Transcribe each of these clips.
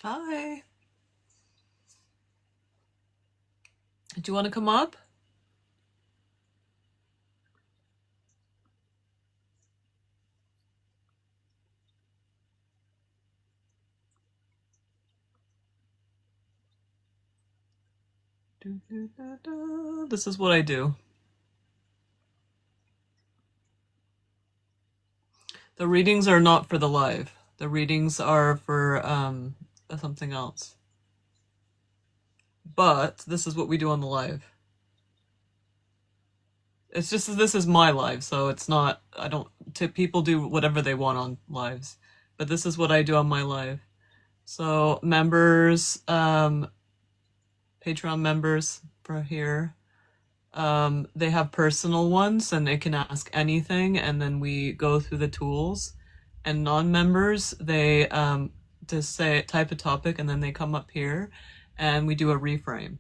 Hi. Do you want to come up? This is what I do. The readings are not for the live. The readings are for something else. But this is what we do on the live. It's just this is my live, so it's not. I don't. People do whatever they want on lives, but this is what I do on my live. So members, Patreon members for here. They have personal ones and they can ask anything, and then we go through the tools. And non-members, they just type a topic and then they come up here and we do a reframe.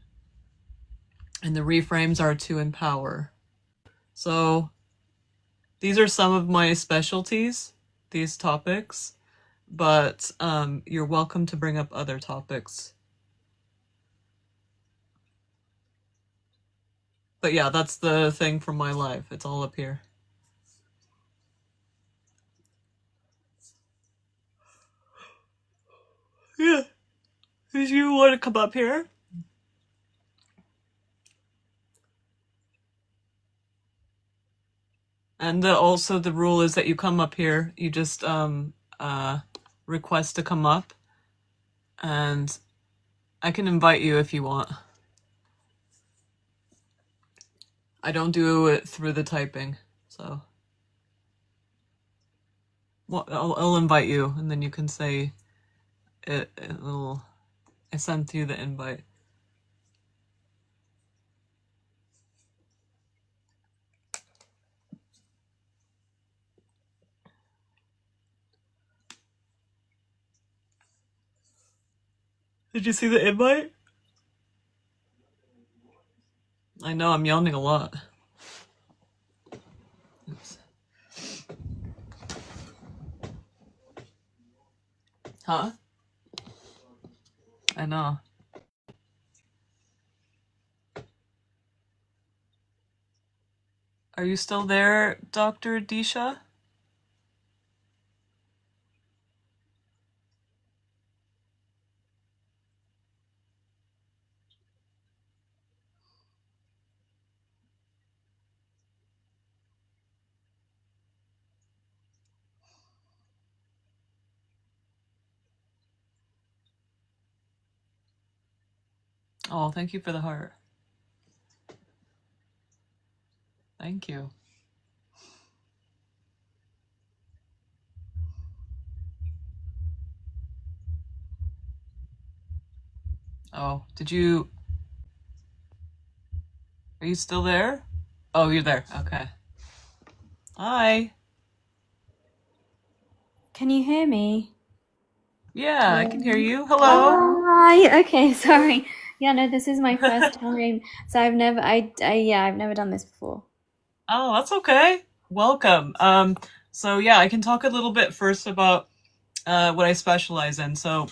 And the reframes are to empower. So these are some of my specialties, these topics, but you're welcome to bring up other topics. But yeah, that's the thing from my life. It's all up here. Yeah. Did you want to come up here? And also the rule is that you come up here, you just request to come up, and I can invite you if you want. I don't do it through the typing, so. Well, I'll invite you, and then you can say I sent you the invite. Did you see the invite? I know, I'm yawning a lot. Oops. Huh? I know. Are you still there, Dr. Disha? Oh, thank you for the heart. Thank you. Oh, are you still there? Oh, you're there. Okay. Hi. Can you hear me? Yeah, I can hear you. Hello. Oh, hi. Okay, sorry. Yeah, no, this is my first time, so I've never done this before. Oh, that's okay. Welcome. So yeah, I can talk a little bit first about what I specialize in. So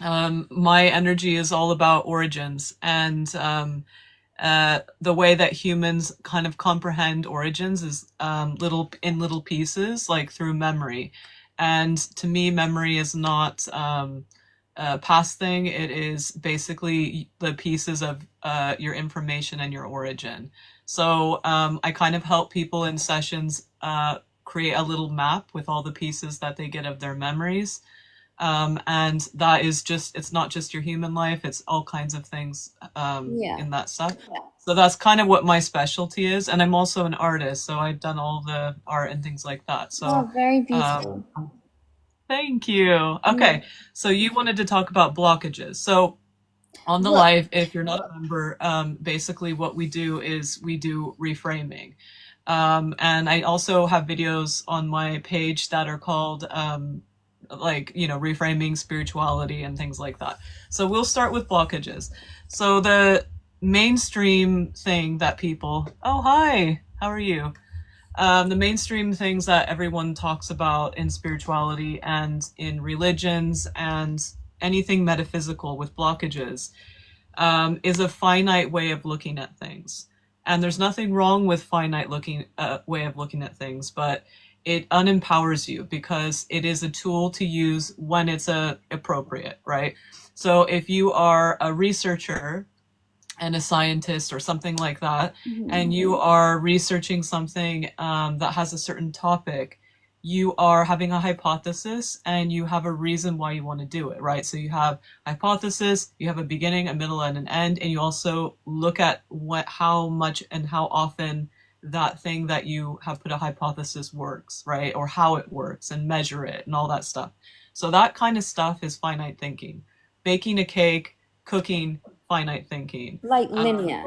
my energy is all about origins and the way that humans kind of comprehend origins is little pieces, like through memory. And to me, memory is not a past thing. It is basically the pieces of your information and your origin. So I kind of help people in sessions create a little map with all the pieces that they get of their memories. And that is it's not just your human life, it's all kinds of things in that stuff. Yeah. So that's kind of what my specialty is. And I'm also an artist, so I've done all the art and things like that. So Oh, very beautiful. thank you. Okay, so you wanted to talk about blockages. So on the Well, live, if you're not a member, basically what we do is we do reframing. And I also have videos on my page that are called reframing spirituality and things like that. So we'll start with blockages. So the mainstream thing that oh, hi, how are you? The mainstream things that everyone talks about in spirituality and in religions and anything metaphysical with blockages, is a finite way of looking at things. And there's nothing wrong with finite way of looking at things, but it unempowers you because it is a tool to use when it's appropriate, right? So if you are a researcher and a scientist or something like that, and you are researching something that has a certain topic, you are having a hypothesis and you have a reason why you want to do it, right? So you have hypothesis, you have a beginning, a middle, and an end, and you also look at how much and how often that thing that you have put a hypothesis works, right? Or how it works and measure it and all that stuff. So that kind of stuff is finite thinking. Baking a cake, cooking, finite thinking. Like linear.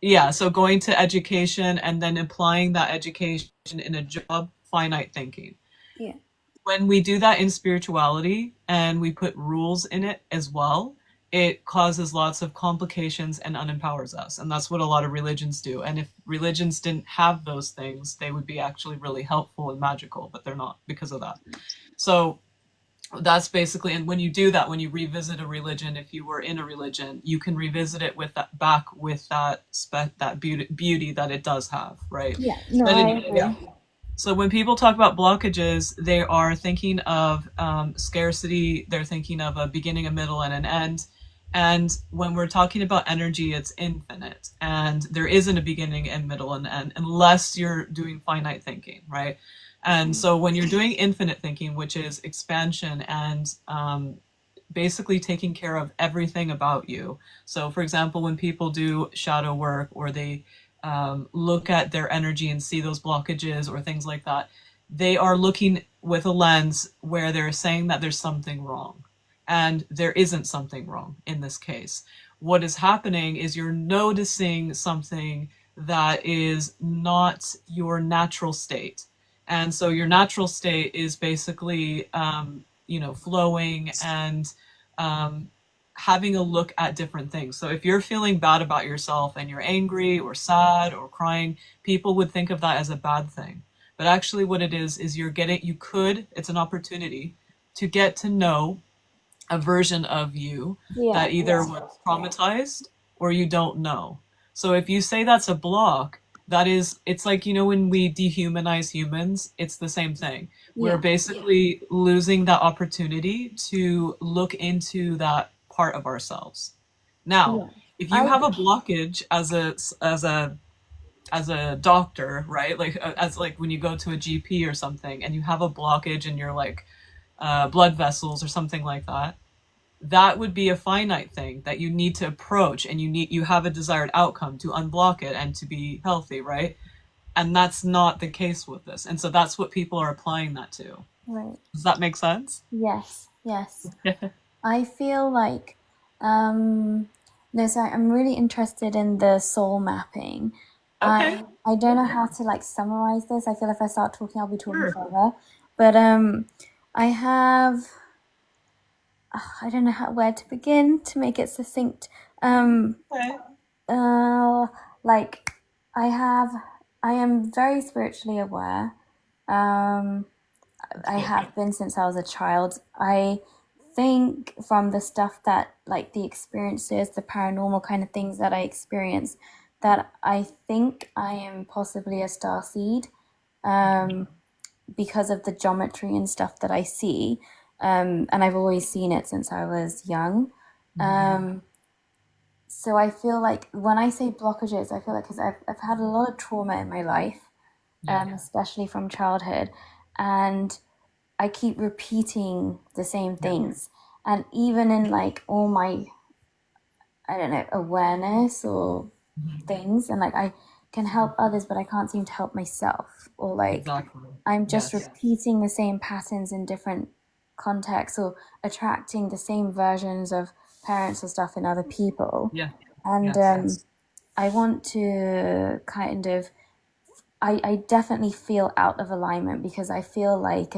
Yeah, so going to education and then applying that education in a job, finite thinking. Yeah. When we do that in spirituality and we put rules in it as well, it causes lots of complications and unempowers us. And that's what a lot of religions do. And if religions didn't have those things, they would be actually really helpful and magical, but they're not because of that. So that's basically, and when you do that, when you revisit a religion, if you were in a religion, you can revisit it with that back with that beauty that it does have, right? Yeah, no, I agree. Yeah. So when people talk about blockages, they are thinking of scarcity. They're thinking of a beginning, a middle, and an end. And when we're talking about energy, it's infinite, and there isn't a beginning and middle and end unless you're doing finite thinking, right? And so when you're doing infinite thinking, which is expansion and basically taking care of everything about you. So for example, when people do shadow work or they look at their energy and see those blockages or things like that, they are looking with a lens where they're saying that there's something wrong. And there isn't something wrong in this case. What is happening is you're noticing something that is not your natural state. And so your natural state is basically, flowing and having a look at different things. So if you're feeling bad about yourself and you're angry or sad or crying, people would think of that as a bad thing. But actually what it is it's an opportunity to get to know a version of you that either was traumatized or you don't know. So if you say that's a block, it's like, when we dehumanize humans, it's the same thing. We're basically losing that opportunity to look into that part of ourselves. Now, if you have a blockage as a doctor, right? Like when you go to a GP or something and you have a blockage in your blood vessels or something like that, that would be a finite thing that you need to approach, and you have a desired outcome to unblock it and to be healthy, right? And that's not the case with this. And so that's what people are applying that to. Right. Does that make sense? Yes. I feel like I'm really interested in the soul mapping. Okay. I don't know how to summarize this. I feel if I start talking, I'll be talking forever. But I have I don't know where to begin to make it succinct. Okay. I am very spiritually aware. I have been since I was a child. I think from the stuff that, the experiences, the paranormal kind of things that I experience, that I think I am possibly a starseed, because of the geometry and stuff that I see. And I've always seen it since I was young. So I feel like when I say blockages, I feel like because I've had a lot of trauma in my life, especially from childhood, and I keep repeating the same things. And even in all my, I don't know, awareness or things, and I can help others, but I can't seem to help myself, or Exactly. I'm just repeating the same patterns in different contexts, or attracting the same versions of parents or stuff in other people. And I want to kind of, I definitely feel out of alignment, because I feel like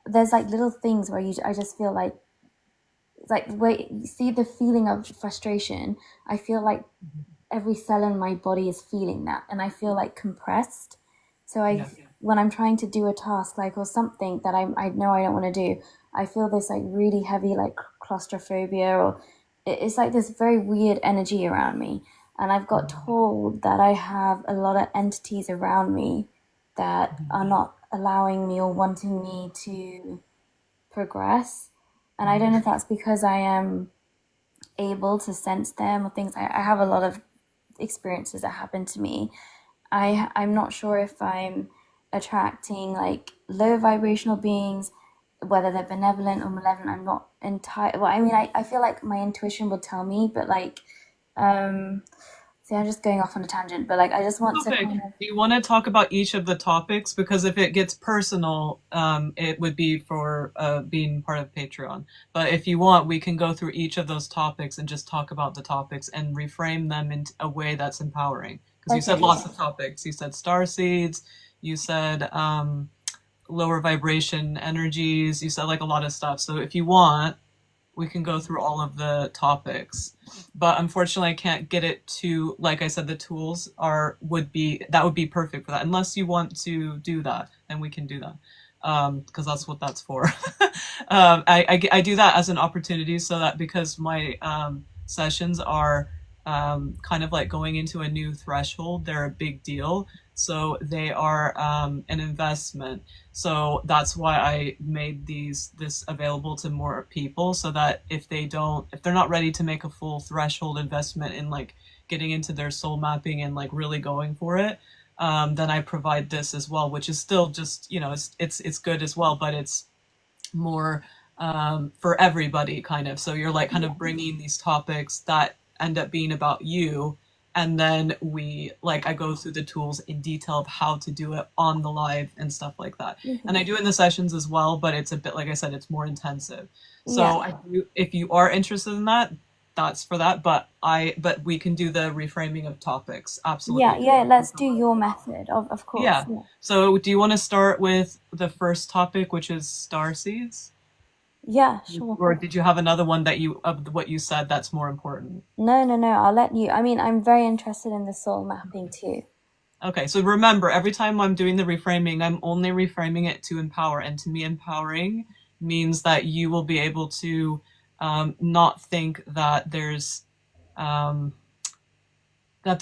there's little things where I just feel like wait, you see the feeling of frustration. I feel like every cell in my body is feeling that, and I feel compressed. So I when I'm trying to do a task, like, or something that I know I don't want to do, I feel this like really heavy like claustrophobia, or it's like this very weird energy around me. And I've got told that I have a lot of entities around me that are not allowing me or wanting me to progress. And I don't know if that's because I am able to sense them or things. I have a lot of experiences that happen to me. I'm not sure if I'm attracting like low vibrational beings, whether they're benevolent or malevolent. I'm not entirely, well, I mean, I feel like my intuition will tell me, but like, see, I'm just going off on a tangent, but like, I just want to kind of... Do you want to talk about each of the topics? Because if it gets personal, it would be for being part of Patreon. But if you want, we can go through each of those topics and just talk about the topics and reframe them in a way that's empowering. Because you said lots of topics. You said star seeds. You said lower vibration energies. You said like a lot of stuff. So if you want, we can go through all of the topics, but unfortunately I can't get it to, like I said, the tools would be perfect for that. Unless you want to do that, then we can do that. Because that's what that's for. I do that as an opportunity so that, because my sessions are kind of like going into a new threshold, they're a big deal. So they are an investment. So that's why I made this available to more people, so that if they're not ready to make a full threshold investment in like getting into their soul mapping and like really going for it, then I provide this as well, which is still just, it's good as well, but it's more for everybody kind of. So you're like kind of bringing these topics that end up being about you, and then I go through the tools in detail of how to do it on the live and stuff like that. And I do it in the sessions as well, but it's a bit, like I said, it's more intensive. So if you are interested in that, that's for that. But we can do the reframing of topics. Absolutely. Yeah, let's do your method, of course. Yeah. So do you want to start with the first topic, which is starseeds? Yeah, sure. Or did you have another one of what you said that's more important? No, I'll let you. I mean, I'm very interested in the soul mapping too. Okay, so remember, every time I'm doing the reframing, I'm only reframing it to empower. And to me, empowering means that you will be able to not think that there's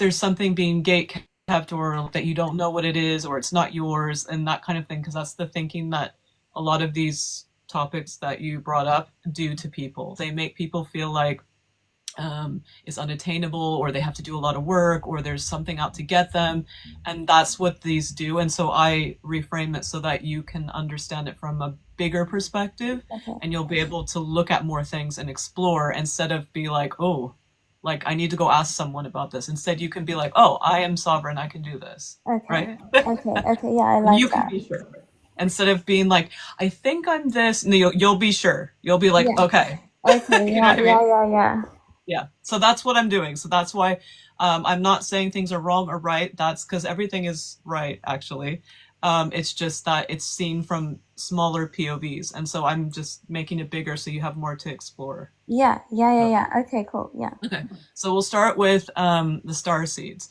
something being gate kept, or that you don't know what it is, or it's not yours, and that kind of thing, because that's the thinking that a lot of these topics that you brought up do to people. They make people feel like it's unattainable, or they have to do a lot of work, or there's something out to get them, and that's what these do. And so I reframe it so that you can understand it from a bigger perspective, and you'll be able to look at more things and explore, instead of be like, oh, like I need to go ask someone about this. Instead, you can be like, oh, I am sovereign, I can do this. Right? Okay, yeah, I like you that. Can be sure. Instead of being like, I think I'm this, no, you'll be sure. You'll be like, okay. Okay, Yeah. So that's what I'm doing. So that's why I'm not saying things are wrong or right. That's because everything is right, actually. It's just that it's seen from smaller POVs. And so I'm just making it bigger so you have more to explore. Yeah. Okay, cool. Yeah. Okay. So we'll start with the star seeds.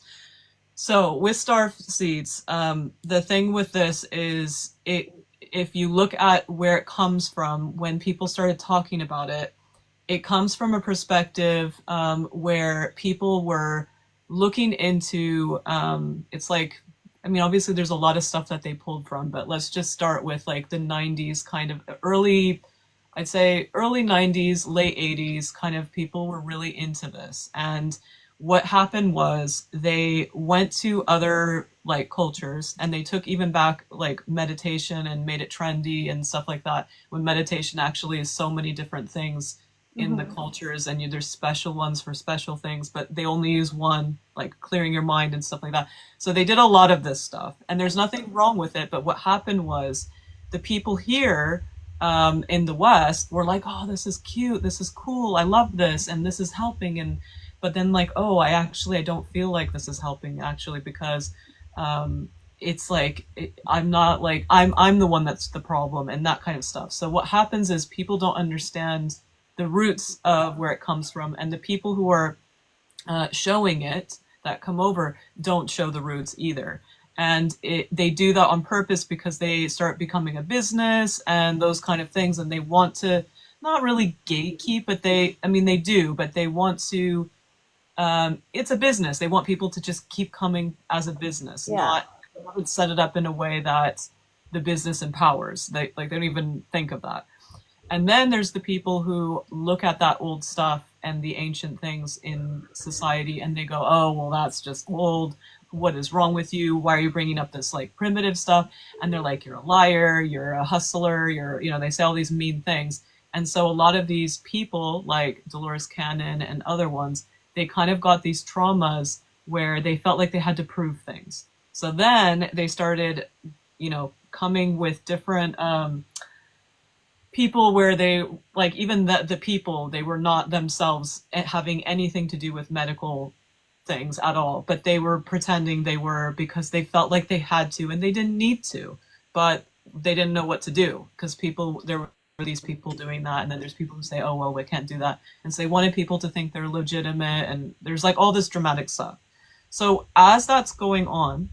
So with star seeds, the thing with this is if you look at where it comes from, when people started talking about it, it comes from a perspective where people were looking into, it's like, I mean, obviously there's a lot of stuff that they pulled from, but let's just start with like the 90s kind of I'd say early 90s, late 80s kind of people were really into this. And what happened was they went to other like cultures, and they took even back like meditation and made it trendy and stuff like that, when meditation actually is so many different things in the cultures, and there's special ones for special things, but they only use one, like clearing your mind and stuff like that. So they did a lot of this stuff, and there's nothing wrong with it. But what happened was the people here in the West were like, oh, this is cute, this is cool, I love this, and this is helping. But then like, oh, I don't feel like this is helping actually, because it's like, I'm not like, I'm the one that's the problem, and that kind of stuff. So what happens is people don't understand the roots of where it comes from, and the people who are showing it, that come over, don't show the roots either. And they do that on purpose because they start becoming a business and those kind of things. And they want to not really gatekeep, but they do, but they want to, it's a business. They want people to just keep coming as a business, not set it up in a way that the business empowers. They don't even think of that. And then there's the people who look at that old stuff and the ancient things in society and they go, oh, well, that's just old. What is wrong with you? Why are you bringing up this like primitive stuff? And they're like, you're a liar, you're a hustler, they say all these mean things. And so a lot of these people like Dolores Cannon and other ones, they kind of got these traumas where they felt like they had to prove things. So then they started, coming with different people where they, like even the people, they were not themselves having anything to do with medical things at all, but they were pretending they were because they felt like they had to and they didn't need to, but they didn't know what to do because there were these people doing that, and then there's people who say, oh well, we can't do that, and so they wanted people to think they're legitimate, and there's like all this dramatic stuff. So as that's going on,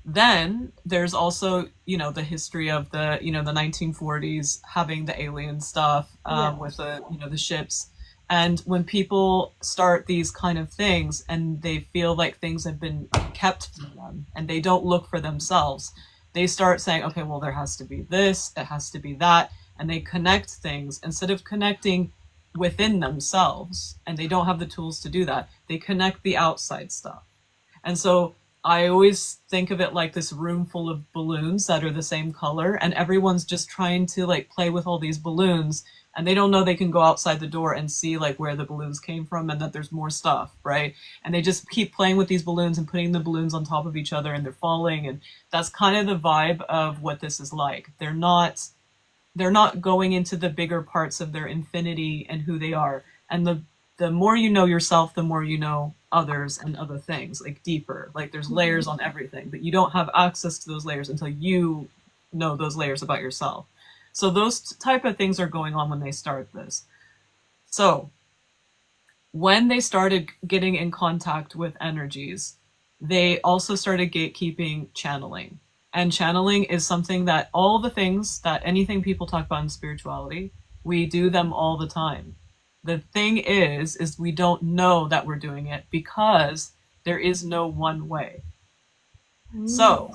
then there's also the history of the the 1940s having the alien stuff with the ships. And when people start these kind of things and they feel like things have been kept from them and they don't look for themselves, they start saying, okay, well, there has to be this, it has to be that. And they connect things instead of connecting within themselves. And they don't have the tools to do that. They connect the outside stuff. And so I always think of it like this room full of balloons that are the same color. And everyone's just trying to like play with all these balloons. And they don't know they can go outside the door and see like where the balloons came from and that there's more stuff, right? And they just keep playing with these balloons and putting the balloons on top of each other and they're falling. And that's kind of the vibe of what this is like. They're not going into the bigger parts of their infinity and who they are. And the more you know yourself, the more you know others and other things, like deeper. Like there's layers on everything, but you don't have access to those layers until you know those layers about yourself. So those type of things are going on when they start this. So when they started getting in contact with energies, they also started gatekeeping channeling. And channeling is something that all the things that anything people talk about in spirituality, we do them all the time. The thing is we don't know that we're doing it because there is no one way. So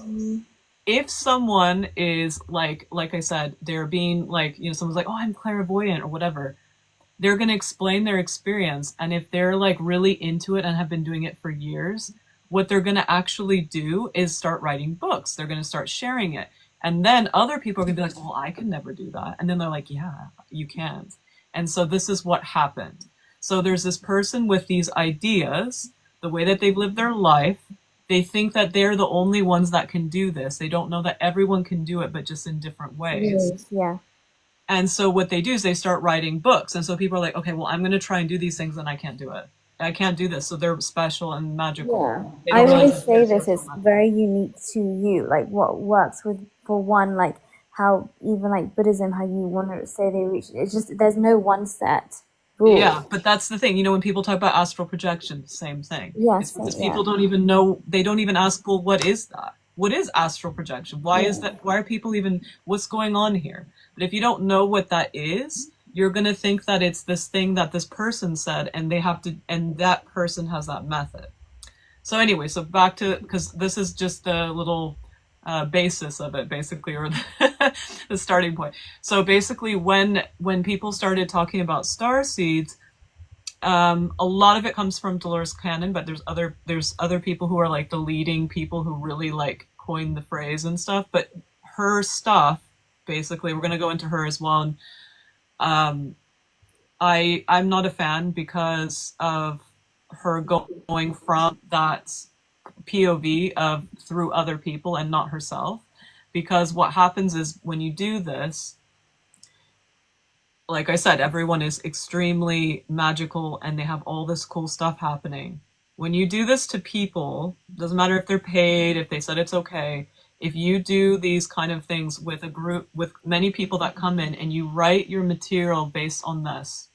if someone is like I said, they're being like, someone's like, oh, I'm clairvoyant or whatever, they're going to explain their experience. And if they're like really into it and have been doing it for years, what they're going to actually do is start writing books. They're going to start sharing it. And then other people are going to be like, well, I can never do that. And then they're like, yeah, you can't. And so this is what happened. So there's this person with these ideas, the way that they've lived their life. They think that they're the only ones that can do this. They don't know that everyone can do it, but just in different ways. Yeah. And so what they do is they start writing books. And so people are like, okay, well, I'm going to try and do these things and I can't do it. I can't do this. So they're special and magical. Yeah. I always say this is very unique to you. Like what works for one, like how even like Buddhism, how you want to say they reach, it's just, there's no one set rule. Yeah, but that's the thing. When people talk about astral projection, same thing. Yes. Because people don't even know, they don't even ask, well, what is that? What is astral projection? Why is that? Why are people even, what's going on here? But if you don't know what that is, you're going to think that it's this thing that this person said and they have to, and that person has that method. So anyway, so back to, because this is just the little basis of it, basically, or the starting point. So basically, when people started talking about star seeds, a lot of it comes from Dolores Cannon, but there's other people who are like the leading people who really like coined the phrase and stuff. But her stuff, basically, we're going to go into her as well. And I'm not a fan because of her going from that POV of through other people and not herself. Because what happens is when you do this, like I said, everyone is extremely magical and they have all this cool stuff happening. When you do this to people, doesn't matter if they're paid, if they said it's okay, if you do these kind of things with a group, with many people that come in and you write your material based on this,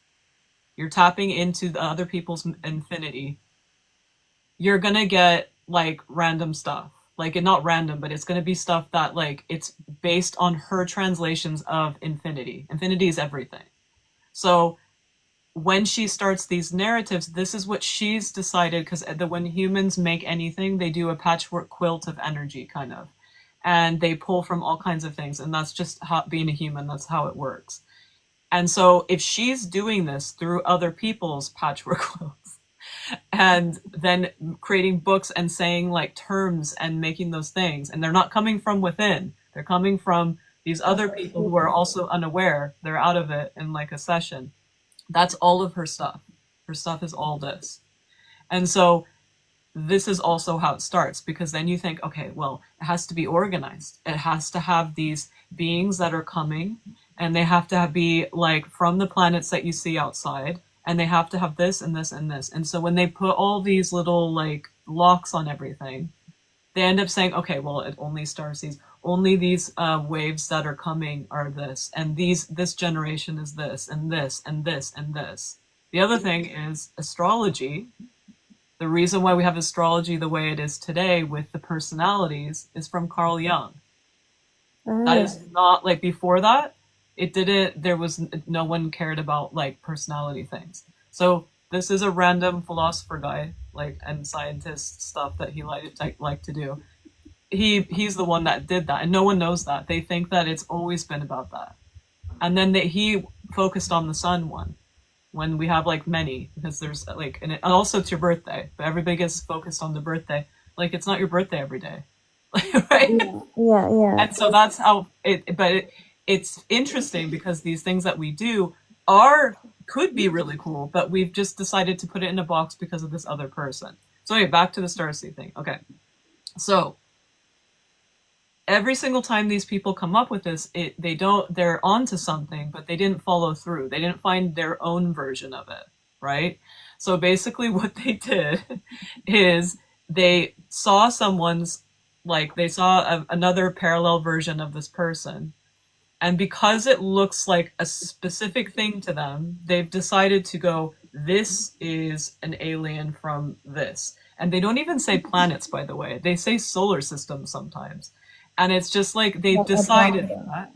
you're tapping into the other people's infinity, you're going to get like random stuff. Like, it's not random, but it's going to be stuff that, like, it's based on her translations of infinity. Infinity is everything. So when she starts these narratives, this is what she's decided, because when humans make anything, they do a patchwork quilt of energy, kind of. And they pull from all kinds of things. And that's just how, being a human, that's how it works. And so if she's doing this through other people's patchwork quilts, and then creating books and saying like terms and making those things, and they're not coming from within, they're coming from these other people who are also unaware, they're out of it in like a session. That's all of her stuff. Her stuff is all this. And so this is also how it starts, because then you think, okay, well, it has to be organized. It has to have these beings that are coming, and they have to be like from the planets that you see outside, and they have to have this and this and this. And so when they put all these little like locks on everything, they end up saying, okay, well, it only starseeds, only these waves that are coming are this, and this generation is this, and this, and this, and this. The other thing is astrology. The reason why we have astrology the way it is today with the personalities is from Carl Jung. That is not, like, before that, it didn't, there was, no one cared about, like, personality things. So this is a random philosopher guy, like, and scientist stuff that he liked to do. He's the one that did that, and no one knows that. They think that it's always been about that. And then he focused on the sun one, when we have like many, because there's like, and also it's your birthday, but everybody gets focused on the birthday. Like, it's not your birthday every day, right? Yeah. And so that's how it's interesting, because these things that we do could be really cool, but we've just decided to put it in a box because of this other person. So anyway, back to the starseed thing. Okay, so every single time these people come up with this, they're onto something, but they didn't follow through. They didn't find their own version of it, right? So basically what they did is they saw another parallel version of this person. And because it looks like a specific thing to them, they've decided to go, this is an alien from this. And they don't even say planets, by the way. They say solar systems sometimes. And it's just like they've decided that.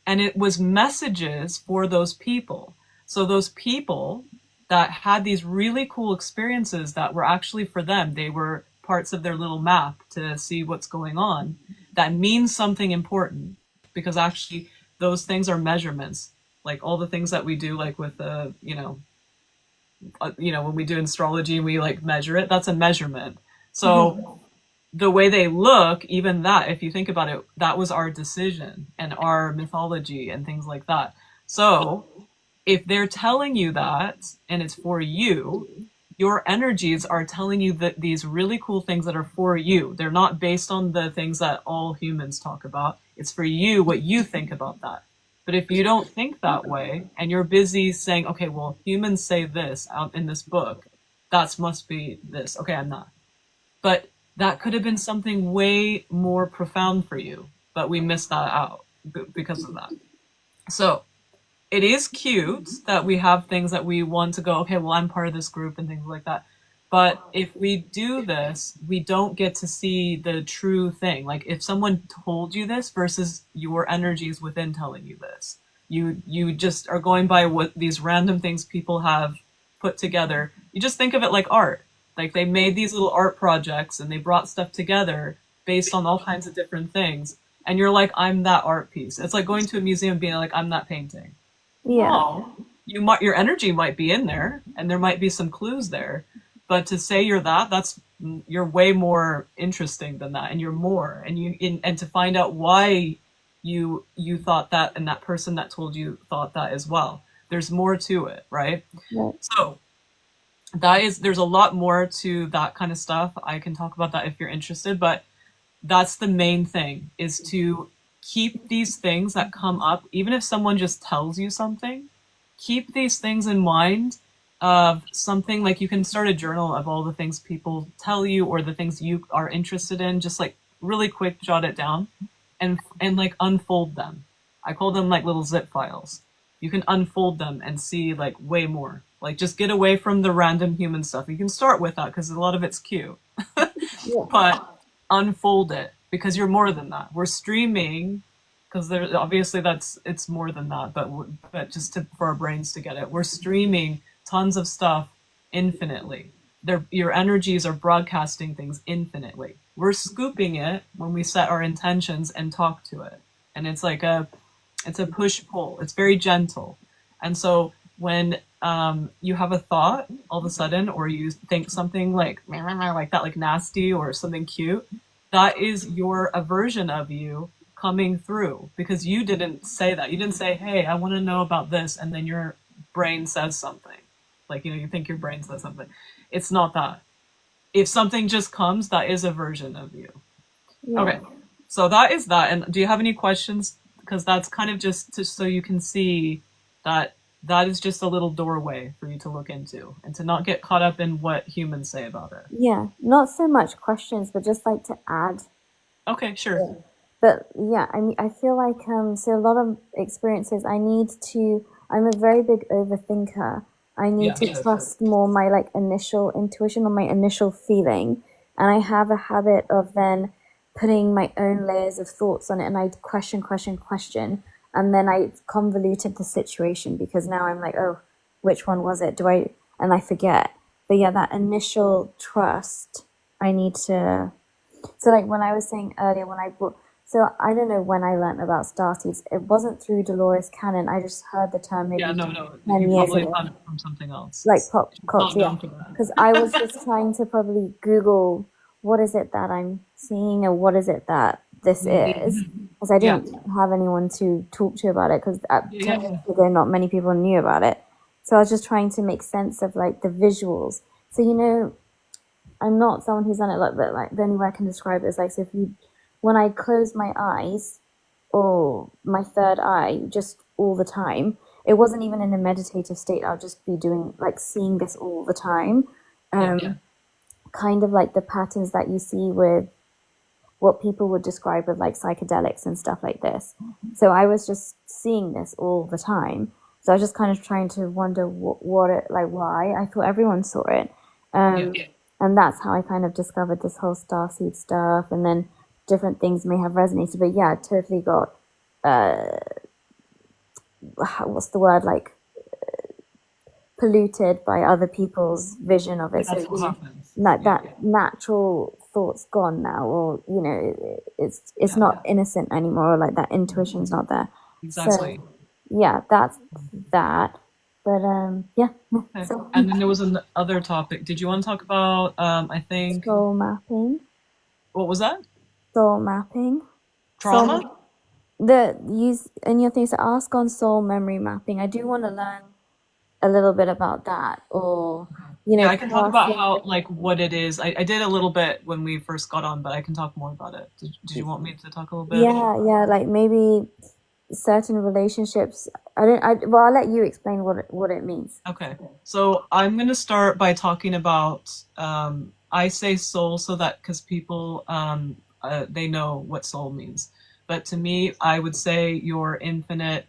And it was messages for those people. So those people that had these really cool experiences that were actually for them, they were parts of their little map to see what's going on. That means something important, because actually those things are measurements. Like all the things that we do, like with when we do astrology and we like measure it, that's a measurement. So the way they look, even that, if you think about it, that was our decision and our mythology and things like that. So if they're telling you that and it's for you, your energies are telling you that these really cool things that are for you. They're not based on the things that all humans talk about. It's for you, what you think about that. But if you don't think that way and you're busy saying, okay, well, humans say this out in this book, that must be this. Okay, I'm not. But that could have been something way more profound for you, but we missed that out because of that. So it is cute that we have things that we want to go, okay, well, I'm part of this group and things like that. But if we do this, we don't get to see the true thing. Like if someone told you this versus your energies within telling you this, you just are going by what these random things people have put together. You just think of it like art. Like they made these little art projects and they brought stuff together based on all kinds of different things. And you're like, I'm that art piece. It's like going to a museum and being like, I'm that painting. Yeah. No, your energy might be in there and there might be some clues there. But to say you're way more interesting than that, and you're more, and to find out why you thought that, and that person that told you thought that as well. There's more to it, right? Yeah. So there's a lot more to that kind of stuff. I can talk about that if you're interested, but that's the main thing, is to keep these things that come up, even if someone just tells you something, keep these things in mind. Of something, like you can start a journal of all the things people tell you or the things you are interested in, just like really quick jot it down and like unfold them. I call them like little zip files. You can unfold them and see like way more. Like just get away from the random human stuff. You can start with that because a lot of it's cute. Yeah. But unfold it, because you're more than that. We're streaming, because there obviously it's more than that, but just for our brains to get it, we're streaming tons of stuff infinitely. Your energies are broadcasting things infinitely. We're scooping it when we set our intentions and talk to it, and it's like it's a push pull. It's very gentle, and so when you have a thought all of a sudden, or you think something like that, like nasty or something cute, that is a version of you coming through, because you didn't say that. You didn't say, hey, I want to know about this, and then your brain says something. Like, you think your brain says something. It's not that. If something just comes, that is a version of you. Yeah. Okay, so that is that. And do you have any questions? Because that's kind of just so you can see that is just a little doorway for you to look into, and to not get caught up in what humans say about it. Yeah, not so much questions, but just like to add. Okay, sure. Yeah. But yeah, I mean, I feel like so a lot of experiences, I'm a very big overthinker. I need to trust more my like initial intuition or my initial feeling, and I have a habit of then putting my own layers of thoughts on it, and I question, and then I convoluted the situation, because now I'm like, oh, which one was it? And I forget. But yeah, that initial trust, I need to. So like when I was saying earlier, so I don't know when I learned about starseeds. It wasn't through Dolores Cannon. I just heard the term maybe 10 years ago. Found it from something else. Like pop culture. Because I was just trying to probably Google, what is it that I'm seeing, or what is it that this is? Because I didn't have anyone to talk to about it, because 10 years ago not many people knew about it. So I was just trying to make sense of like the visuals. So I'm not someone who's done it like, but like the only way I can describe it is like, so when I close my eyes, or my third eye, just all the time, it wasn't even in a meditative state. I'll just be doing like seeing this all the time. Kind of like the patterns that you see with what people would describe with like psychedelics and stuff like this. So I was just seeing this all the time. So I was just kind of trying to wonder why. I thought everyone saw it. And that's how I kind of discovered this whole starseed stuff, and then different things may have resonated. But yeah, I totally got, what's the word, like polluted by other people's vision of it. That's what happens. That natural thought's gone now, or it's not innocent anymore, or like that intuition's not there. Exactly. So, yeah, that's that. But yeah. Okay. So, and then there was another topic. Did you want to talk about I think soul mapping? What was that? Soul mapping. Trauma? Use in your things to ask on soul memory mapping. I do want to learn a little bit about that, or I can talk about how, like, what it is. I did a little bit when we first got on, but I can talk more about it. Did you want me to talk a little bit? Yeah, like maybe certain relationships. I'll let you explain what it means. Okay, so I'm gonna start by talking about I say soul so that because people they know what soul means, but to me I would say your infinite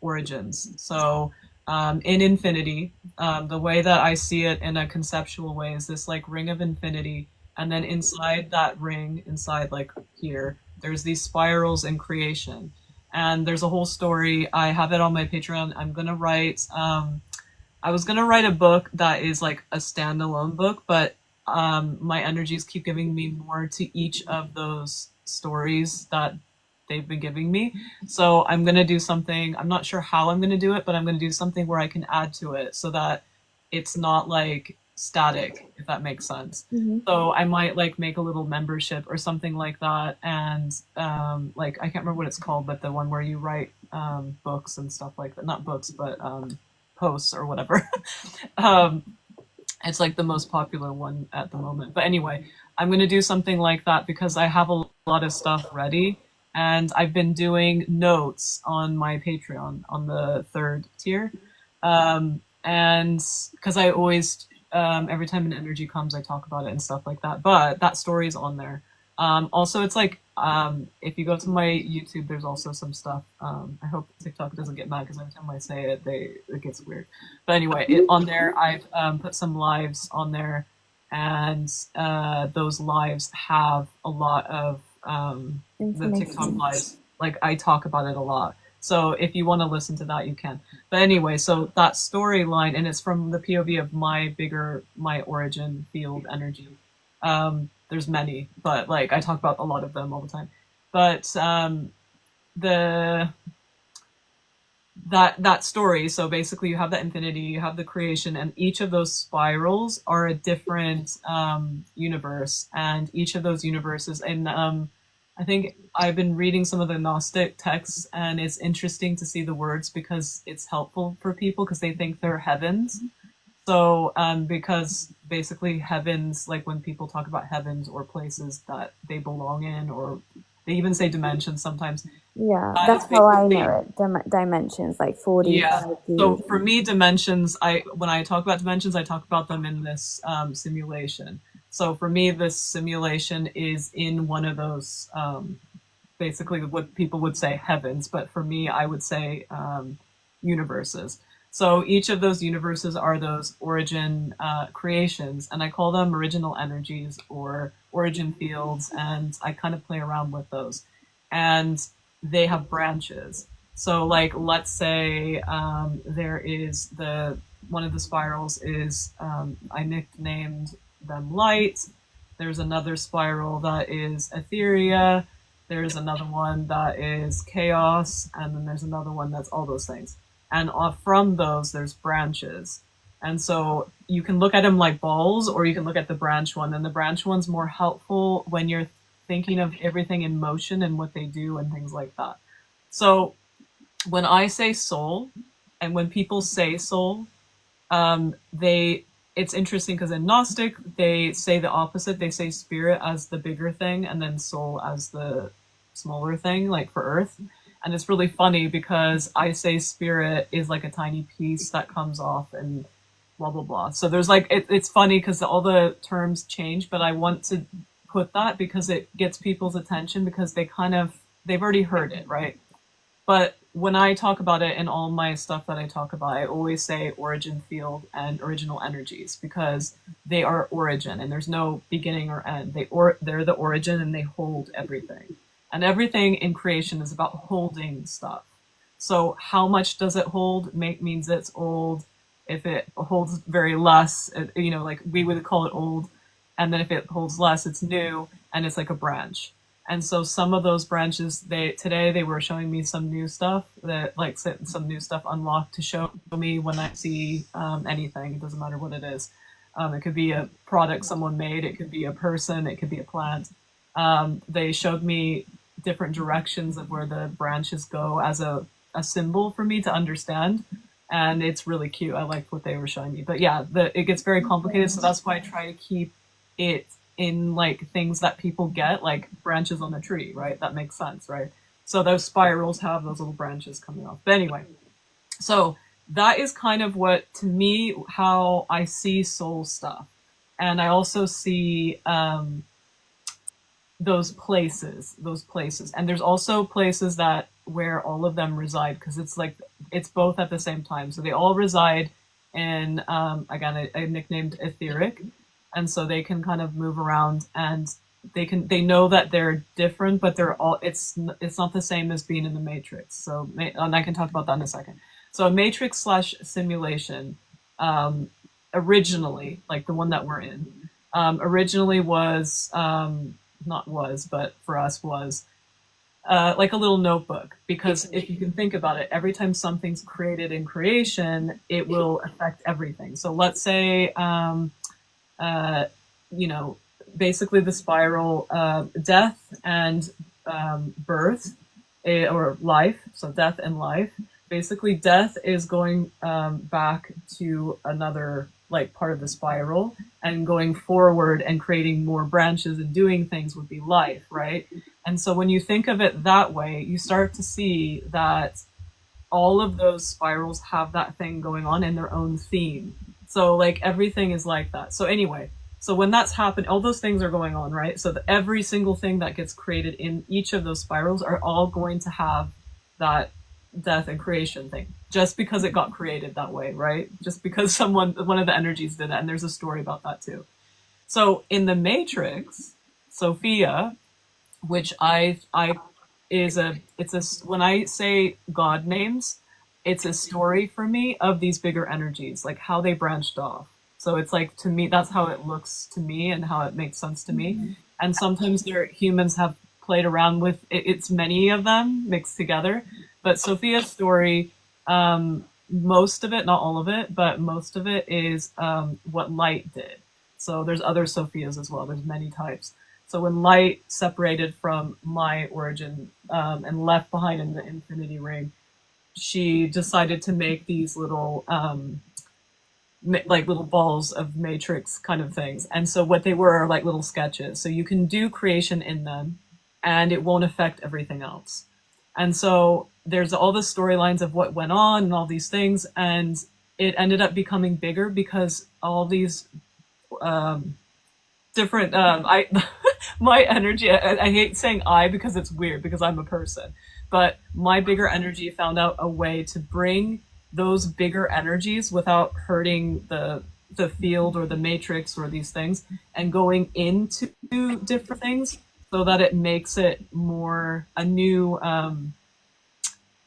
origins. So in infinity, the way that I see it in a conceptual way is this like ring of infinity, and then inside that ring, inside like here, there's these spirals in creation. And there's a whole story. I have it on my Patreon. I'm gonna write. I was gonna write a book that is like a standalone book, but my energies keep giving me more to each of those stories that they've been giving me. So I'm gonna do something. I'm not sure how I'm gonna do it, but I'm gonna do something where I can add to it so that it's not like static, if that makes sense. So I might like make a little membership or something like that, and like I can't remember what it's called, but the one where you write books and stuff like that. Not books, but posts or whatever. It's like the most popular one at the moment. But anyway, I'm going to do something like that because I have a lot of stuff ready, and I've been doing notes on my Patreon on the 3rd tier, and because I always every time an energy comes, I talk about it and stuff like that. But that story is on there. Also, it's like if you go to my YouTube, there's also some stuff. I hope TikTok doesn't get mad because every time I say it, it gets weird. But anyway, on there, I've put some lives on there and those lives have a lot of the TikTok lives. Like I talk about it a lot. So if you want to listen to that, you can. But anyway, so that storyline, and it's from the POV of my origin field energy. There's many, but like I talk about a lot of them all the time. But the that story, so basically you have the infinity, you have the creation, and each of those spirals are a different universe, and each of those universes, and I think I've been reading some of the Gnostic texts, and it's interesting to see the words because it's helpful for people because they think they're heavens. So because basically heavens, like when people talk about heavens or places that they belong in, or they even say dimensions sometimes. Yeah, that's how I know it. Dimensions, like 4D. Yeah. So for me, dimensions, when I talk about dimensions, I talk about them in this simulation. So for me, this simulation is in one of those, basically what people would say heavens, but for me, I would say universes. So each of those universes are those origin creations, and I call them original energies or origin fields, and I kind of play around with those. And they have branches. So like, let's say there is one of the spirals is, I nicknamed them light. There's another spiral that is etheria. There's another one that is chaos. And then there's another one that's all those things. And from those, there's branches. And so you can look at them like balls, or you can look at the branch one. And the branch one's more helpful when you're thinking of everything in motion and what they do and things like that. So when I say soul, and when people say soul, it's interesting because in Gnostic, they say the opposite. They say spirit as the bigger thing and then soul as the smaller thing, like for Earth. And it's really funny because I say spirit is like a tiny piece that comes off and blah, blah, blah. So there's like, it's funny because all the terms change, but I want to put that because it gets people's attention because they've already heard it, right? But when I talk about it in all my stuff that I talk about, I always say origin field and original energies because they are origin and there's no beginning or end. They're the origin and they hold everything. And everything in creation is about holding stuff. So how much does it hold means it's old. If it holds very less, like we would call it old. And then if it holds less, it's new, and it's like a branch. And so some of those branches, today they were showing me some new stuff some new stuff unlocked to show me when I see anything. It doesn't matter what it is. It could be a product someone made. It could be a person. It could be a plant. They showed me different directions of where the branches go as a symbol for me to understand. And it's really cute. I liked what they were showing me. But yeah, it gets very complicated. So that's why I try to keep it in like things that people get, like branches on a tree, right? That makes sense, right? So those spirals have those little branches coming off. But anyway, so that is kind of what, to me, how I see soul stuff. And I also see those places. And there's also places where all of them reside, because it's both at the same time. So they all reside in, again, I nicknamed etheric. And so they can kind of move around, and they know that they're different, but it's not the same as being in the matrix. So, and I can talk about that in a second. So a matrix / simulation, originally, like the one that we're in, originally was, but for us was, like a little notebook, because if you can think about it, every time something's created in creation, it will affect everything. So let's say, basically the spiral, death and birth, or life. So death and life. Basically, death is going back to another part of the spiral, and going forward and creating more branches and doing things would be life, right? And so when you think of it that way, you start to see that all of those spirals have that thing going on in their own theme. So everything is like that. So anyway, so when that's happened, all those things are going on, right? So every single thing that gets created in each of those spirals are all going to have that death and creation thing, just because it got created that way, right? Just because one of the energies did that. And there's a story about that too. So in the Matrix, Sophia, which when I say God names, it's a story for me of these bigger energies, like how they branched off. So it's like, to me, that's how it looks to me and how it makes sense to me. And sometimes humans have played around with it. It's many of them mixed together. But Sophia's story, most of it, not all of it, but most of it is what light did. So there's other Sophias as well. There's many types. So when light separated from my origin and left behind in the infinity ring, she decided to make these little like little balls of matrix kind of things. And so what they were are like little sketches. So you can do creation in them and it won't affect everything else. And so there's all the storylines of what went on and all these things. And it ended up becoming bigger because all these different, my energy, I hate saying I because it's weird because I'm a person, but my bigger energy found out a way to bring those bigger energies without hurting the field or the matrix or these things, and going into different things so that it makes it more a new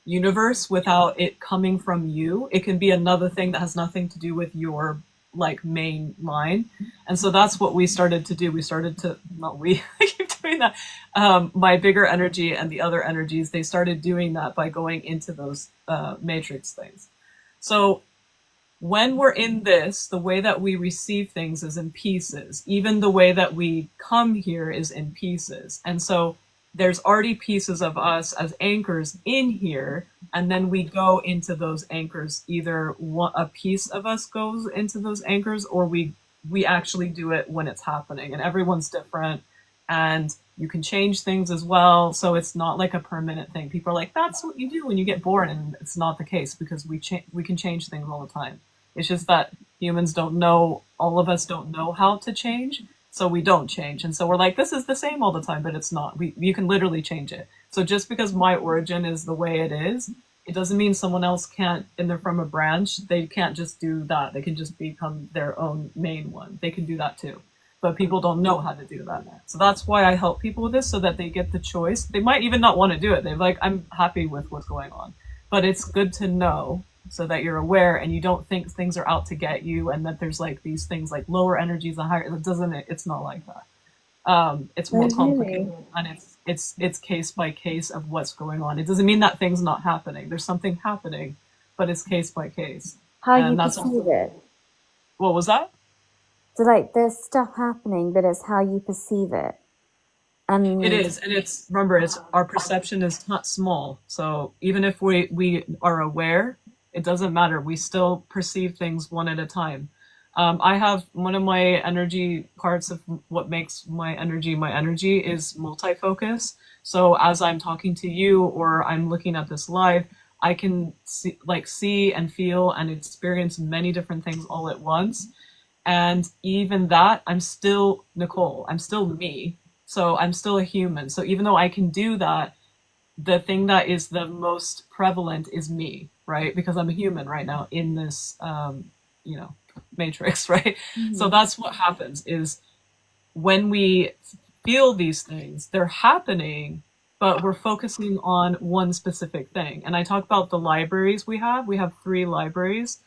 universe without it coming from you. It can be another thing that has nothing to do with your like main line. And so that's what we started to do. We started to, not we, I keep doing that. My bigger energy and the other energies, they started doing that by going into those matrix things. So when we're in this, the way that we receive things is in pieces. Even the way that we come here is in pieces. And so there's already pieces of us as anchors in here, and then we go into those anchors. Either a piece of us goes into those anchors, or we actually do it when it's happening. And everyone's different, and you can change things as well. So it's not like a permanent thing. People are like, that's what you do when you get born, and it's not the case, because we can change things all the time. It's just that humans don't know, all of us don't know how to change. So we don't change. And so we're like, this is the same all the time, but it's not. You can literally change it. So just because my origin is the way it is, it doesn't mean someone else can't, and they're from a branch, they can't just do that. They can just become their own main one. They can do that too. But people don't know how to do that. So that's why I help people with this, so that they get the choice. They might even not want to do it. They're like, I'm happy with what's going on. But it's good to know, so that you're aware and you don't think things are out to get you, and that there's like these things like lower energies and higher. It's not like that. It's more complicated, and it's case by case of what's going on. It doesn't mean that thing's not happening. There's something happening, but it's case by case. How you perceive it. What was that? So like there's stuff happening, but it's how you perceive it. It is, and remember, our perception is not small. So even if we are aware, it doesn't matter. We still perceive things one at a time. I have one of my energy parts of what makes my energy is multi-focus. So as I'm talking to you or I'm looking at this live, I can see and feel and experience many different things all at once. And even that, I'm still Nicole. I'm still me. So I'm still a human. So even though I can do that, the thing that is the most prevalent is me, right? Because I'm a human right now in this, matrix, right? Mm-hmm. So that's what happens is when we feel these things, they're happening, but we're focusing on one specific thing. And I talk about the libraries we have. We have 3 libraries.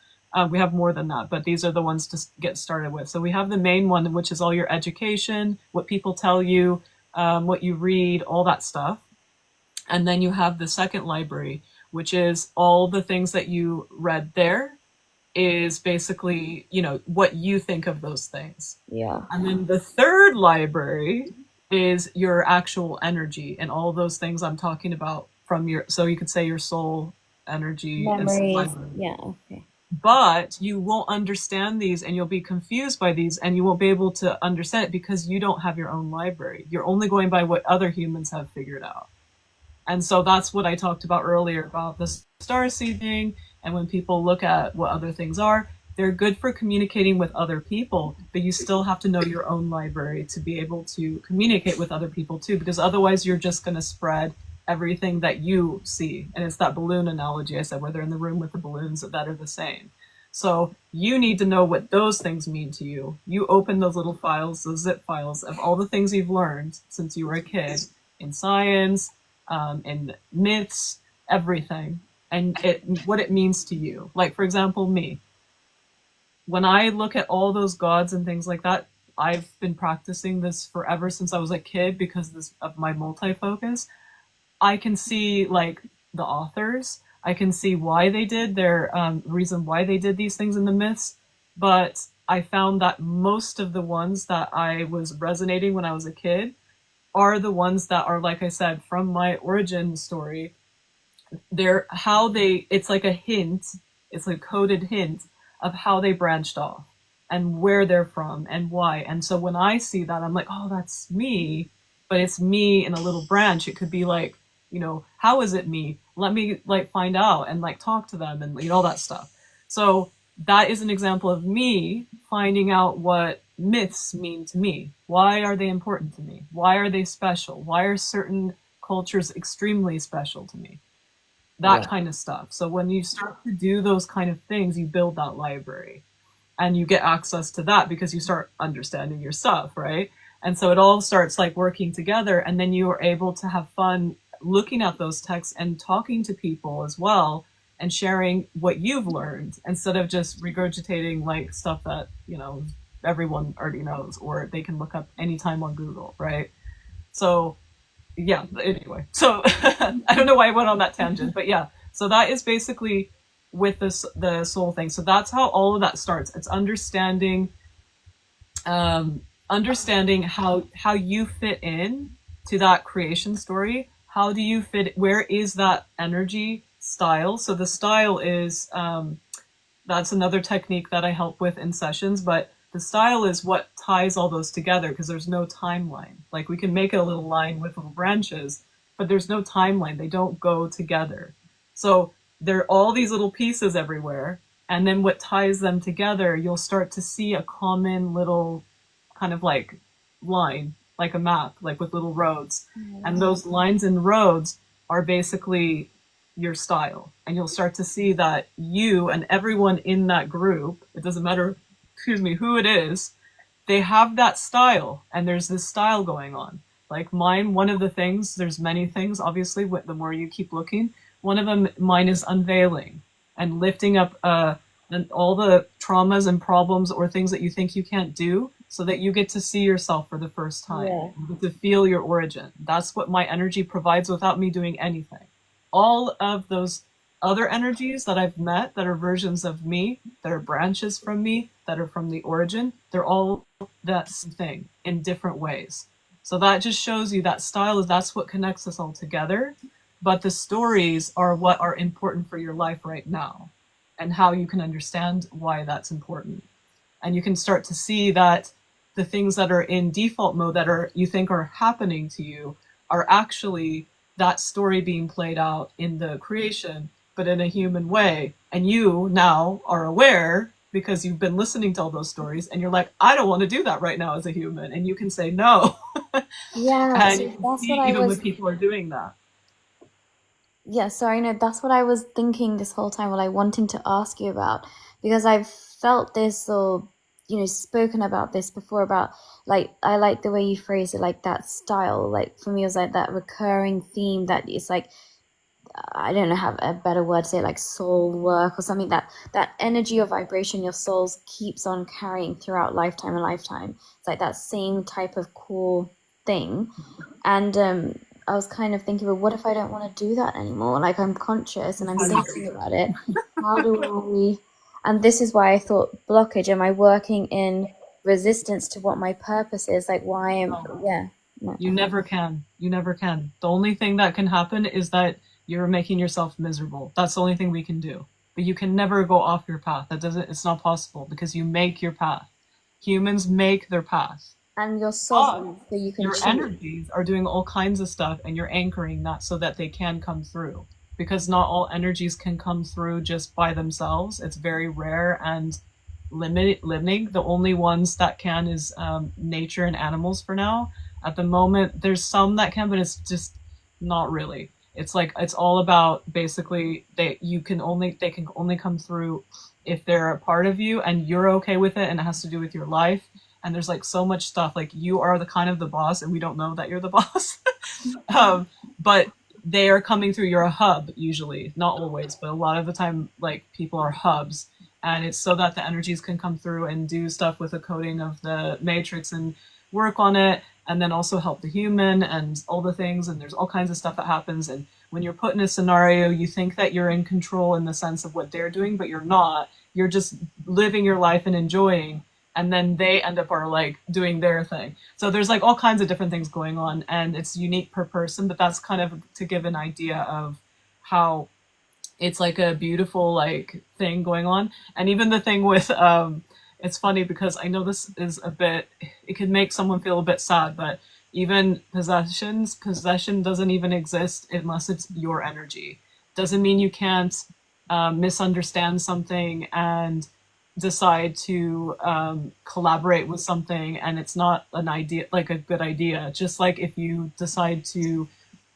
We have more than that, but these are the ones to get started with. So we have the main one, which is all your education, what people tell you, what you read, all that stuff. And then you have the second library, which is all the things that you read there is basically, what you think of those things. Yeah. And then the third library is your actual energy and all those things I'm talking about from so you could say your soul energy. Memories. Yeah. Okay. But you won't understand these, and you'll be confused by these, and you won't be able to understand it because you don't have your own library. You're only going by what other humans have figured out. And so that's what I talked about earlier about the starseed thing. And when people look at what other things are, they're good for communicating with other people, but you still have to know your own library to be able to communicate with other people too, because otherwise you're just going to spread everything that you see. And it's that balloon analogy I said, where they're in the room with the balloons that are the same. So you need to know what those things mean to you. You open those little files, those zip files of all the things you've learned since you were a kid in science, in myths, everything, and what it means to you. Like, for example, me. When I look at all those gods and things like that, I've been practicing this forever since I was a kid because of my multi-focus. I can see like the authors. I can see why they did their reason why they did these things in the myths. But I found that most of the ones that I was resonating when I was a kid are the ones that are, like I said, from my origin story. It's like a hint, it's a coded hint of how they branched off and where they're from and why. And so when I see that, I'm like, oh, that's me, but it's me in a little branch. It could be like, how is it me? Let me like find out and like talk to them and all that stuff. So that is an example of me finding out what myths mean to me. Why are they important to me? Why are they special? Why are certain cultures extremely special to me? That kind of stuff. So when you start to do those kind of things, you build that library and you get access to that because you start understanding your stuff, right? And so it all starts like working together, and then you are able to have fun looking at those texts and talking to people as well and sharing what you've learned instead of just regurgitating like stuff that, everyone already knows or they can look up anytime on Google, right? So yeah, anyway, so I don't know why I went on that tangent, but yeah, so that is basically with the soul thing. So that's how all of that starts. It's understanding how you fit in to that creation story. How do you fit? Where is that energy style? So the style is that's another technique that I help with in sessions, but the style is what ties all those together because there's no timeline. Like we can make a little line with little branches, but there's no timeline. They don't go together. So there are all these little pieces everywhere. And then what ties them together, you'll start to see a common little kind of like line, like a map, like with little roads. And those lines and roads are basically your style. And you'll start to see that you and everyone in that group, it doesn't matter who it is, they have that style, and there's this style going on. Like mine, one of the things, there's many things, obviously, the more you keep looking, one of them, mine is unveiling and lifting up all the traumas and problems or things that you think you can't do so that you get to see yourself for the first time, you get to feel your origin. That's what my energy provides without me doing anything. All of those other energies that I've met that are versions of me, that are branches from me, that are from the origin, they're all that same thing in different ways. So that just shows you that style that's what connects us all together. But the stories are what are important for your life right now and how you can understand why that's important. And you can start to see that the things that are in default mode that you think are happening to you are actually that story being played out in the creation, but in a human way. And you now are aware because you've been listening to all those stories and you're like, I don't want to do that right now as a human. And you can say no. Yeah. And you can see even when people are doing that. Yeah, sorry, no, that's what I was thinking this whole time, wanting to ask you about, because I've felt this or, spoken about this before about, like, I like the way you phrase it, like that style, like for me it was like that recurring theme that it's like, I don't know, have a better word to say, like soul work or something, that energy or vibration your souls keeps on carrying throughout lifetime and lifetime. It's like that same type of cool thing. And I was kind of thinking, well, what if I don't want to do that anymore? Like I'm conscious and I'm thinking about it. How do we? And this is why I thought blockage. Am I working in resistance to what my purpose is? Like why am You never can. You never can. The only thing that can happen is that you're making yourself miserable. That's the only thing we can do. But you can never go off your path. It's not possible because you make your path. Humans make their path. And your soul, so you can your energies are doing all kinds of stuff and you're anchoring that so that they can come through. Because not all energies can come through just by themselves. It's very rare and limiting. The only ones that can is nature and animals for now. At the moment, there's some that can, but it's just not really. It's like, it's all about basically they can only come through if they're a part of you and you're okay with it and it has to do with your life. And there's like so much stuff, like you are the kind of the boss and we don't know that you're the boss. But they are coming through. You're a hub usually, not always, but a lot of the time, like people are hubs, and it's so that the energies can come through and do stuff with the coding of the matrix and work on it, and then also help the human and all the things. And there's all kinds of stuff that happens. And when you're put in a scenario, you think that you're in control in the sense of what they're doing, but you're not. You're just living your life and enjoying. And then they end up are like doing their thing. So there's like all kinds of different things going on, and it's unique per person, but that's kind of to give an idea of how it's like a beautiful like thing going on. And even the thing with it's funny because I know this is a bit, it could make someone feel a bit sad, but even possession doesn't even exist unless it's your energy. Doesn't mean you can't misunderstand something and decide to collaborate with something and it's not an idea, like a good idea. Just like if you decide to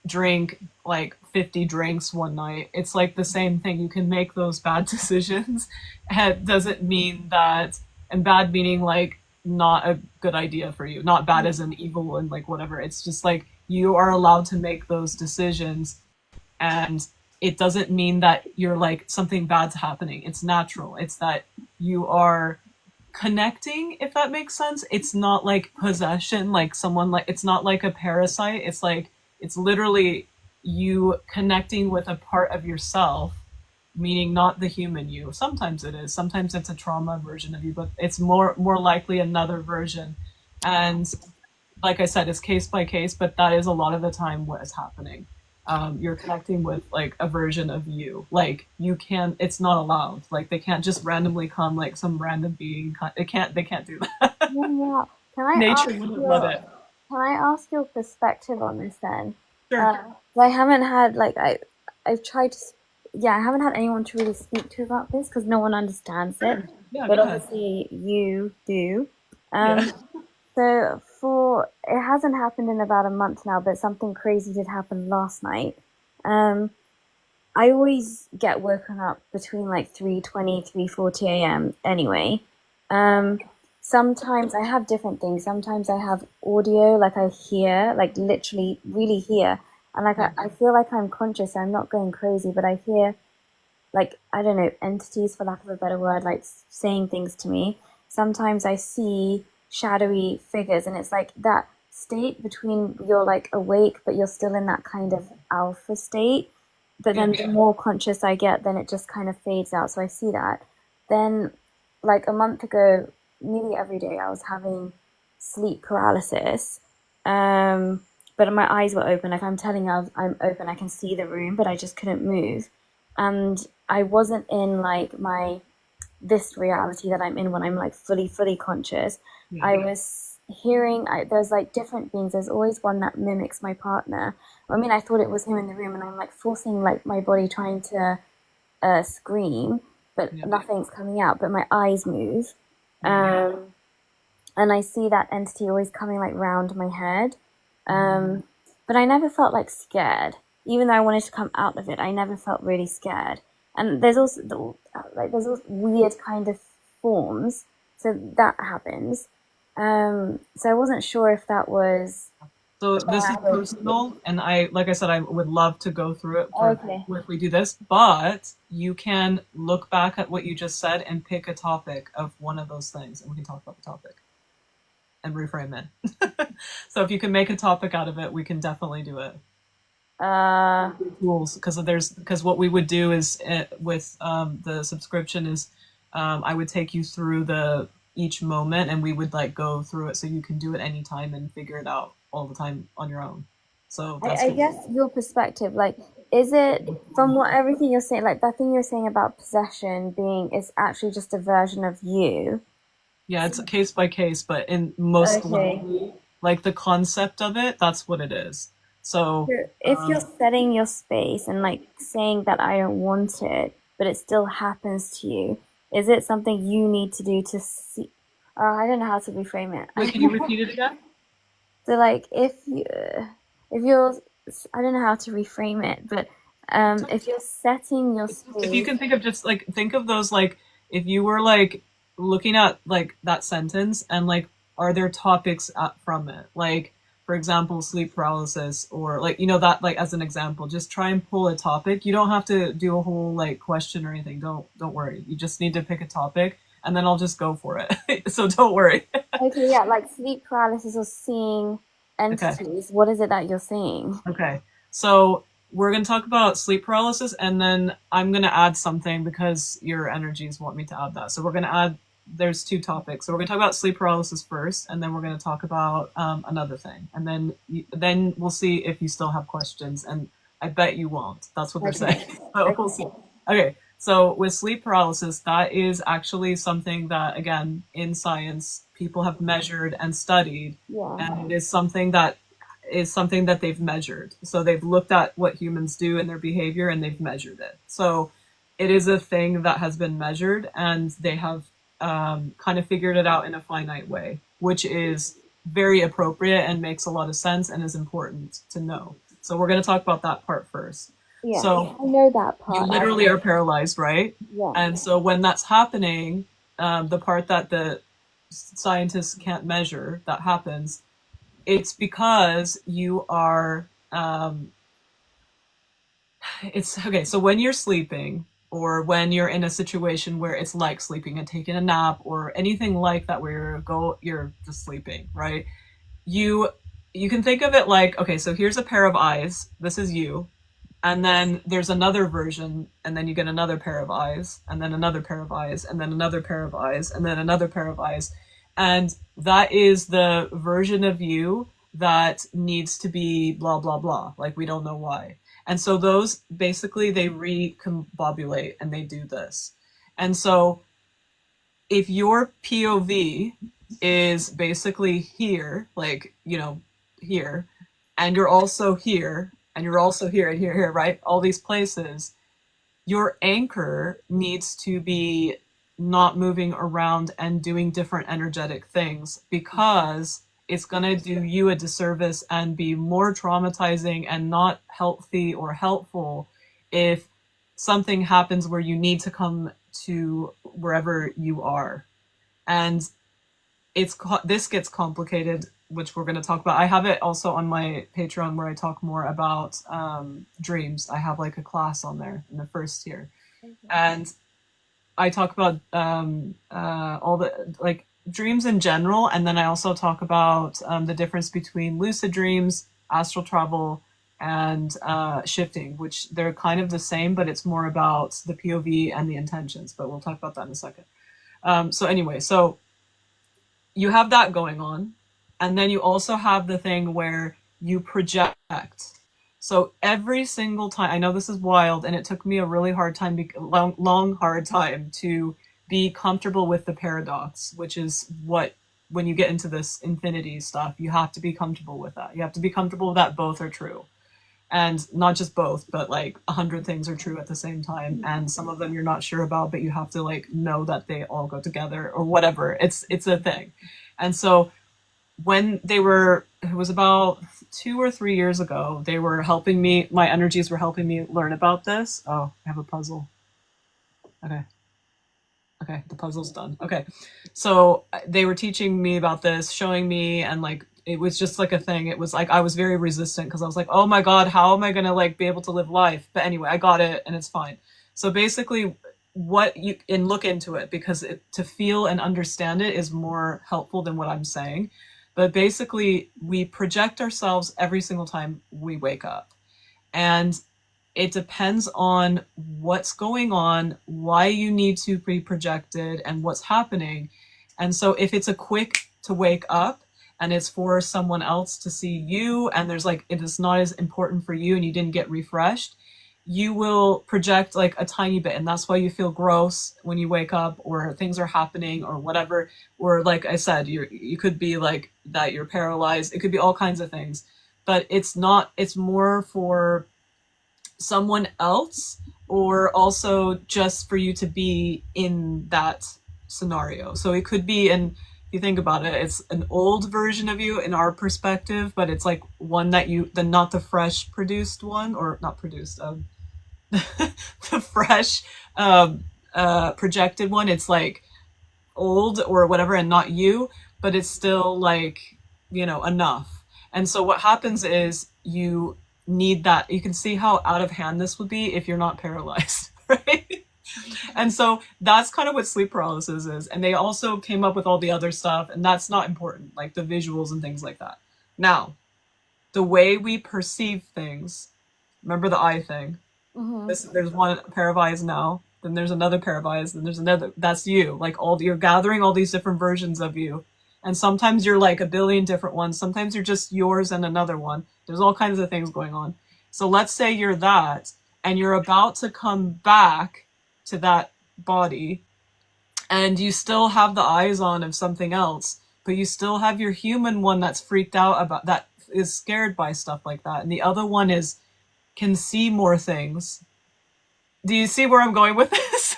drink like 50 drinks one night, it's like the same thing. You can make those bad decisions. It doesn't mean that, and bad meaning like not a good idea for you, not bad as in evil and like whatever. It's just like you are allowed to make those decisions, and it doesn't mean that you're like something bad's happening. It's natural. It's that you are connecting, if that makes sense. It's not like possession, like someone, like it's not like a parasite. It's like it's literally you connecting with a part of yourself, meaning not the human you. Sometimes it is. Sometimes it's a trauma version of you, but it's more likely another version. And like I said, it's case by case, but that is a lot of the time what is happening. You're connecting with like a version of you. Like you can't, it's not allowed. Like they can't just randomly come like some random being. They can't do that. Yeah. Nature wouldn't let it. Can I ask your perspective on this then? Sure. I haven't had like I've tried to, yeah, I haven't had anyone to really speak to about this because no one understands it. Yeah, but obviously you do. Yeah. So it hasn't happened in about a month now, but something crazy did happen last night. I always get woken up between like 3:20, 3:40 a.m. anyway. Sometimes I have different things. Sometimes I have audio, like I hear, like literally really hear. And like I feel like I'm conscious. I'm not going crazy, but I hear like, I don't know, entities, for lack of a better word, like saying things to me. Sometimes I see shadowy figures, and it's like that state between you're like awake, but you're still in that kind of alpha state. But then the more conscious I get, then it just kind of fades out. So I see that. Then like a month ago, nearly every day I was having sleep paralysis. But my eyes were open. Like I'm telling you, I'm open. I can see the room, but I just couldn't move. And I wasn't in like this reality that I'm in when I'm like fully conscious. Yeah. I was hearing, there's like different beings. There's always one that mimics my partner. I mean, I thought it was him in the room, and I'm like forcing like my body trying to scream, but nothing's coming out, but my eyes move. And I see that entity always coming like round my head. But I never felt like scared. Even though I wanted to come out of it, I never felt really scared. And there's also there's also weird kind of forms, so that happens. So I wasn't sure if that was. So this is personal, and like I said, I would love to go through it if we do this. But you can look back at what you just said and pick a topic of one of those things, and we can talk about the topic and reframe it. So if you can make a topic out of it, we can definitely do it. Tools, because what we would do is with the subscription is I would take you through each moment, and we would like go through it so you can do it anytime and figure it out all the time on your own. So that's I guess your perspective, like, is it from everything you're saying, like that thing you're saying about possession being is actually just a version of you? Yeah, it's case by case, but in most like the concept of it, that's what it is. So if you're setting your space and like saying that I don't want it, but it still happens to you, is it something you need to do to see? I don't know how to reframe it. Wait, can you repeat it again? So like if you're, I don't know how to reframe it, but if you're setting your space. If you can think of just like, think of those like if you were like looking at like that sentence and like, are there topics from it? Like, for example, sleep paralysis, or like, you know, that like as an example, just try and pull a topic. You don't have to do a whole like question or anything. Don't worry. You just need to pick a topic and then I'll just go for it. So don't worry. Okay, yeah, like sleep paralysis or seeing entities. Okay. What is it that you're seeing? Okay. So we're going to talk about sleep paralysis, and then I'm going to add something because your energies want me to add that. So we're going to add, there's two topics. So we're going to talk about sleep paralysis first, and then we're going to talk about another thing. And then we'll see if you still have questions, and I bet you won't. That's what they're saying. So we'll see. Okay. So with sleep paralysis, that is actually something that, again, in science, people have measured and studied. Yeah. And it is something that they've measured. So they've looked at what humans do in their behavior and they've measured it. So it is a thing that has been measured, and they have kind of figured it out in a finite way, which is very appropriate and makes a lot of sense and is important to know. So we're going to talk about that part first. Yeah, so I know that part. You literally are paralyzed, right? Yeah. And so when that's happening, the part that the scientists can't measure that happens, it's because you are, it's okay. So when you're sleeping, or when you're in a situation where it's like sleeping and taking a nap or anything like that, where you're just sleeping, right? You can think of it like, okay, so here's a pair of eyes. This is you. And then there's another version, and then you get another pair of eyes, and then another pair of eyes, and then another pair of eyes, and then another pair of eyes. And that is the version of you that needs to be blah, blah, blah. Like, we don't know why. And so those basically, they recombobulate and they do this. And so if your POV is basically here, like, you know, here, and you're also here, and you're also here and here, right? All these places, your anchor needs to be not moving around and doing different energetic things, because it's going to do you a disservice and be more traumatizing and not healthy or helpful if something happens where you need to come to wherever you are. And this gets complicated, which we're going to talk about. I have it also on my Patreon where I talk more about dreams. I have like a class on there in the first year. Okay. And I talk about all the like dreams in general. And then I also talk about the difference between lucid dreams, astral travel, and shifting, which they're kind of the same, but it's more about the POV and the intentions. But we'll talk about that in a second. So anyway, so you have that going on. And then you also have the thing where you project. So every single time, I know this is wild, and it took me a really hard time, long, hard time to be comfortable with the paradox, which is what, when you get into this infinity stuff, you have to be comfortable with that. You have to be comfortable that both are true. And not just both, but like 100 things are true at the same time. And some of them you're not sure about, but you have to like know that they all go together or whatever. It's a thing. And so when it was about 2 or 3 years ago, they were helping me, my energies were helping me learn about this. Oh, I have a puzzle. Okay, the puzzle's done. Okay, so they were teaching me about this, showing me, and like, it was just like a thing. It was like, I was very resistant because I was like, oh my God, how am I going to like be able to live life? But anyway, I got it and it's fine. So basically look into it, because to feel and understand it is more helpful than what I'm saying. But basically, we project ourselves every single time we wake up. And it depends on what's going on, why you need to be projected, and what's happening. And so if it's a quick to wake up and it's for someone else to see you, and there's like, it is not as important for you and you didn't get refreshed, you will project like a tiny bit, and that's why you feel gross when you wake up, or things are happening or whatever. Or like I said, you could be like that, you're paralyzed. It could be all kinds of things, but it's more for someone else, or also just for you to be in that scenario. So it could be, and if you think about it, it's an old version of you in our perspective, but it's like one that not the fresh produced one, or not produced, the fresh projected one, it's like old or whatever and not you, but it's still like, you know, enough. And so what happens is you need that. You can see how out of hand this would be if you're not paralyzed, right? And so that's kind of what sleep paralysis is. And they also came up with all the other stuff, and that's not important, like the visuals and things like that. Now, the way we perceive things, remember the eye thing? There's one pair of eyes now, then there's another pair of eyes, then there's another. That's you. Like you're gathering all these different versions of you. And sometimes you're like a billion different ones. Sometimes you're just yours and another one. There's all kinds of things going on. So let's say you're that, and you're about to come back to that body, and you still have the eyes on of something else, but you still have your human one that's freaked out about, that is scared by stuff like that. And the other one can see more things. Do you see where I'm going with this?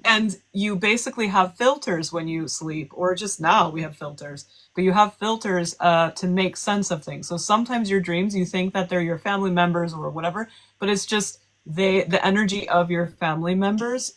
And you basically have filters when you sleep, or just now we have filters, but you have filters to make sense of things. So sometimes your dreams, you think that they're your family members or whatever, but it's just the energy of your family members.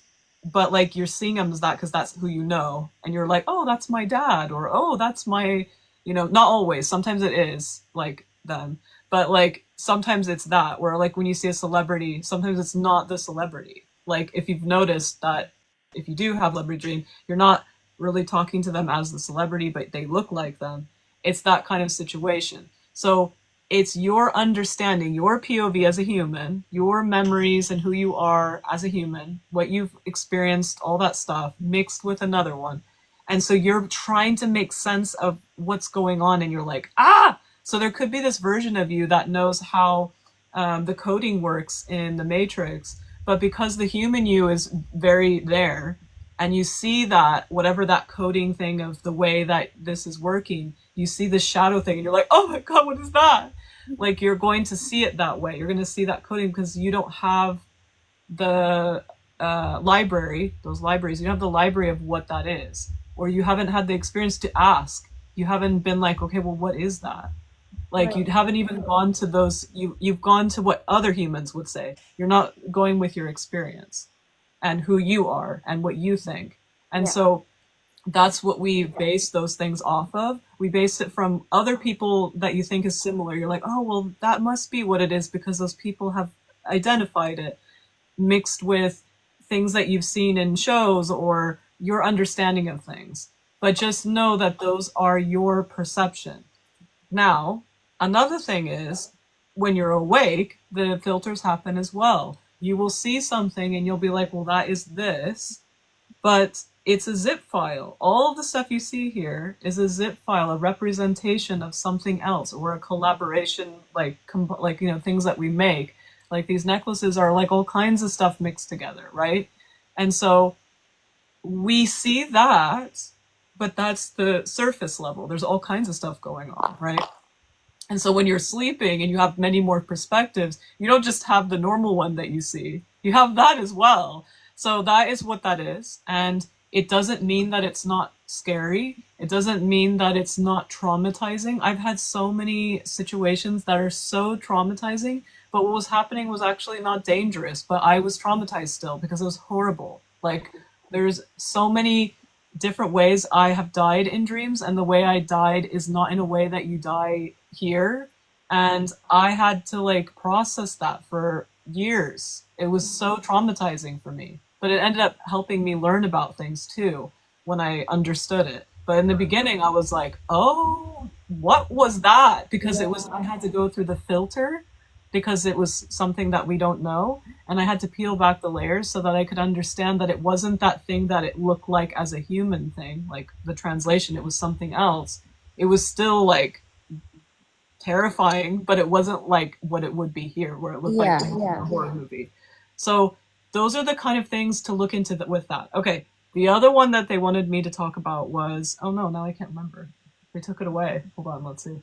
But like you're seeing them as that because that's who you know, and you're like, oh, that's my dad, or oh, that's my, you know, not always. Sometimes it is like them, but like sometimes it's that, where like when you see a celebrity, sometimes it's not the celebrity. Like if you've noticed that if you do have celebrity dream, you're not really talking to them as the celebrity, but they look like them. It's that kind of situation. So it's your understanding, your POV as a human, your memories and who you are as a human, what you've experienced, all that stuff mixed with another one. And so you're trying to make sense of what's going on, and you're like, ah! So there could be this version of you that knows how the coding works in the Matrix, but because the human you is very there, and you see that, whatever that coding thing of the way that this is working, you see the shadow thing, and you're like, oh my God, what is that? Like you're going to see it that way. You're going to see that coding because you don't have the library, those libraries. You don't have the library of what that is, or you haven't had the experience to ask. You haven't been like, okay, well, what is that? Like right. You haven't even gone to those, you've gone to what other humans would say. You're not going with your experience and who you are and what you think. And so that's what we base those things off of. We base it from other people that you think is similar. You're like, oh, well, that must be what it is because those people have identified it, mixed with things that you've seen in shows or your understanding of things. But just know that those are your perception. Now, another thing is, when you're awake, the filters happen as well. You will see something and you'll be like, well, that is this, but it's a zip file. All of the stuff you see here is a zip file, a representation of something else, or a collaboration, like you know, things that we make. Like these necklaces are like all kinds of stuff mixed together, right? And so we see that, but that's the surface level. There's all kinds of stuff going on, right? And so when you're sleeping and you have many more perspectives, you don't just have the normal one that you see. You have that as well. So that is what that is. And it doesn't mean that it's not scary. It doesn't mean that it's not traumatizing. I've had so many situations that are so traumatizing, but what was happening was actually not dangerous, but I was traumatized still because it was horrible. Like there's so many different ways I have died in dreams, and the way I died is not in a way that you die here. And I had to like process that for years. It was so traumatizing for me, but it ended up helping me learn about things too when I understood it. But in the beginning I was like, oh, what was that? Because it was, I had to go through the filter because it was something that we don't know. And I had to peel back the layers so that I could understand that it wasn't that thing that it looked like as a human thing, like the translation, it was something else. It was still like terrifying, but it wasn't like what it would be here, where it looked like a horror movie. So those are the kind of things to look into with that. Okay, the other one that they wanted me to talk about was, oh no, now I can't remember. They took it away. Hold on, let's see.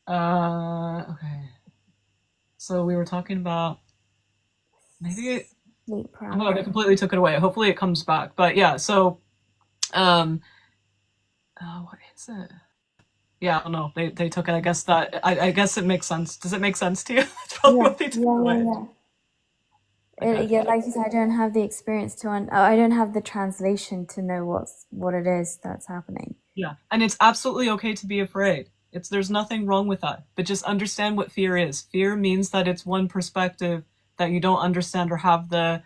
Okay. So we were talking about maybe oh no, they completely took it away. Hopefully it comes back. But yeah, so what is it? Yeah, I don't know. They took it. I guess that I guess it makes sense. Does it make sense to you? That's probably what they took away. Yeah, like you said, I don't have the experience I don't have the translation to know what it is that's happening. Yeah, and it's absolutely okay to be afraid. There's nothing wrong with that. But just understand what fear is. Fear means that it's one perspective that you don't understand or have the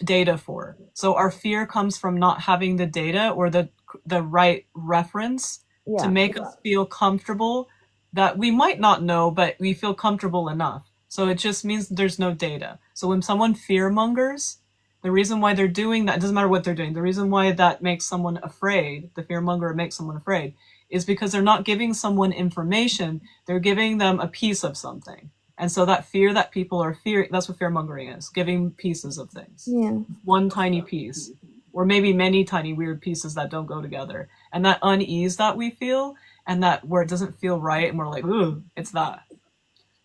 data for. So our fear comes from not having the data or the right reference to make us feel comfortable that we might not know, but we feel comfortable enough. So it just means there's no data. So when someone fear mongers, the reason why they're doing that, it doesn't matter what they're doing, the reason why that makes someone afraid, the fear monger makes someone afraid, is because they're not giving someone information, they're giving them a piece of something. And so that fear that people are fearing, that's what fear mongering is, giving pieces of things. Yeah. One tiny piece, or maybe many tiny weird pieces that don't go together. And that unease that we feel, and that where it doesn't feel right, and we're like, ooh, it's that.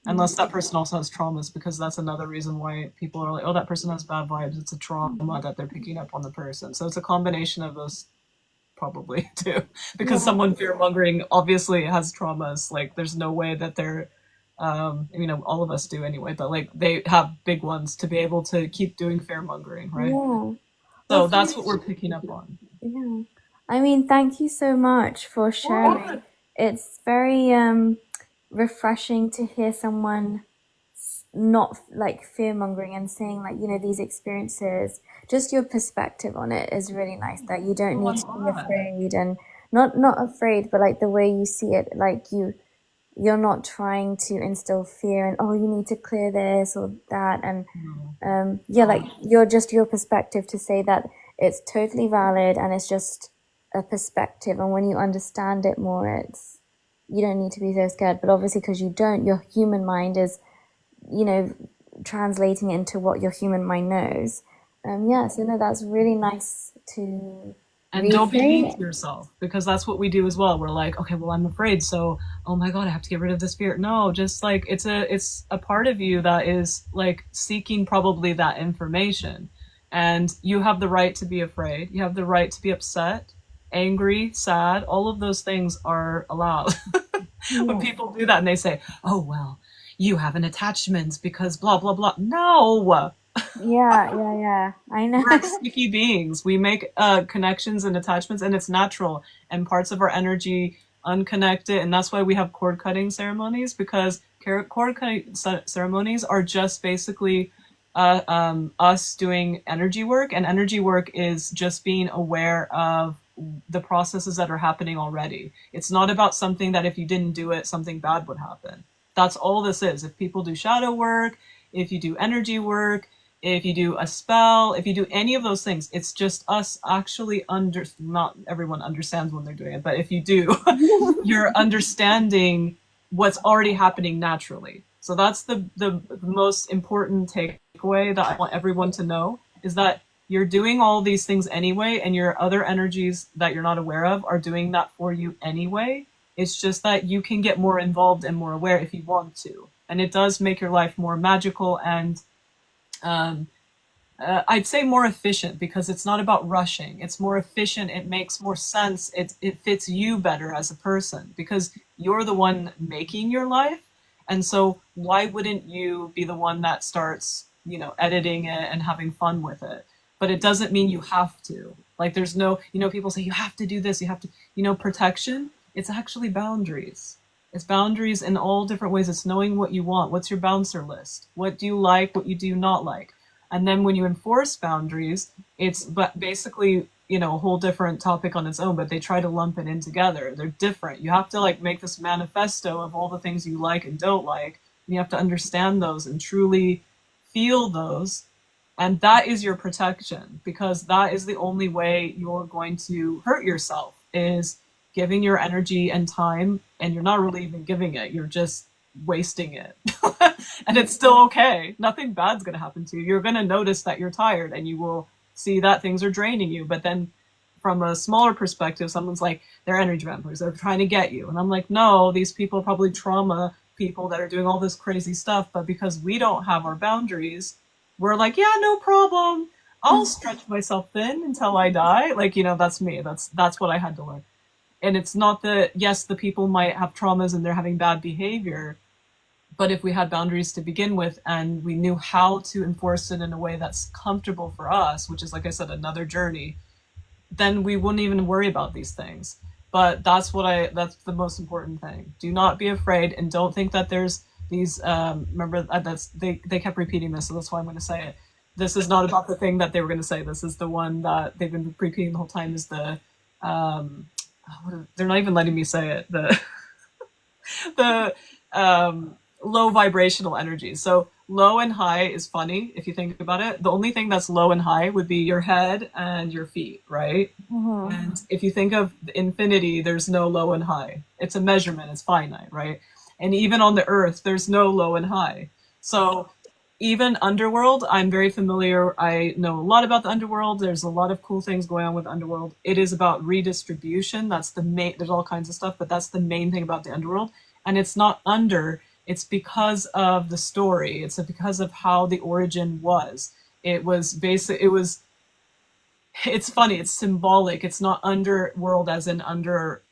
Unless that person also has traumas, because that's another reason why people are like, oh, that person has bad vibes. It's a trauma that they're picking up on the person. So it's a combination of those probably too. Because someone fear mongering obviously has traumas. Like there's no way that they're all of us do anyway, but like they have big ones to be able to keep doing fear mongering, right? Yeah. So that's what we're picking up on. Yeah. I mean, thank you so much for sharing. It's very refreshing to hear someone not like fear mongering and saying like, these experiences, just your perspective on it is really nice, that you don't need to be afraid, and not afraid, but like the way you see it, like you're not trying to instill fear and, oh, you need to clear this or that. And like your perspective to say that it's totally valid and it's just a perspective. And when you understand it more, you don't need to be so scared. But obviously, because you don't, your human mind is, translating into what your human mind knows. So no, that's really nice to. And don't be mean to yourself, because that's what we do as well. We're like, okay, well, I'm afraid, so, oh my God, I have to get rid of this fear. No, just like, it's a part of you that is like seeking probably that information. And you have the right to be afraid. You have the right to be upset, angry, sad. All of those things are allowed. When people do that and they say, oh, well, you have an attachment because blah, blah, blah. No. Yeah. I know. We're sticky beings. We make connections and attachments, and it's natural. And parts of our energy unconnected, and that's why we have cord cutting ceremonies, because cord cutting ceremonies are just basically us doing energy work, and energy work is just being aware of the processes that are happening already. It's not about something that if you didn't do it, something bad would happen. That's all this is. If people do shadow work, if you do energy work, if you do a spell, if you do any of those things, it's just us actually not everyone understands when they're doing it, but if you do, you're understanding what's already happening naturally. So that's the most important takeaway that I want everyone to know, is that you're doing all these things anyway, and your other energies that you're not aware of are doing that for you anyway. It's just that you can get more involved and more aware if you want to. And it does make your life more magical and I'd say more efficient, because it's not about rushing. It's more efficient. It makes more sense. It fits you better as a person, because you're the one making your life. And so why wouldn't you be the one that starts, editing it and having fun with it? But it doesn't mean you have to. Like there's no, people say you have to do this, you have to, protection. It's actually boundaries. It's boundaries in all different ways. It's knowing what you want. What's your bouncer list? What do you like? What you do not like? And then when you enforce boundaries, it's basically, a whole different topic on its own, but they try to lump it in together. They're different. You have to like make this manifesto of all the things you like and don't like. And you have to understand those and truly feel those. And that is your protection, because that is the only way you're going to hurt yourself, is giving your energy and time, and you're not really even giving it, you're just wasting it. And it's still okay. Nothing bad's going to happen to you. You're going to notice that you're tired, and you will see that things are draining you. But then from a smaller perspective, someone's like, they're energy vampires, they're trying to get you. And I'm like, no, these people are probably trauma people that are doing all this crazy stuff. But because we don't have our boundaries, we're like, yeah, no problem. I'll stretch myself thin until I die. Like, that's me. That's what I had to learn. And it's not that, yes, the people might have traumas and they're having bad behavior, But if we had boundaries to begin with and we knew how to enforce it in a way that's comfortable for us, which is, like I said, another journey, then we wouldn't even worry about these things. But that's the most important thing. Do not be afraid, and don't think that there's these, remember, they kept repeating this, so that's why I'm going to say it. This is not about the thing that they were going to say. This is the one that they've been repeating the whole time, is the, they're not even letting me say it, the low vibrational energy. So low and high is funny if you think about it. The only thing that's low and high would be your head and your feet, right? Mm-hmm. And if you think of infinity, there's no low and high. It's a measurement, it's finite, right? And even on the earth, there's no low and high. So even underworld, I'm very familiar. I know a lot about the underworld. There's a lot of cool things going on with underworld. It is about redistribution. That's the main, there's all kinds of stuff, but that's the main thing about the underworld. And it's not under, it's because of the story. It's because of how the origin was. It was basic. It's funny. It's symbolic. It's not underworld as in under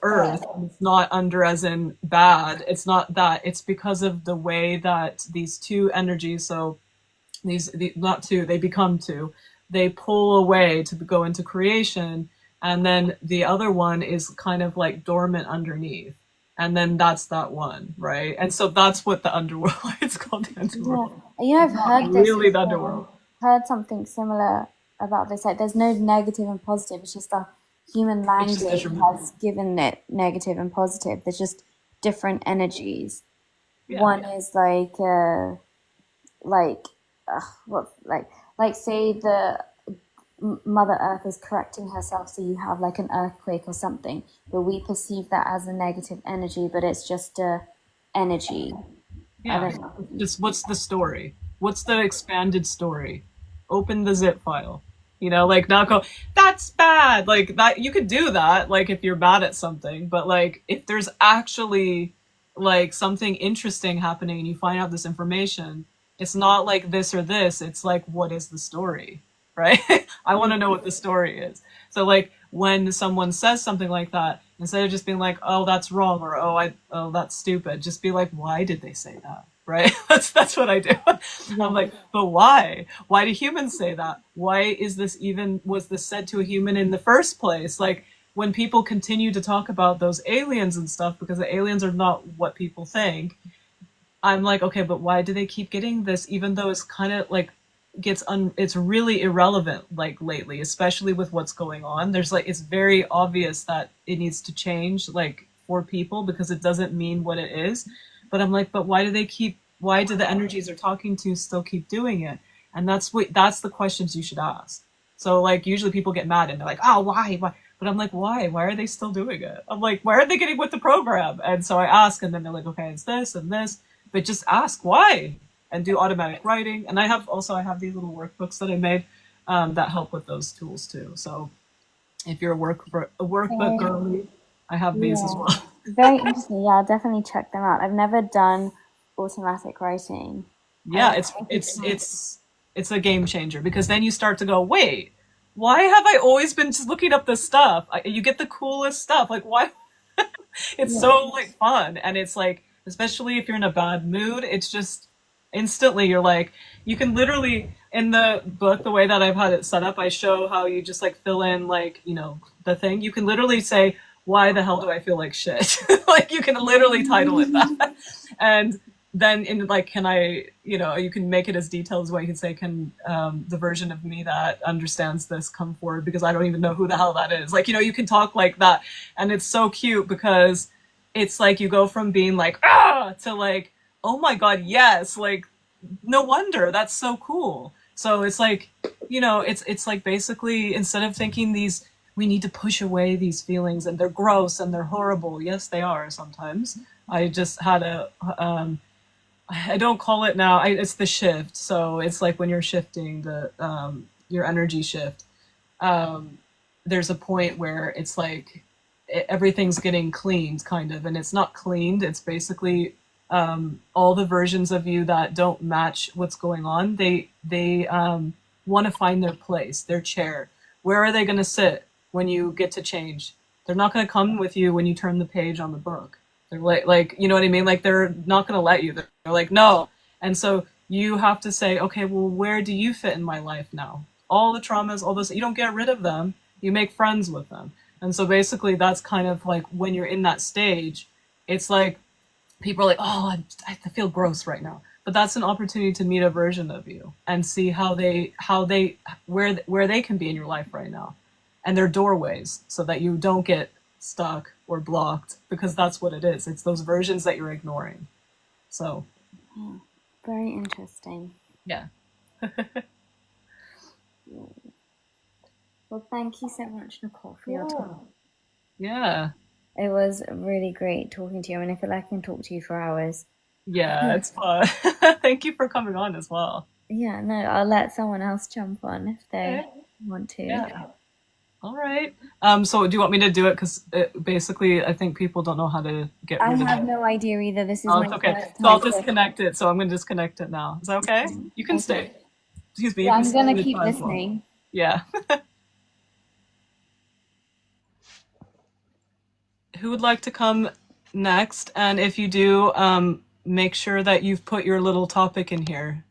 earth. It's not under as in bad. It's not that. It's because of the way that these two energies, so not two, they become two. They pull away to go into creation. And then the other one is kind of like dormant underneath. And then that's that one, right? And so that's what the underworld, it's called the underworld. Yeah, I've heard this. Really the underworld. Heard something similar about this. Like, there's no negative and positive. It's just the human language has given it negative and positive. There's just different energies. Yeah, one is like say the Mother Earth is correcting herself, so you have like an earthquake or something, but we perceive that as a negative energy, but it's just a energy. Yeah, just what's the story? What's the expanded story? Open the zip file. You know, like, not go, that's bad. Like, that, you could do that, like, if you're bad at something, but like, if there's actually like something interesting happening and you find out this information, it's not like this or this, it's like, what is the story? Right? I want to know what the story is. So like, when someone says something like that, instead of just being like, oh, that's wrong, or oh, that's stupid, just be like, why did they say that? Right? That's what I do. I'm like, but why? Why do humans say that? Why is this even, was this said to a human in the first place? Like, when people continue to talk about those aliens and stuff, because the aliens are not what people think, I'm like, okay, but why do they keep getting this, even though it's kind of like, it's really irrelevant, like, lately, especially with what's going on. There's like, it's very obvious that it needs to change, like, for people, because it doesn't mean what it is. But I'm like, but why do the energies they're talking to still keep doing it? And that's the questions you should ask. So like, usually people get mad and they're like, oh, why? But I'm like, why are they still doing it? I'm like, why are they getting with the program? And so I ask, and then they're like, okay, it's this and this, but just ask why. And do automatic writing. And I have these little workbooks that I made that help with those tools too. So if you're a workbook girly, I have these as well. Very interesting. Yeah, I'll definitely check them out. I've never done automatic writing. Yeah, it's a game changer, because then you start to go, wait, why have I always been just looking up this stuff? You get the coolest stuff. Like, why? It's so like fun. And it's like, especially if you're in a bad mood, it's just instantly you're like, you can literally, in the book, the way that I've had it set up, I show how you just like fill in, like, you know, the thing. You can literally say, why the hell do I feel like shit? Like, you can literally title it that. And then in like, can I, you know, you can make it as detailed as what you can say, can the version of me that understands this come forward, because I don't even know who the hell that is. Like, you know, you can talk like that. And it's so cute, because it's like you go from being like, ah, to like, oh my God, yes, like, no wonder, that's so cool. So it's like, you know, it's like, basically, instead of thinking we need to push away these feelings and they're gross and they're horrible. Yes, they are sometimes. I just had I don't call it now, it's the shift. So it's like when you're shifting your energy shift, there's a point where it's like everything's getting cleaned, kind of, and it's not cleaned. It's basically all the versions of you that don't match what's going on. They want to find their place, their chair. Where are they going to sit when you get to change? They're not going to come with you when you turn the page on the book. They're like, you know what I mean? Like, they're not going to let you. They're like, no. And so you have to say, okay, well, where do you fit in my life now? All the traumas, all this, you don't get rid of them. You make friends with them. And so basically that's kind of like when you're in that stage, it's like people are like, oh, I feel gross right now. But that's an opportunity to meet a version of you and see where they can be in your life right now, and their doorways, so that you don't get stuck or blocked, because that's what it is. It's those versions that you're ignoring. So very interesting. Yeah. Well, thank you so much, Nicole, for your time. Yeah. It was really great talking to you. I mean, I feel like I can talk to you for hours. Yeah, it's fun. Thank you for coming on as well. Yeah, no, I'll let someone else jump on if they want to. Yeah. All right. So do you want me to do it? Because basically, I think people don't know how to get rid of it. I have no idea either. This is my first time. So I'll disconnect it. So I'm going to disconnect it now. Is that okay? You can stay. Excuse me. Yeah, I'm going to keep listening. Yeah. Who would like to come next? And if you do, make sure that you've put your little topic in here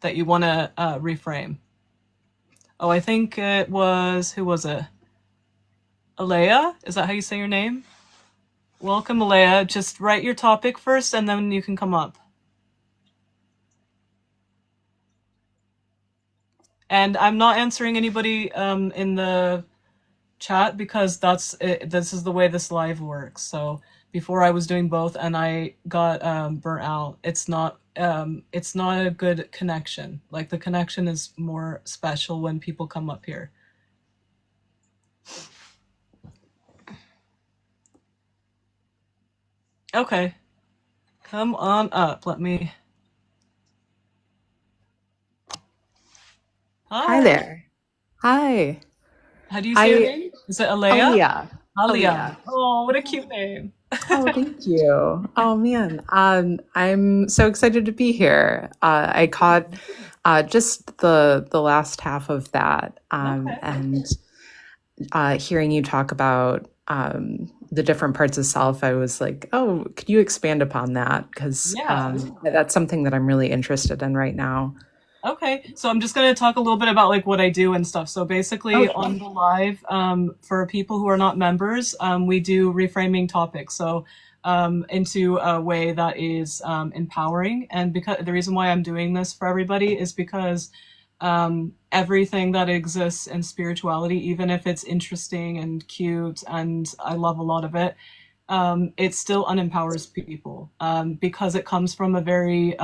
that you want to reframe. Oh, I think it was, who was it? Alea? Is that how you say your name? Welcome, Alea. Just write your topic first and then you can come up. And I'm not answering anybody in the chat because this is the way this live works. So before I was doing both and I got burnt out. It's not a good connection. Like, the connection is more special when people come up here. Okay, come on up. Let me. Hi there. Hi. How do you say your name? Is it Alea? Alea. Alea. Oh, what a cute name. Oh, thank you. Oh, man. I'm so excited to be here. I caught just the last half of that, and hearing you talk about the different parts of self, I was like, oh, could you expand upon that? Because that's something that I'm really interested in right now. Okay, so I'm just going to talk a little bit about like what I do and stuff. So basically on the live, for people who are not members, we do reframing topics. So into a way that is empowering. And because the reason why I'm doing this for everybody is because everything that exists in spirituality, even if it's interesting and cute and I love a lot of it, it still unempowers people because it comes from a very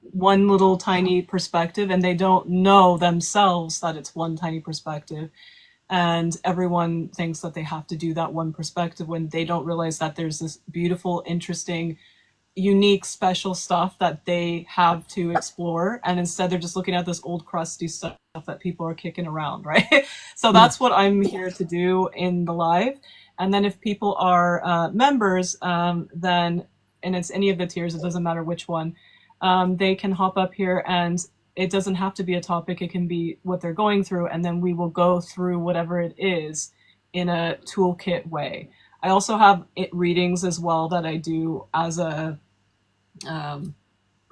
one little tiny perspective, and they don't know themselves that it's one tiny perspective, and everyone thinks that they have to do that one perspective when they don't realize that there's this beautiful, interesting, unique, special stuff that they have to explore, and instead they're just looking at this old crusty stuff that people are kicking around, right? So that's what I'm here to do in the live. And then if people are members, then, and it's any of the tiers, it doesn't matter which one, they can hop up here, and it doesn't have to be a topic, it can be what they're going through, and then we will go through whatever it is in a toolkit way. I also have readings as well that I do as a,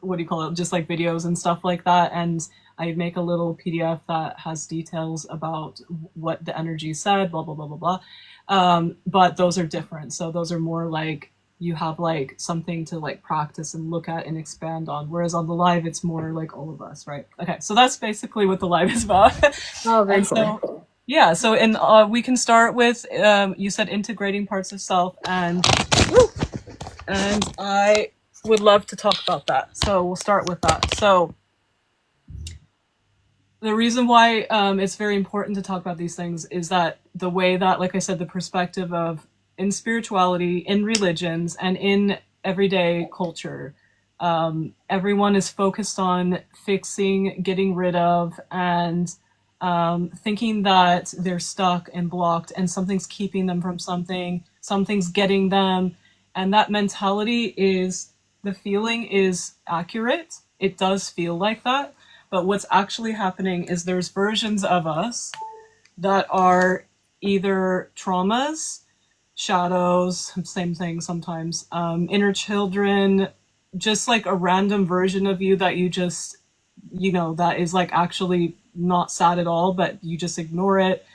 what do you call it, just like videos and stuff like that, and I make a little PDF that has details about what the energy said, blah, blah, blah, blah, blah. But those are different. So those are more like, you have like something to like practice and look at and expand on. Whereas on the live, it's more like all of us, right? Okay, so that's basically what the live is about. Oh, very cool. So, yeah, so we can start with, you said integrating parts of self, and I would love to talk about that. So we'll start with that. So the reason why it's very important to talk about these things is that the way that, like I said, the perspective of in spirituality, in religions, and in everyday culture, everyone is focused on fixing, getting rid of, and thinking that they're stuck and blocked and something's keeping them from something, something's getting them. And that mentality is, the feeling is accurate. It does feel like that. But what's actually happening is there's versions of us that are either traumas, shadows, same thing sometimes. Inner children, just like a random version of you that you just, that is like actually not sad at all, but you just ignore it.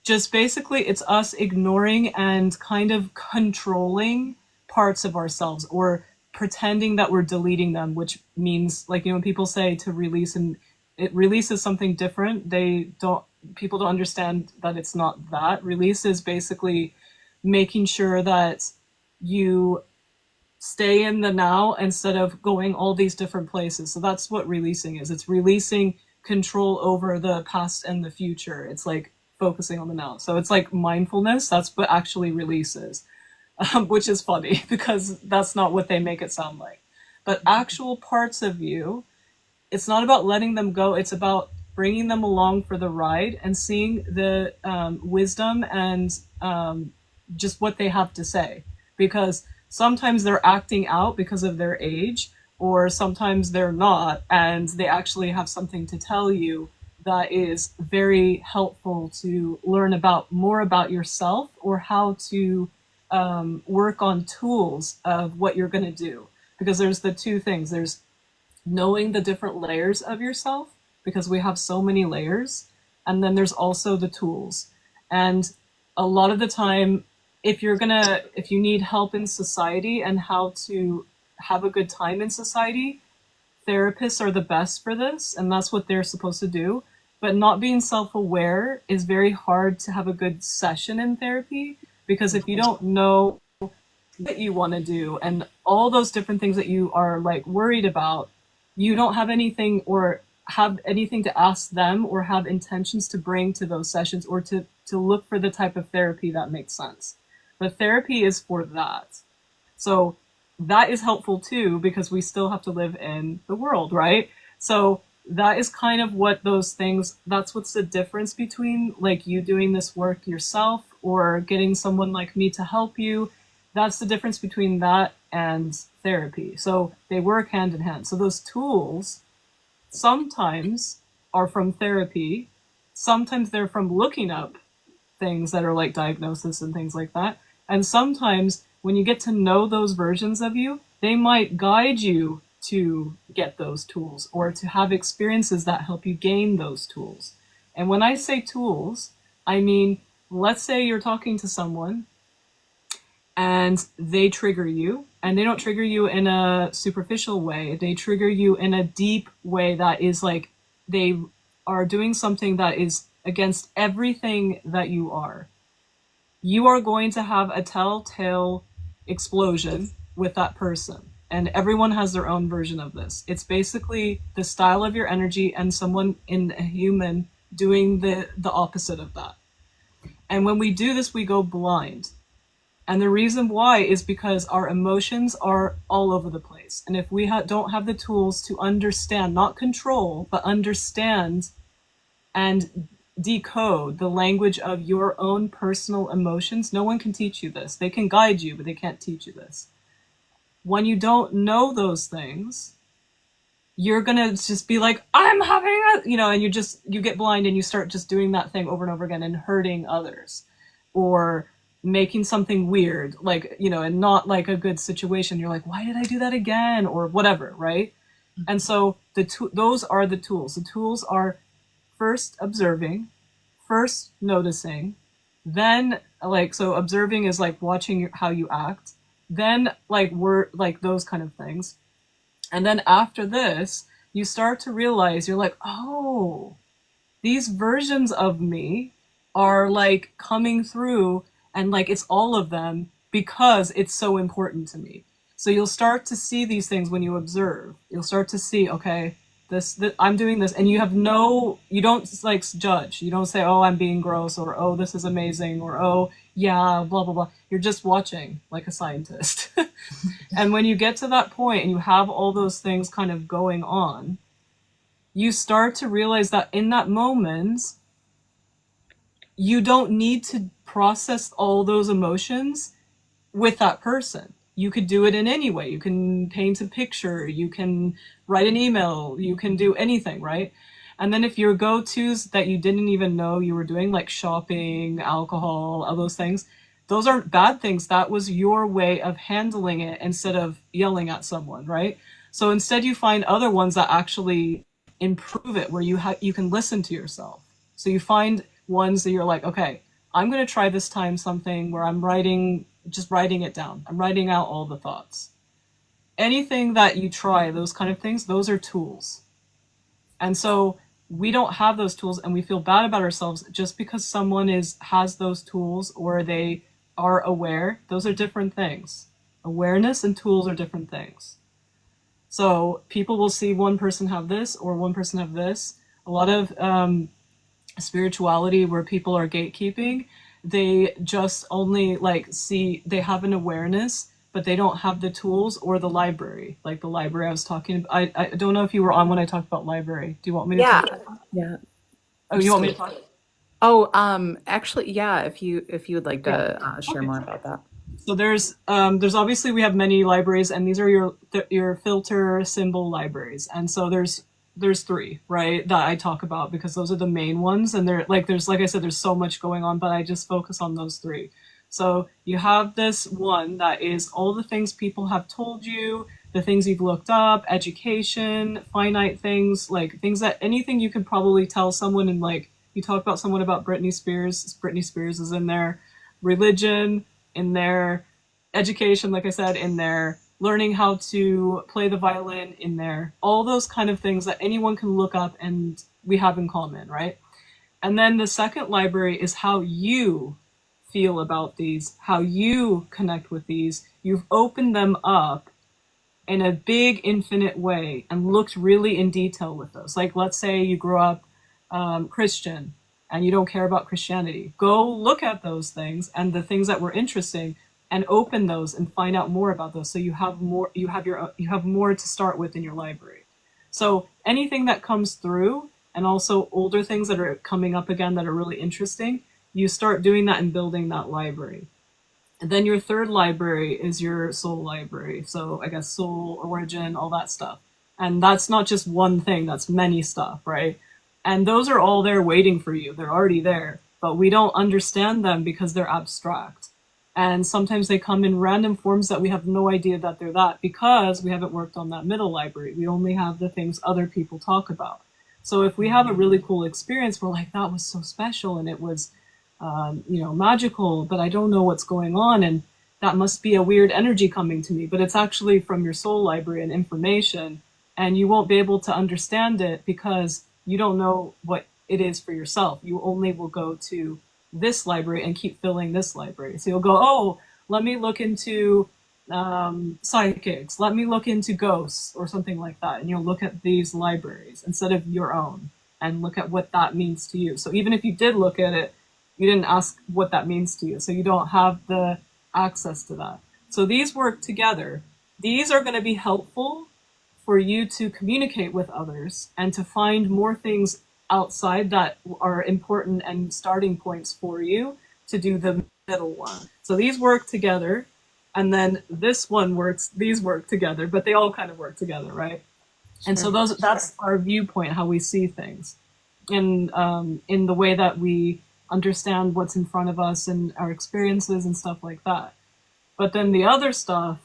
Just basically, it's us ignoring and kind of controlling parts of ourselves, or pretending that we're deleting them, which means, like, when people say to release, and it releases something different, people don't understand that it's not that. Release is basically making sure that you stay in the now instead of going all these different places. So that's what releasing is. It's releasing control over the past and the future. It's like focusing on the now. So it's like mindfulness. That's what actually release is, which is funny because that's not what they make it sound like. But actual parts of you, it's not about letting them go. It's about bringing them along for the ride and seeing the wisdom and just what they have to say. Because sometimes they're acting out because of their age, or sometimes they're not, and they actually have something to tell you that is very helpful to learn about more about yourself, or how to work on tools of what you're going to do. Because there's the two things. There's knowing the different layers of yourself, because we have so many layers. And then there's also the tools. And a lot of the time, if you need help in society and how to have a good time in society, therapists are the best for this, and that's what they're supposed to do. But not being self-aware is very hard to have a good session in therapy, because if you don't know what you want to do and all those different things that you are like worried about, you don't have anything, or have anything to ask them, or have intentions to bring to those sessions, or to look for the type of therapy that makes sense. But therapy is for that. So that is helpful too, because we still have to live in the world, right? So that is kind of what those things, that's what's the difference between like you doing this work yourself or getting someone like me to help you. That's the difference between that and therapy. So they work hand in hand. So those tools sometimes are from therapy. Sometimes they're from looking up things that are like diagnosis and things like that. And sometimes when you get to know those versions of you, they might guide you to get those tools, or to have experiences that help you gain those tools. And when I say tools, I mean, let's say you're talking to someone and they trigger you, and they don't trigger you in a superficial way. They trigger you in a deep way that is like they are doing something that is against everything that you are. You are going to have a telltale explosion with that person. And everyone has their own version of this. It's basically the style of your energy and someone in a human doing the opposite of that. And when we do this, we go blind. And the reason why is because our emotions are all over the place. And if we don't have the tools to understand, not control, but understand and decode the language of your own personal emotions, no one can teach you this. They can guide you, but they can't teach you this. When you don't know those things, you're gonna just be like, I'm having a, and you get blind and you start just doing that thing over and over again and hurting others, or making something weird, like, and not like a good situation. You're like, why did I do that again? Or whatever, right? And so those are the tools. The tools are first observing, first noticing, then so observing is like watching how you act, then like those kind of things. And then after this, you start to realize, you're like, oh, these versions of me are like coming through, and like it's all of them because it's so important to me. So you'll start to see these things when you observe. You'll start to see, okay, this I'm doing this, and you don't like judge. You don't say, oh, I'm being gross, or oh, this is amazing, or oh, yeah, blah, blah, blah. You're just watching like a scientist. And when you get to that point and you have all those things kind of going on, you start to realize that in that moment, you don't need to process all those emotions with that person. You could do it in any way. You can paint a picture, you can write an email, you can do anything, right? And then if your go-tos that you didn't even know you were doing, like shopping, alcohol, all those things, those aren't bad things. That was your way of handling it instead of yelling at someone, right? So instead you find other ones that actually improve it, where you can listen to yourself. So you find ones that you're like, okay, I'm going to try this time something where I'm just writing it down. I'm writing out all the thoughts. Anything that you try, those kind of things, those are tools. And so we don't have those tools, and we feel bad about ourselves just because someone has those tools or they are aware. Those are different things. Awareness and tools are different things. So people will see one person have this or one person have this. A lot of spirituality where people are gatekeeping, they just only they have an awareness, but they don't have the tools or the library. Like the library I was talking about. I don't know if you were on when I talked about library. Do you want me to talk about it? Yeah. Oh, you want me to talk? Oh, actually, yeah, if you would like to share more about that. So there's obviously, we have many libraries, and these are your filter symbol libraries. And so there's 3, right, that I talk about because those are the main ones. And there's like I said, there's so much going on, but I just focus on those 3. So you have this one that is all the things people have told you, the things you've looked up, education, finite things, like things that anything you could probably tell someone. And like you talk about someone about Britney Spears is in there, religion in there, education, like I said, in there, learning how to play the violin in there, all those kind of things that anyone can look up and we have in common, right? And then the second library is how you feel about these, how you connect with these. You've opened them up in a big infinite way and looked really in detail with those. Like, let's say you grew up Christian and you don't care about Christianity. Go look at those things and the things that were interesting and open those and find out more about those. So you have more, you have more to start with in your library. So anything that comes through, and also older things that are coming up again that are really interesting, you start doing that and building that library. And then your third library is your soul library. So I guess soul, origin, all that stuff. And that's not just one thing, that's many stuff, right? And those are all there waiting for you. They're already there, but we don't understand them because they're abstract. And sometimes they come in random forms that we have no idea that they're that, because we haven't worked on that middle library. We only have the things other people talk about. So if we have a really cool experience, we're like, that was so special and it was, magical, but I don't know what's going on. And that must be a weird energy coming to me, but it's actually from your soul library and information. And you won't be able to understand it because you don't know what it is for yourself. You only will go to this library and keep filling this library. So you'll go, oh, let me look into psychics. Let me look into ghosts or something like that. And you'll look at these libraries instead of your own and look at what that means to you. So even if you did look at it, you didn't ask what that means to you. So you don't have the access to that. So these work together. These are going to be helpful for you to communicate with others and to find more things outside that are important and starting points for you to do the middle one. So these work together, and then this one works, these work together, but they all kind of work together, right? Sure. And so that's our viewpoint, how we see things in the way that we understand what's in front of us and our experiences and stuff like that. But then the other stuff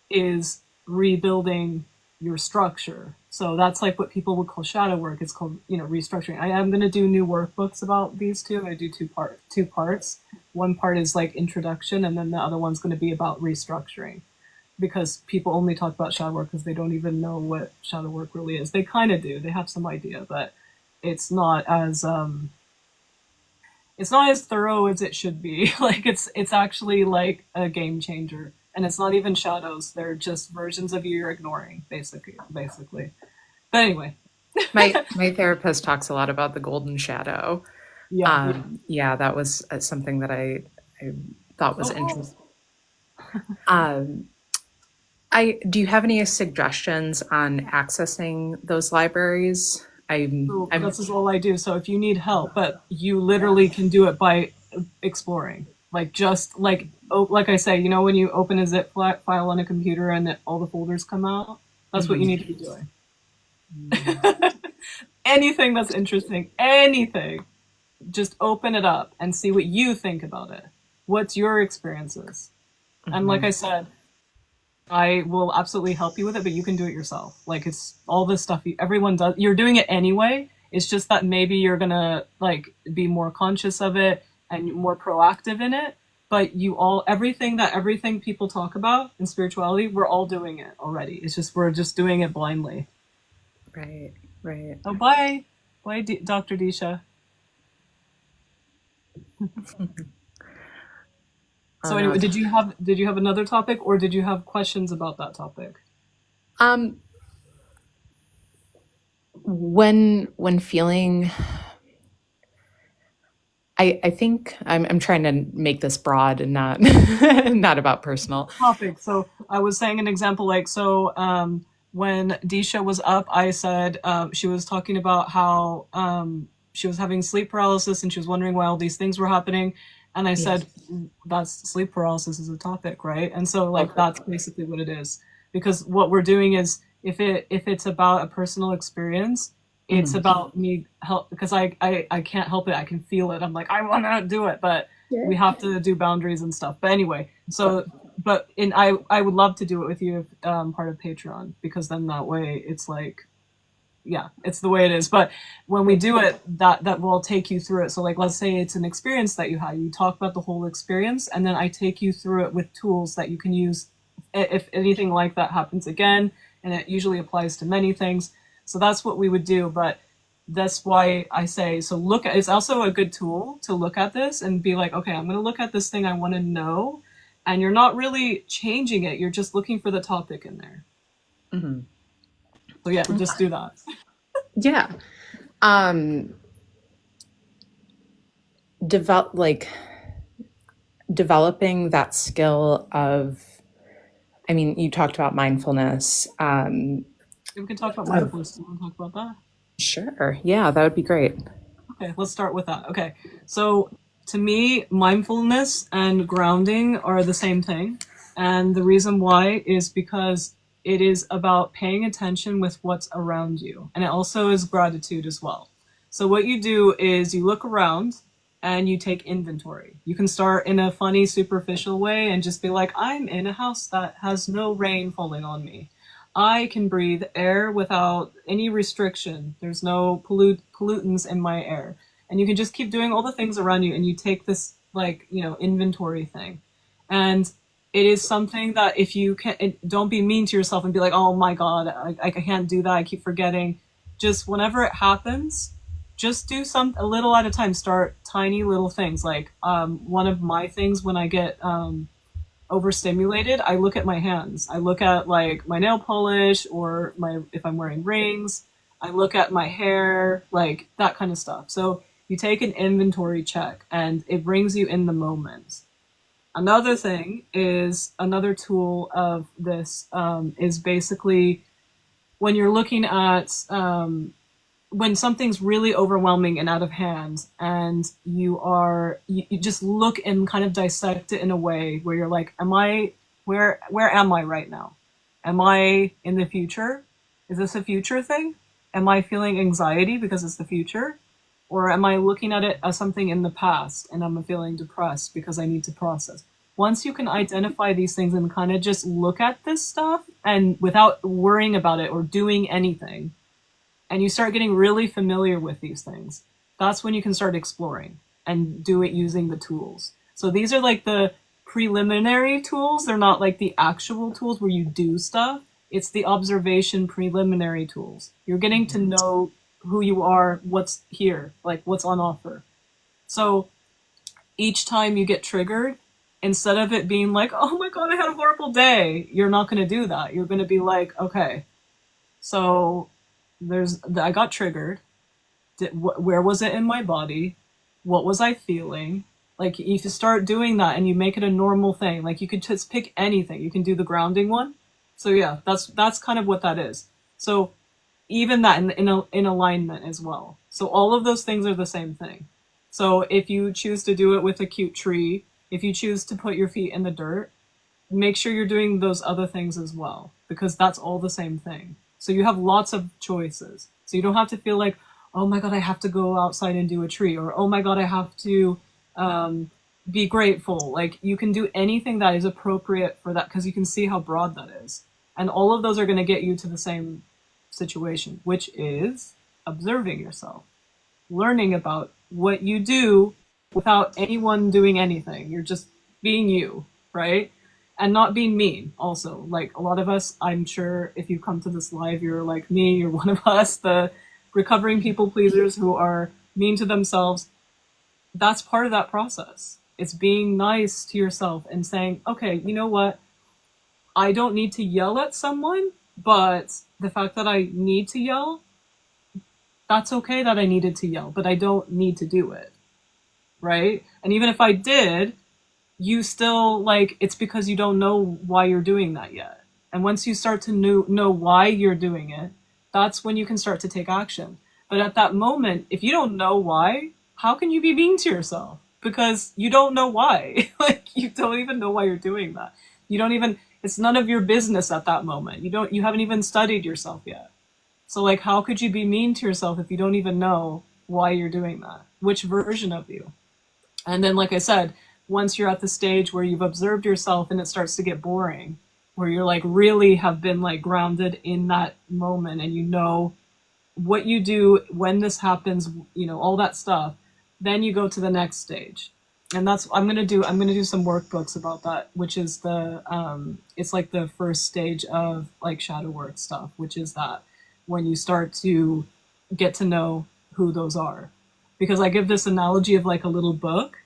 is rebuilding your structure. So that's like what people would call shadow work. It's called, restructuring. I am going to do new workbooks about these two. I do two parts. One part is like introduction, and then the other one's going to be about restructuring, because people only talk about shadow work because they don't even know what shadow work really is. They kind of do. They have some idea, but it's not as thorough as it should be. Like it's actually like a game changer. And it's not even shadows. They're just versions of you you're ignoring, basically. But anyway. my therapist talks a lot about the golden shadow. Yeah, that was something that I thought was interesting. Do you have any suggestions on accessing those libraries? This is all I do. So if you need help, but you literally can do it by exploring. Like just like I say, when you open a zip file on a computer and all the folders come out, that's what you need to be doing. Anything that's interesting, anything, just open it up and see what you think about it. what's your experiences? And like I said, I will absolutely help you with it, but you can do it yourself. Like, it's all this stuff everyone does. You're doing it anyway. It's just that maybe you're gonna like be more conscious of it and more proactive in it. But everything people talk about in spirituality, we're all doing it already. It's just we're just doing it blindly. Right. Oh, bye, Dr. Disha. So anyway, did you have another topic, or did you have questions about that topic? When feeling, I think I'm trying to make this broad and not not about personal topic. So I was saying an example, like, so when Disha was up, I said she was talking about how she was having sleep paralysis and she was wondering why all these things were happening. And I said, that's sleep paralysis is a topic, right? And so like that's basically what it is. Because what we're doing is if it's about a personal experience, it's about me help, because I can't help it. I can feel it. I'm like, I want to do it, but we have to do boundaries and stuff. But anyway, so I would love to do it with you if part of Patreon, because then that way it's like, yeah, it's the way it is. But when we do it, that will take you through it. So like, let's say it's an experience that you had, you talk about the whole experience, and then I take you through it with tools that you can use if anything like that happens again. And it usually applies to many things. So that's what we would do. But that's why I say, so it's also a good tool to look at this and be like, okay, I'm going to look at this thing I want to know. And you're not really changing it. You're just looking for the topic in there. Mm-hmm. So yeah, just do that. Yeah. Developing that skill of, I mean, you talked about mindfulness. We can talk about mindfulness. Do you want to talk about that? Sure. Yeah, that would be great. Okay, let's start with that. Okay, so to me, mindfulness and grounding are the same thing. And the reason why is because it is about paying attention with what's around you. And it also is gratitude as well. So what you do is you look around and you take inventory. You can start in a funny, superficial way and just be like, I'm in a house that has no rain falling on me. I can breathe air without any restriction. There's no pollutants in my air. And you can just keep doing all the things around you, and you take this like, inventory thing. And it is something that if you can, don't be mean to yourself and be like, oh my God, I can't do that. I keep forgetting. Just whenever it happens, just do a little at a time. Start tiny little things. Like one of my things when I get overstimulated, I look at my hands. I look at like my nail polish, or if I'm wearing rings. I look at my hair, like that kind of stuff. So you take an inventory check and it brings you in the moment. Another thing is, another tool of this is basically when you're looking at when something's really overwhelming and out of hand, and you just look and kind of dissect it in a way where you're like, where am I right now? Am I in the future? Is this a future thing? Am I feeling anxiety because it's the future? Or am I looking at it as something in the past and I'm feeling depressed because I need to process? Once you can identify these things and kind of just look at this stuff and without worrying about it or doing anything, and you start getting really familiar with these things, that's when you can start exploring and do it using the tools. So these are like the preliminary tools. They're not like the actual tools where you do stuff. It's the observation preliminary tools. You're getting to know who you are, what's here, like what's on offer. So each time you get triggered, instead of it being like, oh my God, I had a horrible day, you're not going to do that. You're going to be like, okay, so I got triggered. Where was it in my body? What was I feeling? Like, if you start doing that and you make it a normal thing, like you could just pick anything. You can do the grounding one. So yeah, that's kind of what that is. So even that in alignment as well. So all of those things are the same thing. So if you choose to do it with a cute tree, if you choose to put your feet in the dirt, make sure you're doing those other things as well, because that's all the same thing. So you have lots of choices. So you don't have to feel like, oh my God, I have to go outside and do a tree, or oh my God, I have to be grateful. Like, you can do anything that is appropriate for that, because you can see how broad that is. And all of those are going to get you to the same situation, which is observing yourself, learning about what you do without anyone doing anything. You're just being you, right? And not being mean also. Like, a lot of us, I'm sure if you come to this live, you're like me, you're one of us, the recovering people pleasers who are mean to themselves. That's part of that process. It's being nice to yourself and saying, okay, you know what? I don't need to yell at someone, but the fact that I need to yell, that's okay that I needed to yell, but I don't need to do it, right? And even if I did, you still, like, it's because you don't know why you're doing that yet. And once you start to know why you're doing it, that's when you can start to take action. But at that moment, if you don't know why, how can you be mean to yourself? Because you don't know why. Like, you don't even know why you're doing that. You don't even, it's none of your business at that moment. You haven't even studied yourself yet. So, like, how could you be mean to yourself if you don't even know why you're doing that? Which version of you? And then, like I said, once you're at the stage where you've observed yourself and it starts to get boring, where you're like really have been like grounded in that moment and you know what you do when this happens, you know, all that stuff, then you go to the next stage. And that's, I'm going to do some workbooks about that, which is it's like the first stage of like shadow work stuff, which is that when you start to get to know who those are. Because I give this analogy of like a little book,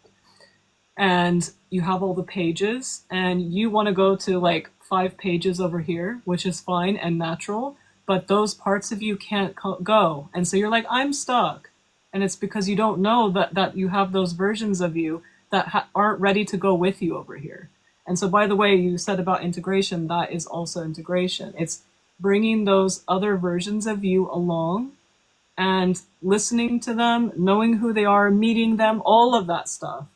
and you have all the pages, and you want to go to like 5 pages over here, which is fine and natural, but those parts of you can't go. And so you're like, I'm stuck. And it's because you don't know that you have those versions of you that aren't ready to go with you over here. And so, by the way, you said about integration, that is also integration. It's bringing those other versions of you along and listening to them, knowing who they are, meeting them, all of that stuff.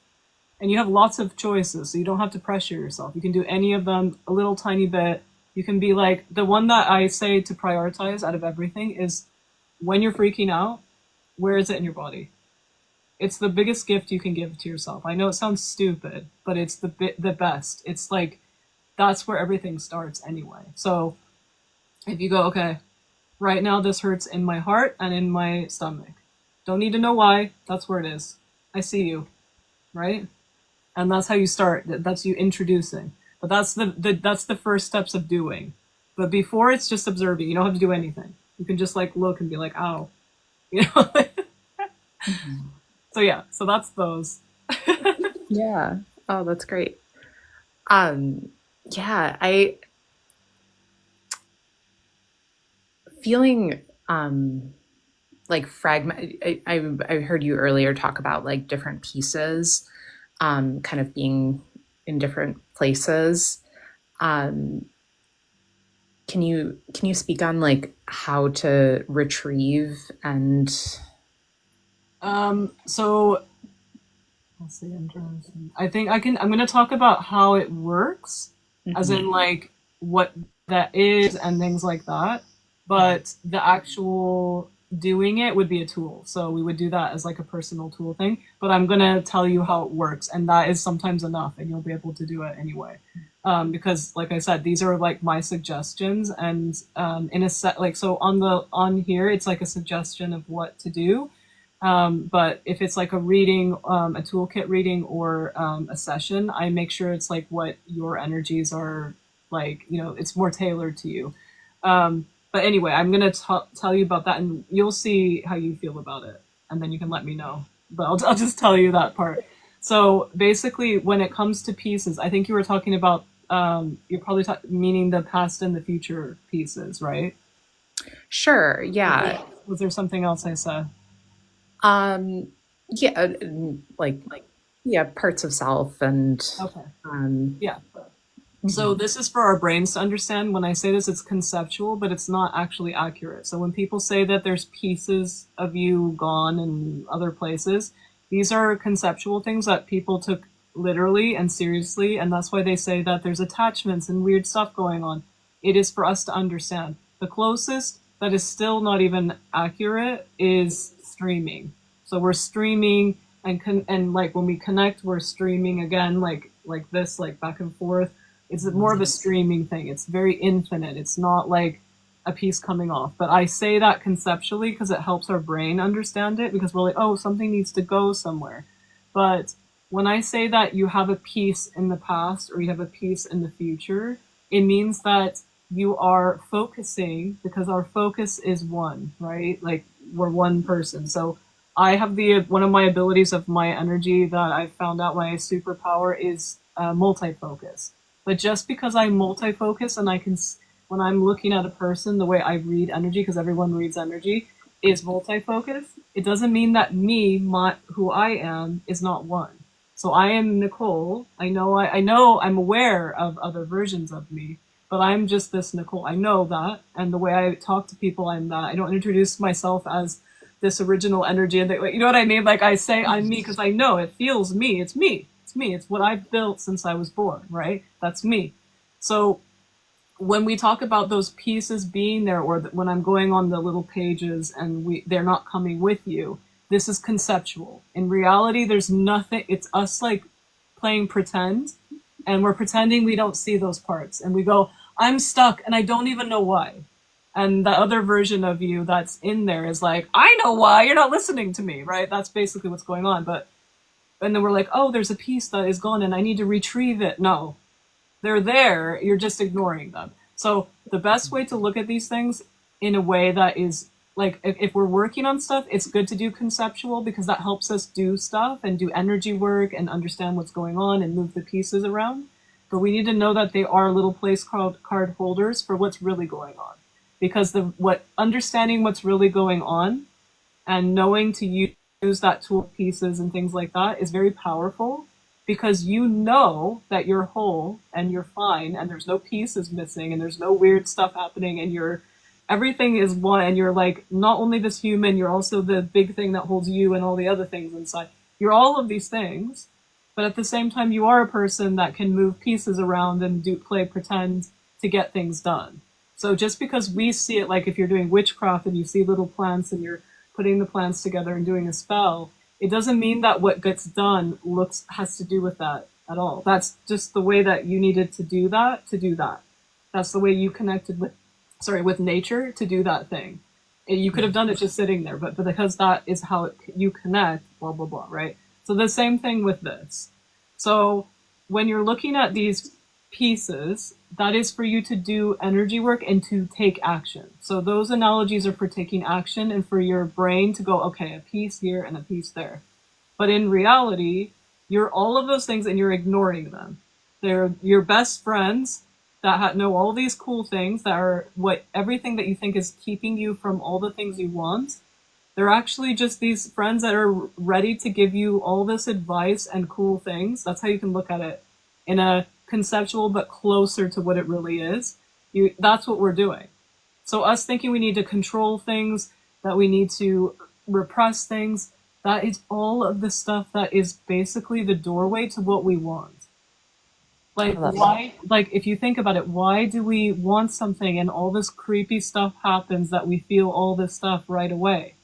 And you have lots of choices, so you don't have to pressure yourself. You can do any of them a little tiny bit. You can be like, the one that I say to prioritize out of everything is when you're freaking out, where is it in your body? It's the biggest gift you can give to yourself. I know it sounds stupid, but it's the best. It's like, that's where everything starts anyway. So if you go, okay, right now this hurts in my heart and in my stomach. Don't need to know why, that's where it is. I see you, right? And that's how you start. That's you introducing. But that's the first steps of doing. But before, it's just observing. You don't have to do anything. You can just like look and be like, ow. You know? Mm-hmm. So yeah, so that's those. Yeah. Oh, that's great. Yeah, I feeling like fragment. I heard you earlier talk about like different pieces kind of being in different places. Can you speak on like how to retrieve and so let's see, I think I'm going to talk about how it works, mm-hmm. as in like what that is and things like that, but the actual doing it would be a tool. So we would do that as like a personal tool thing, but I'm going to tell you how it works, and that is sometimes enough and you'll be able to do it anyway. Because like I said, these are like my suggestions, and in a set, like, so on here, it's like a suggestion of what to do. But if it's like a reading, a toolkit reading or a session, I make sure it's like what your energies are like, you know, it's more tailored to you. But anyway, I'm going to tell you about that, and you'll see how you feel about it, and then you can let me know. But I'll just tell you that part. So basically, when it comes to pieces, I think you were talking about, you're probably meaning the past and the future pieces, right? Sure, yeah. Was there something else I said? Yeah, like yeah, parts of self and okay. Yeah. So this is for our brains to understand. When I say this, it's conceptual, but it's not actually accurate. So when people say that there's pieces of you gone in other places, these are conceptual things that people took literally and seriously, and that's why they say that there's attachments and weird stuff going on. It is for us to understand. The closest that is still not even accurate is streaming. So we're streaming, and like when we connect, we're streaming again, like this, like back and forth. It's more of a streaming thing. It's very infinite. It's not like a piece coming off. But I say that conceptually because it helps our brain understand it, because we're like, oh, something needs to go somewhere. But when I say that you have a piece in the past or you have a piece in the future, it means that you are focusing, because our focus is one, right? Like we're one person. So I have one of my abilities of my energy that I found out my superpower is multi-focus. But just because I multi-focus and I can, when I'm looking at a person, the way I read energy, because everyone reads energy, is multi-focus, it doesn't mean that me, who I am, is not one. So I am Nicole. I know I'm aware of other versions of me, but I'm just this Nicole. I know that. And the way I talk to people, I'm that. I don't introduce myself as this original energy. And you know what I mean? Like I say I'm me because I know it feels me. It's me. It's me. It's what I've built since I was born, right? That's me. So when we talk about those pieces being there, or when I'm going on the little pages and they're not coming with you, this is conceptual. In reality, there's nothing. It's us like playing pretend, and we're pretending we don't see those parts. And we go, I'm stuck and I don't even know why. And the other version of you that's in there is like, I know why, you're not listening to me, right? That's basically what's going on. And then we're like, oh, there's a piece that is gone and I need to retrieve it. No, they're there. You're just ignoring them. So the best way to look at these things in a way that is like, if we're working on stuff, it's good to do conceptual, because that helps us do stuff and do energy work and understand what's going on and move the pieces around. But we need to know that they are little place card holders for what's really going on. Because understanding what's really going on and knowing to use that tool pieces and things like that is very powerful, because you know that you're whole and you're fine and there's no pieces missing and there's no weird stuff happening, and everything is one, and you're like not only this human, you're also the big thing that holds you and all the other things inside. You're all of these things, but at the same time you are a person that can move pieces around and play pretend to get things done. So just because we see it, like if you're doing witchcraft and you see little plants and you're putting the plants together and doing a spell, it doesn't mean that what gets done has to do with that at all. That's just the way that you needed to do that. That's the way you connected with nature to do that thing. You could have done it just sitting there, but because that is how you connect, blah, blah, blah, right? So the same thing with this. So when you're looking at these pieces, that is for you to do energy work and to take action. So those analogies are for taking action and for your brain to go, okay, a piece here and a piece there. But in reality, you're all of those things and you're ignoring them. They're your best friends that know all these cool things, that are everything that you think is keeping you from all the things you want. They're actually just these friends that are ready to give you all this advice and cool things. That's how you can look at it in a conceptual, but closer to what it really is. That's what we're doing. So us thinking we need to control things, that we need to repress things, that is all of the stuff that is basically the doorway to what we want. Like, why, like, if you think about it, why do we want something and all this creepy stuff happens that we feel all this stuff right away?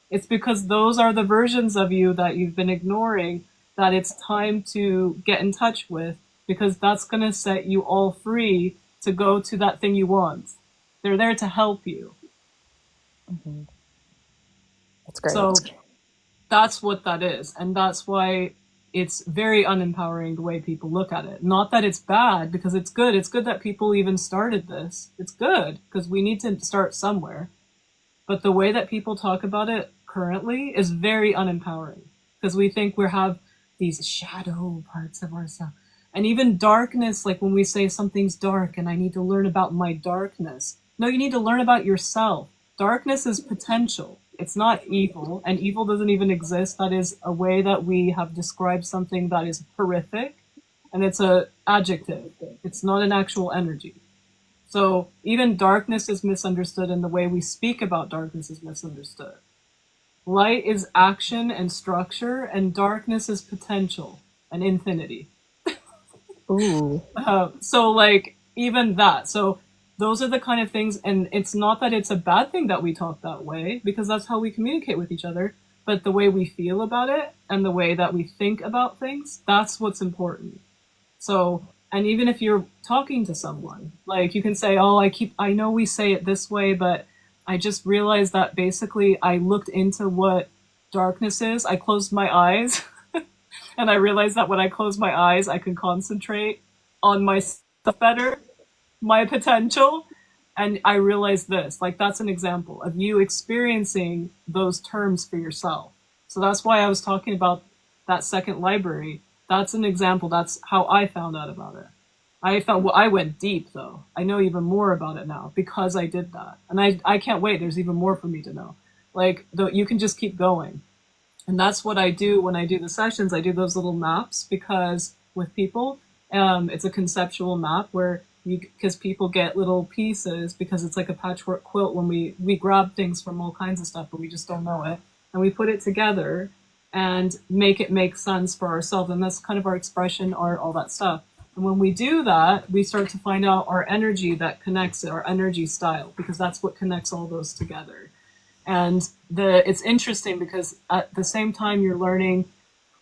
It's because those are the versions of you that you've been ignoring, that it's time to get in touch with, because that's going to set you all free to go to that thing you want. They're there to help you. Mm-hmm. That's great. So that's what that is. And that's why it's very unempowering the way people look at it. Not that it's bad, because it's good. It's good that people even started this. It's good, because we need to start somewhere. But the way that people talk about it currently is very unempowering, because we think we have these shadow parts of ourselves. And even darkness, like when we say something's dark and I need to learn about my darkness. No, you need to learn about yourself. Darkness is potential. It's not evil, and evil doesn't even exist. That is a way that we have described something that is horrific, and it's an adjective. It's not an actual energy. So even darkness is misunderstood, and the way we speak about darkness is misunderstood. Light is action and structure, and darkness is potential and infinity. Ooh. So like even that. So those are the kind of things, and it's not that it's a bad thing that we talk that way, because that's how we communicate with each other. but the way we feel about it and the way that we think about things, that's what's important. So, and even if you're talking to someone, like you can say, oh, I know we say it this way, but I just realized that basically I looked into what darkness is. I closed my eyes and I realized that when I close my eyes, I can concentrate on my stuff better, my potential. And I realized this, like that's an example of you experiencing those terms for yourself. So that's why I was talking about that second library. That's an example. That's how I found out about it. I went deep though. I know even more about it now because I did that. And I can't wait. There's even more for me to know. Like you can just keep going. And that's what I do when I do the sessions. I do those little maps because with people, it's a conceptual map where because people get little pieces because it's like a patchwork quilt when we grab things from all kinds of stuff, but we just don't know it. And we put it together and make it make sense for ourselves. And that's kind of our expression, art, all that stuff. And when we do that, we start to find out our energy that connects it, our energy style, because that's what connects all those together. And it's interesting because at the same time you're learning,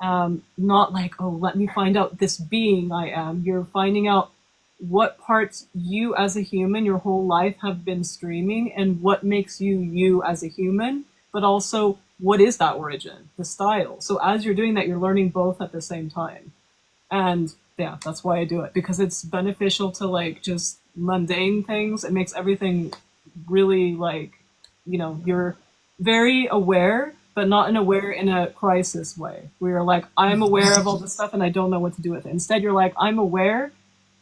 not like, oh, let me find out this being I am. You're finding out what parts you as a human, your whole life have been streaming and what makes you you as a human, but also what is that origin, the style. So as you're doing that, you're learning both at the same time. And yeah, that's why I do it, because it's beneficial to like just mundane things. It makes everything really like, you're very aware, but not aware in a crisis way. Where you're like, I'm aware of all this stuff and I don't know what to do with it. Instead, you're like, I'm aware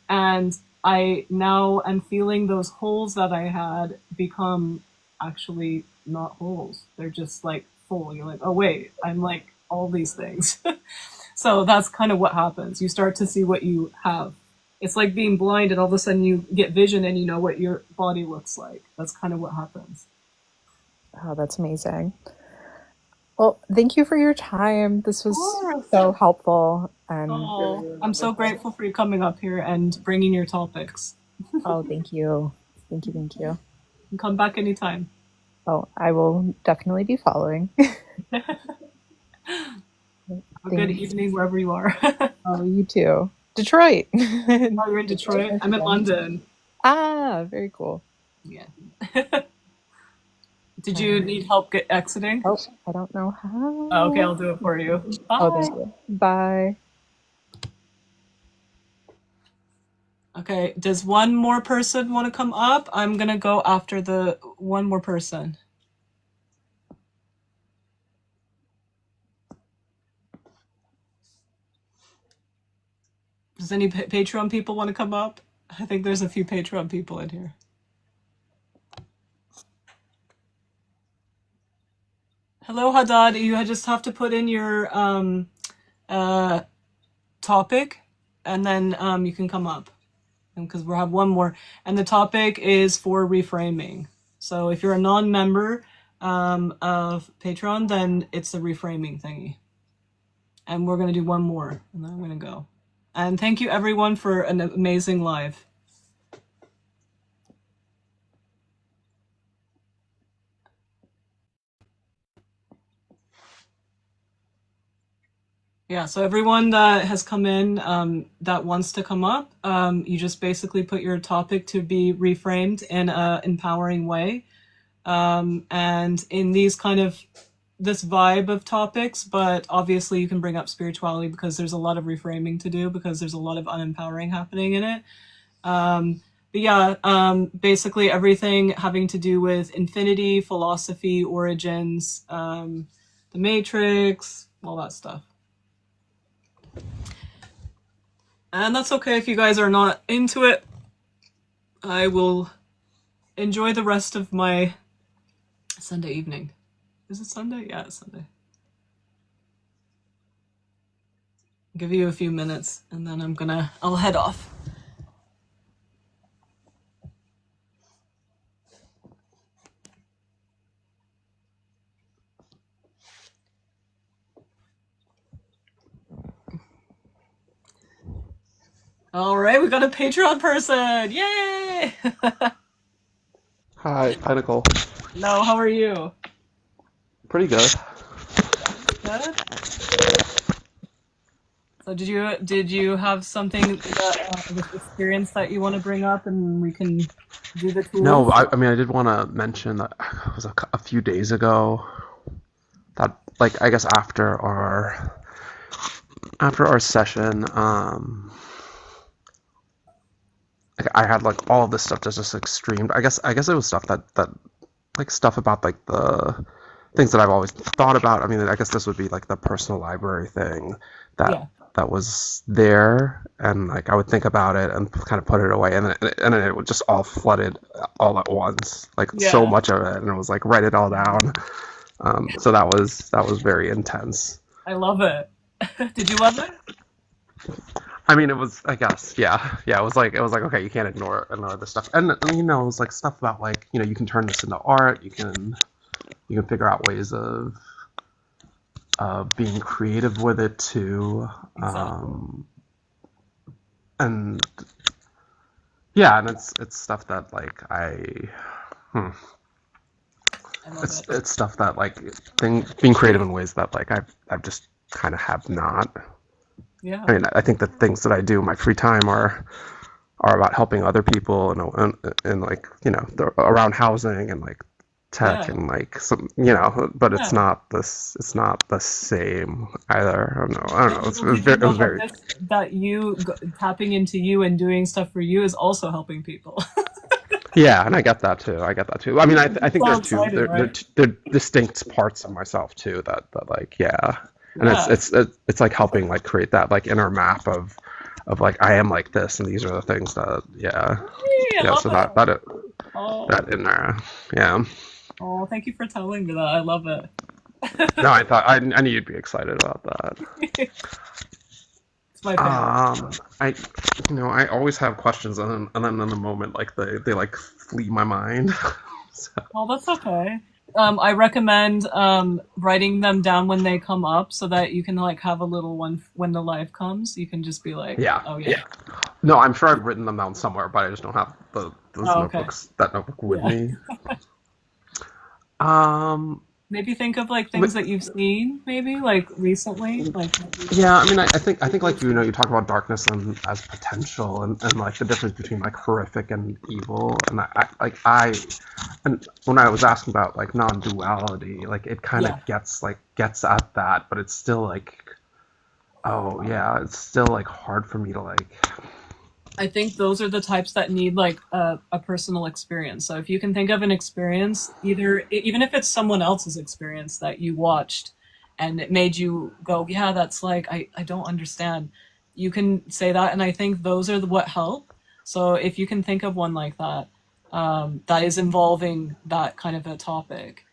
and I now am feeling those holes that I had become actually not holes. They're just like full. You're like, oh wait, I'm like all these things. So that's kind of what happens. You start to see what you have. It's like being blind and all of a sudden you get vision and you know what your body looks like. That's kind of what happens. Oh, that's amazing. Well, thank you for your time. This was so helpful. And really I'm so grateful for you coming up here and bringing your topics. Oh, thank you. Thank you. Thank you. And come back anytime. Oh, I will definitely be following. Have a good evening wherever you are. Oh, you too. Detroit. Oh, you're in Detroit? I'm in London. Ah, very cool. Yeah. Did you need help exiting? Oh, I don't know how. Oh, okay, I'll do it for you. Bye. Oh, thank you. Bye. Okay, does one more person want to come up? I'm going to go after the one more person. Does any Patreon people want to come up? I think there's a few Patreon people in here. Hello, Haddad. You just have to put in your topic, and then you can come up. Because we'll have one more. And the topic is for reframing. So if you're a non-member of Patreon, then it's the reframing thingy. And we're going to do one more, and then I'm going to go. And thank you, everyone, for an amazing live. Yeah, so everyone that has come in that wants to come up, you just basically put your topic to be reframed in an empowering way. And in these kind of, this vibe of topics, but obviously you can bring up spirituality because there's a lot of reframing to do because there's a lot of unempowering happening in it. But yeah, basically everything having to do with infinity, philosophy, origins, the matrix, all that stuff. And that's okay if you guys are not into it. I will enjoy the rest of my Sunday evening. Is it Sunday? Yeah, it's Sunday. I'll give you a few minutes and then I'll head off. All right, we got a Patreon person. Yay! Hi, Nicole. Hello, how are you? Pretty good. Good. So did you have something with experience that you want to bring up, and we can do the tools? No, I mean I did want to mention that it was a few days ago that, like, I guess after our session, like, I had like all this stuff just extreme. I guess it was stuff that like stuff about like the things that I've always thought about. I mean, I guess this would be like the personal library thing that was there, and like I would think about it and kind of put it away, and then it would just all flooded all at once, like so much of it, and it was like write it all down. So that was very intense. I love it. Did you love it? I mean, it was, I guess, yeah. It was like, okay, you can't ignore this stuff, and it was like stuff about like, you can turn this into art. You can figure out ways of being creative with it too. Exactly. And yeah, and it's stuff that like it's stuff that like being creative in ways that like I've just kind of have not. Yeah. I mean, I think the things that I do in my free time are about helping other people and like, around housing and like tech and like some, but it's not the same either. I don't know. It was very that you tapping into you and doing stuff for you is also helping people. Yeah, and I get that too. I mean, I think they're distinct parts of myself too. That like and it's like helping like create that like inner map of like I am like this, and these are the things that so that in there, yeah. Oh, thank you for telling me that. I love it. No, I thought I knew you'd be excited about that. It's my favorite. I always have questions, and then in the moment, like they like flee my mind. So. Oh, that's okay. I recommend writing them down when they come up, so that you can like have a little one when the live comes. You can just be like, oh yeah. No, I'm sure I've written them down somewhere, but I just don't have those notebooks. That notebook with me. Maybe think of like things that you've seen, maybe like recently, like. Yeah, I mean, I think like you talk about darkness and as potential, and like the difference between like horrific and evil, and and when I was asking about like non-duality, like it kind of gets at that, but it's still like, it's still like hard for me to like. I think those are the types that need like a personal experience. So if you can think of an experience, even if it's someone else's experience that you watched and it made you go, yeah, that's like, I don't understand. You can say that. And I think those are what help. So if you can think of one like that, that is involving that kind of a topic,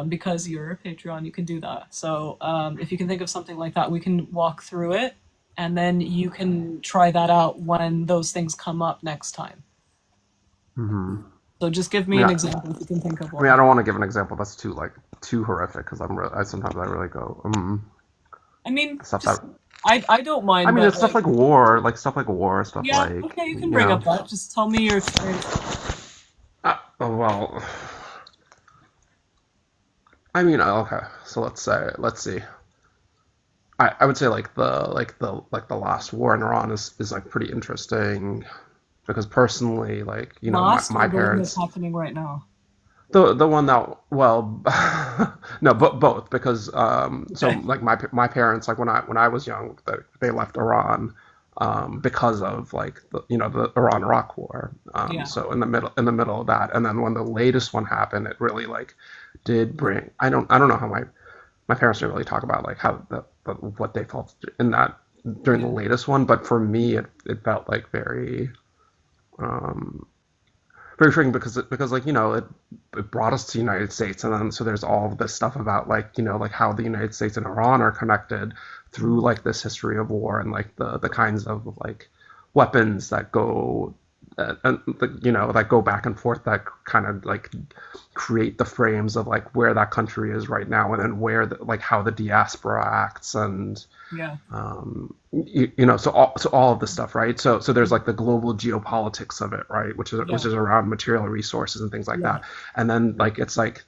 because you're a Patreon, you can do that. So if you can think of something like that, we can walk through it. And then you can try that out when those things come up next time. Mm-hmm. So just give me an example if you can think of one. I mean, I don't want to give an example that's too horrific, because sometimes I really go. I mean, I don't mind. I mean, it's stuff like war, stuff yeah, like. Okay, you can bring up that. Just tell me your experience. Well, I mean, okay. So let's see. I would say like the last war in Iran is like pretty interesting, because personally, like my parents. What's happening right now? The one that no, but both, because like my parents, like when I was young, they left Iran because of like the Iran-Iraq war. So in the middle of that, and then when the latest one happened, it really like did bring. I don't know how my parents didn't really talk about like how what they felt in that during the latest one, but for me it felt like very very freaking, because like it brought us to the United States, and then so there's all of this stuff about like like how the United States and Iran are connected through like this history of war, and like the kinds of like weapons that go that go back and forth, that kind of like create the frames of like where that country is right now, and then where how the diaspora acts, and so all of this stuff, right? So there's like the global geopolitics of it, right, which is around material resources and things like that, and then like it's like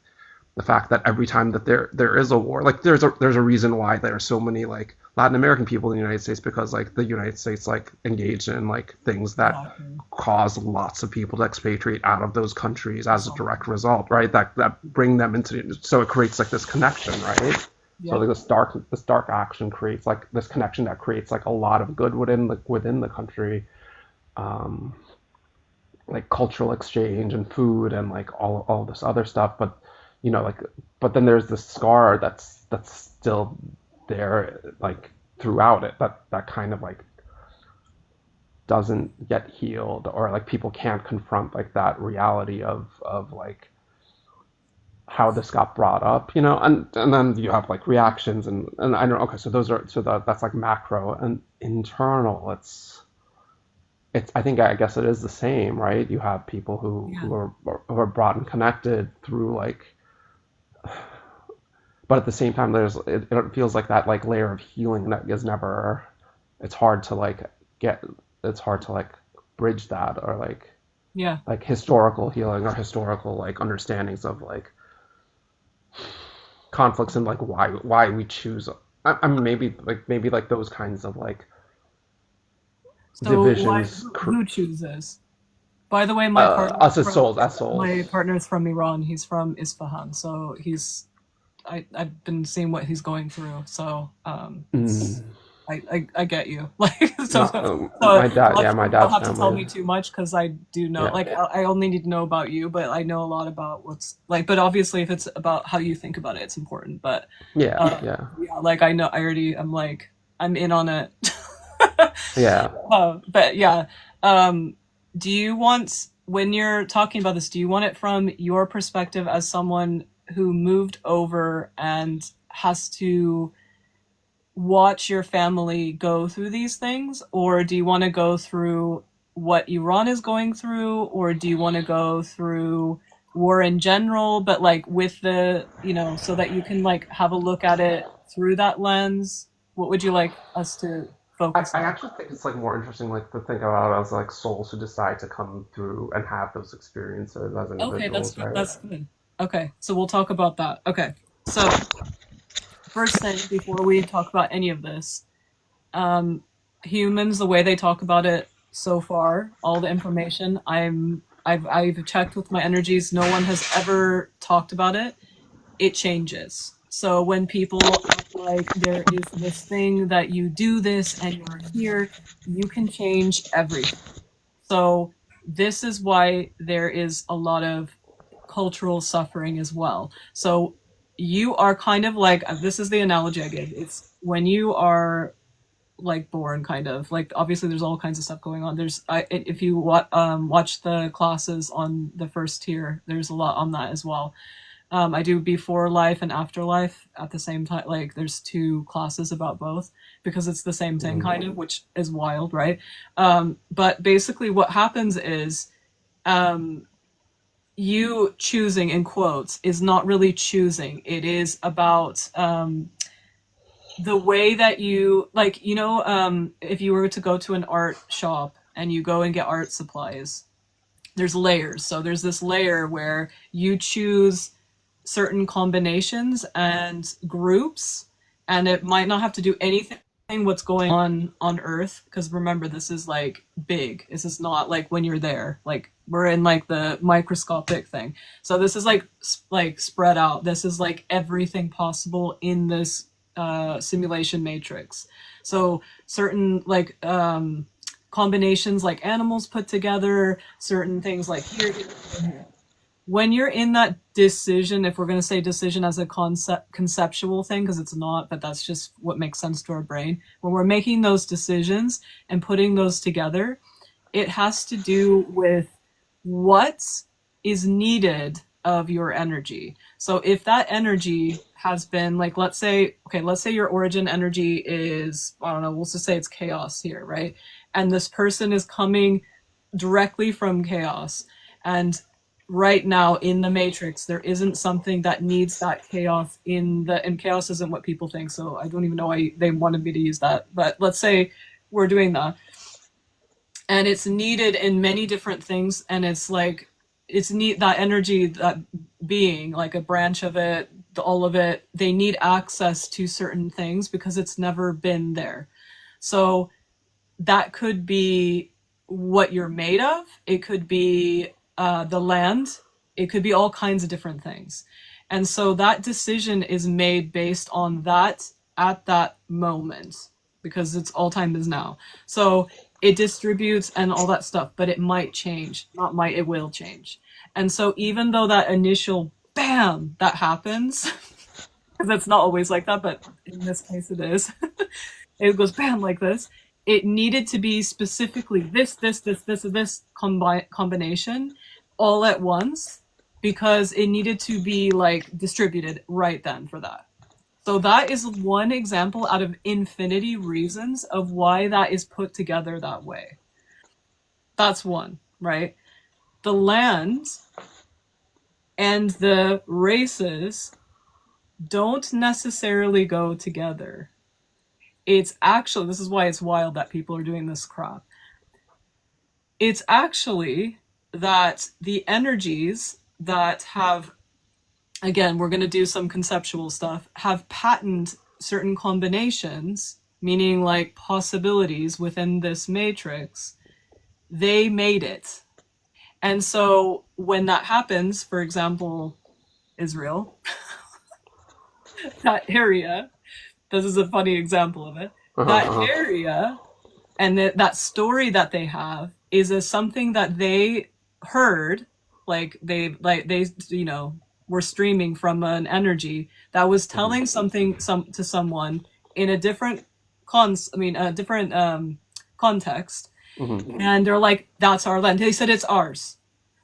the fact that every time that there is a war, like there's a reason why there are so many like Latin American people in the United States, because like the United States like engaged in like things that cause lots of people to expatriate out of those countries as a direct result, right? That bring them into, so it creates like this connection, right? Yeah. So like this dark action creates like this connection that creates like a lot of good within the country, like cultural exchange and food and like all this other stuff. But you know, like, but then there's this scar that's still there, like throughout it, that kind of like doesn't get healed, or like people can't confront like that reality of like how this got brought up, you know, and then you have like reactions and I don't know. Okay, so that's like macro and internal. It's I think, I guess it is the same, right? You have people who are brought and connected through like, but at the same time it feels like that like layer of healing that is never, it's hard to like bridge that, or like historical healing or historical like understandings of like conflicts and like why we choose. I mean, maybe like those kinds of like divisions. Who chooses? By the way, my partner, us as souls. My partner is from Iran. He's from Isfahan, so I've been seeing what he's going through. So I get you. Like my dad's my dad's have to tell me too much, because I do know. Like I only need to know about you, but I know a lot about what's like. But obviously, if it's about how you think about it, it's important. But like I know, I'm like I'm in on it. But yeah. Do you want, when you're talking about this, do you want it from your perspective as someone who moved over and has to watch your family go through these things? Or do you want to go through what Iran is going through? Or do you want to go through war in general, but like with the, you know, so that you can like have a look at it through that lens? What would you like us to focus on? I actually think it's like more interesting like to think about it as like souls who decide to come through and have those experiences as individuals. Okay, that's right? That's good. Okay, so we'll talk about that. Okay, so first thing, before we talk about any of this, humans, the way they talk about it so far, all the information, I've checked with my energies, no one has ever talked about it. It changes. So when people act like there is this thing that you do this and you're here, you can change everything. So this is why there is a lot of cultural suffering as well. So you are kind of like, this is the analogy I gave. It's when you are like born, kind of like, obviously there's all kinds of stuff going on. If you watch the classes on the first tier, there's a lot on that as well. I do before life and afterlife at the same time. Like there's 2 classes about both, because it's the same thing kind of, which is wild, right? But basically what happens is you choosing, in quotes, is not really choosing. It is about the way that you, like, you know, if you were to go to an art shop and you go and get art supplies, there's layers. So there's this layer where you choose certain combinations and groups, and it might not have to do anything what's going on Earth, because remember, this is like big. This is not like when you're there, like we're in like the microscopic thing. So this is like spread out. This is like everything possible in this simulation matrix. So certain like combinations, like animals put together, certain things like here. When you're in that decision, if we're going to say decision as a conceptual thing, because it's not, but that's just what makes sense to our brain. When we're making those decisions and putting those together, it has to do with what is needed of your energy. So if that energy has been like, let's say your origin energy is, I don't know, we'll just say it's chaos here, right? And this person is coming directly from chaos, and right now in the matrix there isn't something that needs that chaos and chaos isn't what people think, so I don't even know why they wanted me to use that, but let's say we're doing that and it's needed in many different things, and it's like it's neat that energy, that being, like a branch of it, all of it, they need access to certain things because it's never been there. So that could be what you're made of. It could be the land. It could be all kinds of different things. And so that decision is made based on that at that moment, because it's all time is now. So it distributes and all that stuff, but it might change. Not might, it will change. And so even though that initial bam that happens, because it's not always like that, but in this case it is, it goes bam like this, it needed to be specifically this combination all at once, because it needed to be like distributed right then for that. So that is one example out of infinity reasons of why that is put together that way. That's one, right? The land and the races don't necessarily go together. It's actually, this is why it's wild that people are doing this crap. It's actually that the energies that have, again, we're going to do some conceptual stuff, have patented certain combinations, meaning like possibilities within this matrix. They made it. And so when that happens, for example, Israel, that area, this is a funny example of it, that area and that story that they have is something that they heard, like they you know, were streaming from an energy that was telling something to someone in a different context. And they're like, that's our land. They said it's ours,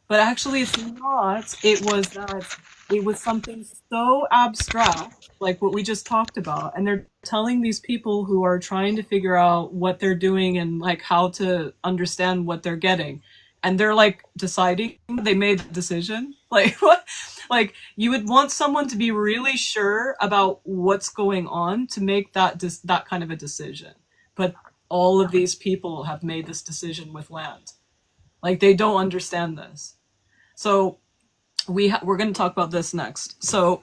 but actually it's not. It was something so abstract, like what we just talked about, and they're telling these people who are trying to figure out what they're doing and like how to understand what they're getting, and they're like deciding. They made a decision. Like what? Like you would want someone to be really sure about what's going on to make that kind of a decision, but all of these people have made this decision with land. Like they don't understand this. So we're going to talk about this next. So,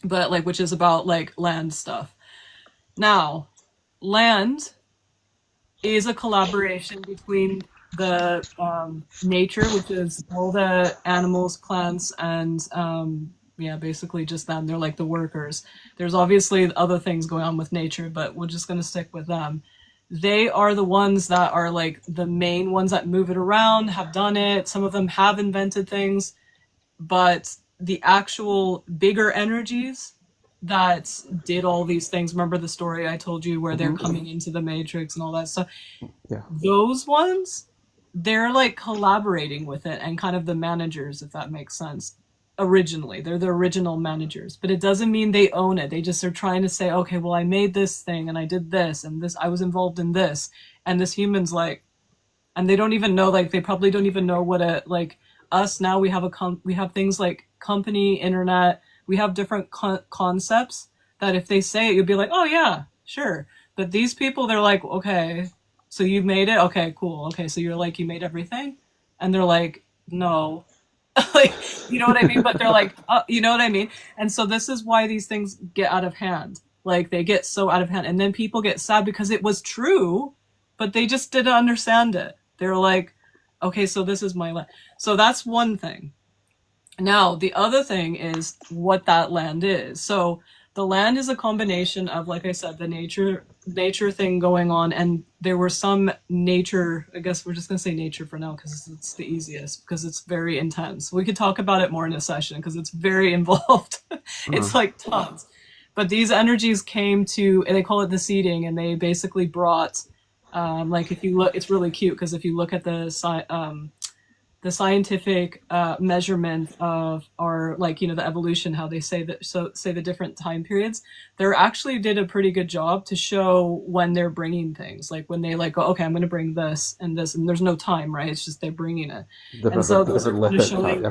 but like, which is about like land stuff. Now, land is a collaboration between the nature, which is all the animals, plants, and yeah, basically just them. They're like the workers. There's obviously other things going on with nature, but we're just going to stick with them. They are the ones that are like the main ones that move it around, have done it. Some of them have invented things, but the actual bigger energies that did all these things, remember the story I told you where they're coming into the matrix and all that stuff? Yeah. Those ones, they're like collaborating with it and kind of the managers, if that makes sense. Originally, they're the original managers, but it doesn't mean they own it. They just are trying to say, okay, well, I made this thing and I did this and this, I was involved in this, and this human's like, and they don't even know, like they probably don't even know what a, like us now, we have things like company, internet, we have different concepts that if they say it, you'll be like, oh yeah, sure. But these people, they're like, okay, so you made it, okay, cool, okay, so you're like, you made everything, and they're like, no. Like, you know what I mean? But they're like, you know what I mean? And so this is why these things get out of hand. Like they get so out of hand, and then people get sad because it was true, but they just didn't understand it. They're like, okay, so this is my land. So that's one thing. Now, the other thing is what that land is. So the land is a combination of, like I said, the nature thing going on, and there were some nature, I guess we're just going to say nature for now because it's the easiest, because it's very intense. We could talk about it more in a session because it's very involved. It's like tons. But these energies came to, and they call it the seeding, and they basically brought, like if you look, it's really cute because if you look at the scientific measurement of our, like, you know, the evolution, how they say that, so say the different time periods, they actually did a pretty good job to show when they're bringing things, like when they like go, okay, I'm going to bring this, and there's no time, right? It's just they're bringing it. And so those are kind of showing,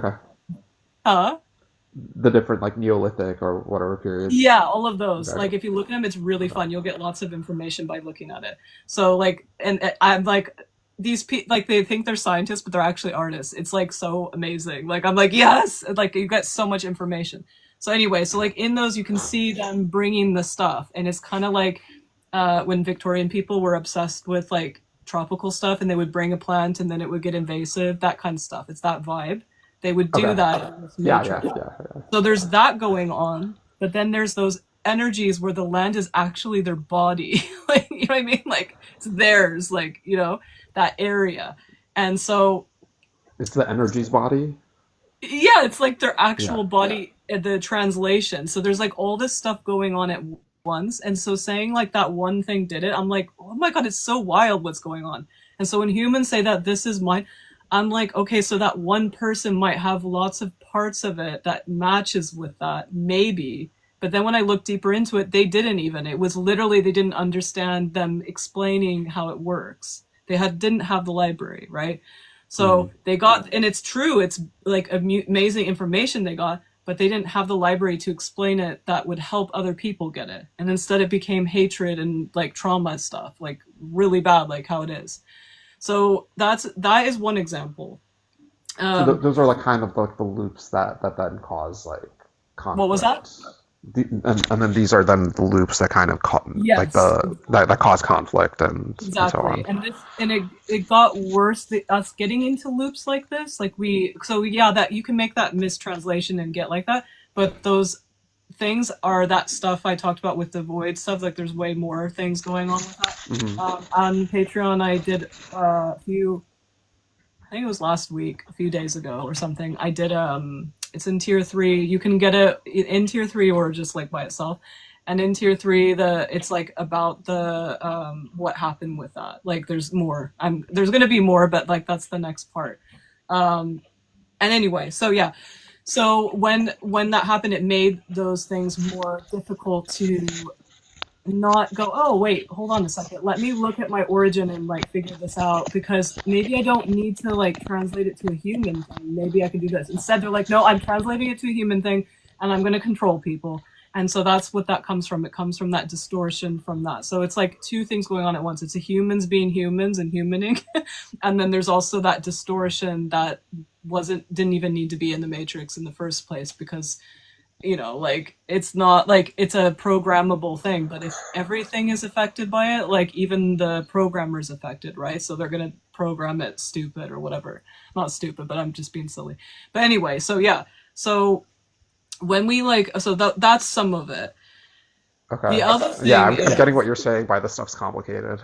the different like Neolithic or whatever periods. Yeah, all of those. Okay. Like if you look at them, it's really fun. You'll get lots of information by looking at it. So like, and I'm like, these like they think they're scientists, but they're actually artists. It's like so amazing. Like I'm like, yes, like you get so much information. So anyway, so like in those you can see them bringing the stuff, and it's kind of like when Victorian people were obsessed with like tropical stuff, and they would bring a plant and then it would get invasive, that kind of stuff. It's that vibe. They would do that in this nature. Yeah. So there's that going on, but then there's those energies where the land is actually their body. Like, you know what I mean? Like it's theirs, like, you know, that area. And so it's the energy's body. Yeah, it's like their actual body, the translation. So there's like all this stuff going on at once. And so saying like that one thing did it, I'm like, oh my God, it's so wild what's going on. And so when humans say that this is mine, I'm like, okay, so that one person might have lots of parts of it that matches with that, maybe. But then when I looked deeper into it, they didn't even. It was literally, they didn't understand them explaining how it works. They didn't have the library, right? So they got, and it's true, it's like amazing information they got, but they didn't have the library to explain it that would help other people get it. And instead it became hatred and like trauma stuff, like really bad, like how it is. So that is one example. So those are like kind of like the loops that then cause like conflict. What was that? And then these are then the loops that kind of like that cause conflict and so on. And it got worse. Us getting into loops like this, like that you can make that mistranslation and get like that. But those things are that stuff I talked about with the void stuff. Like there's way more things going on with that. On Patreon, I did I think it was last week, a few days ago or something. I did it's in tier 3. You can get it in tier 3 or just like by itself. And in tier 3, it's like about the what happened with that. Like there's more. There's gonna be more, but like that's the next part. And anyway, so yeah. So when that happened, it made those things more difficult to not go, oh wait, hold on a second, let me look at my origin and like figure this out, because maybe I don't need to like translate it to a human thing. Maybe I can do this. Instead they're like, no, I'm translating it to a human thing and I'm going to control people. And so that's what that comes from. It comes from that distortion from that. So it's like two things going on at once. It's a humans being humans and humaning. And then there's also that distortion that didn't even need to be in the Matrix in the first place, because you know, like it's not like it's a programmable thing, but if everything is affected by it, like even the programmer's affected, right? So they're gonna program it stupid or whatever. Not stupid, but I'm just being silly. But anyway, so yeah, so when we that's some of it. Okay. The other thing I'm getting what you're saying by the stuff's complicated.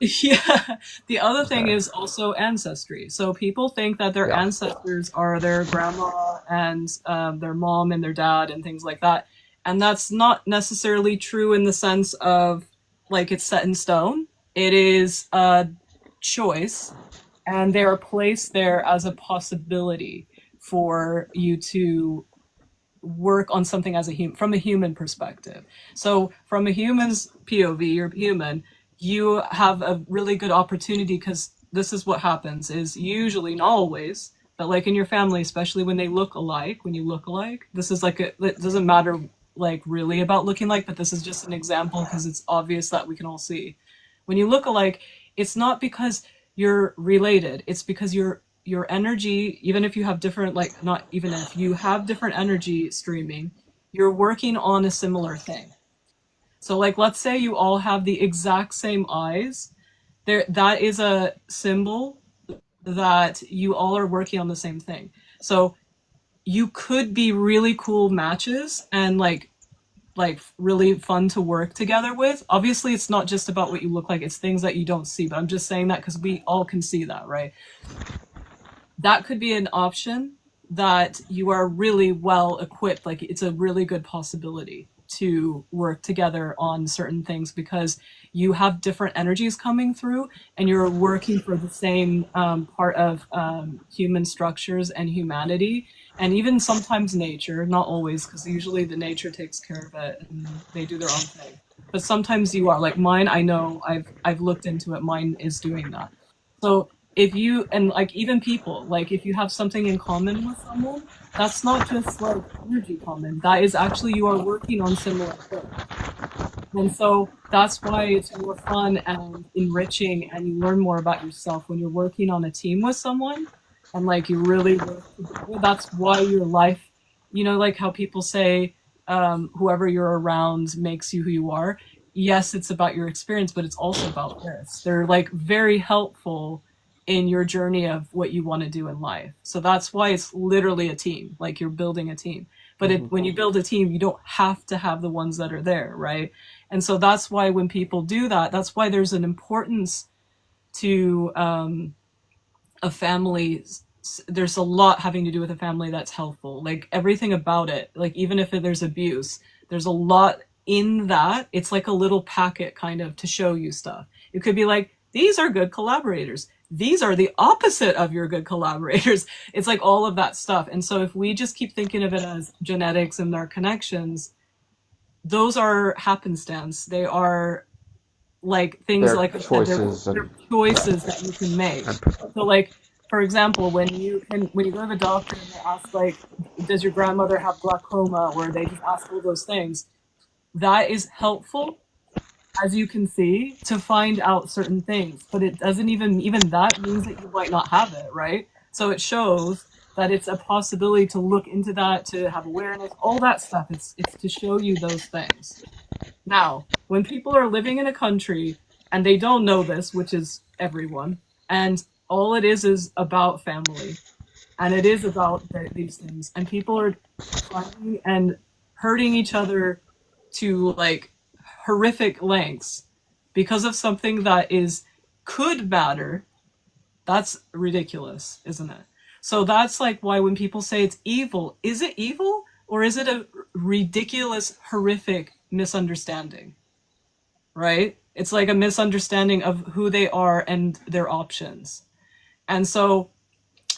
Yeah. The other thing is also ancestry. So people think that their ancestors are their grandma and their mom and their dad and things like that. And that's not necessarily true in the sense of like it's set in stone. It is a choice, and they are placed there as a possibility for you to work on something as from a human perspective. So from a human's POV, you're human, you have a really good opportunity, because this is what happens is usually, not always, but like in your family, especially when you look alike, this is like it doesn't matter like really about looking like, but this is just an example because it's obvious that we can all see. When you look alike, it's not because you're related, it's because your energy, even if you have different, like not even if you have different energy streaming, you're working on a similar thing. So like, let's say you all have the exact same eyes. That is a symbol that you all are working on the same thing. So you could be really cool matches and like really fun to work together with. Obviously, it's not just about what you look like, it's things that you don't see, but I'm just saying that because we all can see that, right? That could be an option that you are really well equipped. Like it's a really good possibility to work together on certain things because you have different energies coming through and you're working for the same part of human structures and humanity, and even sometimes nature, not always, because usually the nature takes care of it and they do their own thing. But sometimes you are, like mine, I know, I've looked into it, mine is doing that. So if you, and like even people, like if you have something in common with someone, that's not just like energy common, that is actually you are working on similar things. And so that's why it's more fun and enriching, and you learn more about yourself when you're working on a team with someone, and like you really work together. That's why your life, like how people say, whoever you're around makes you who you are. Yes, it's about your experience, but it's also about this. They're like very helpful in your journey of what you want to do in life. So that's why it's literally a team, like you're building a team. But when you build a team, you don't have to have the ones that are there, right? And so that's why when people do that, that's why there's an importance to a family. There's a lot having to do with a family that's helpful. Like everything about it, like even if there's abuse, there's a lot in that. It's like a little packet kind of to show you stuff. It could be like, these are good collaborators. These are the opposite of your good collaborators. It's like all of that stuff. And so if we just keep thinking of it as genetics and their connections, those are happenstance. They are like things they're like choices, they're choices that you can make. So like, for example, when you go to the doctor and they ask like, does your grandmother have glaucoma, or they just ask all those things, that is helpful, as you can see, to find out certain things. But it doesn't even that means that you might not have it, right? So it shows that it's a possibility to look into that, to have awareness, all that stuff. It's to show you those things. Now, when people are living in a country and they don't know this, which is everyone, and all it is about family, and it is about these things, and people are fighting and hurting each other to like horrific lengths because of something that could matter, that's ridiculous, isn't it? So that's like why when people say it's evil, is it evil, or is it a ridiculous, horrific misunderstanding? Right? It's like a misunderstanding of who they are and their options. And so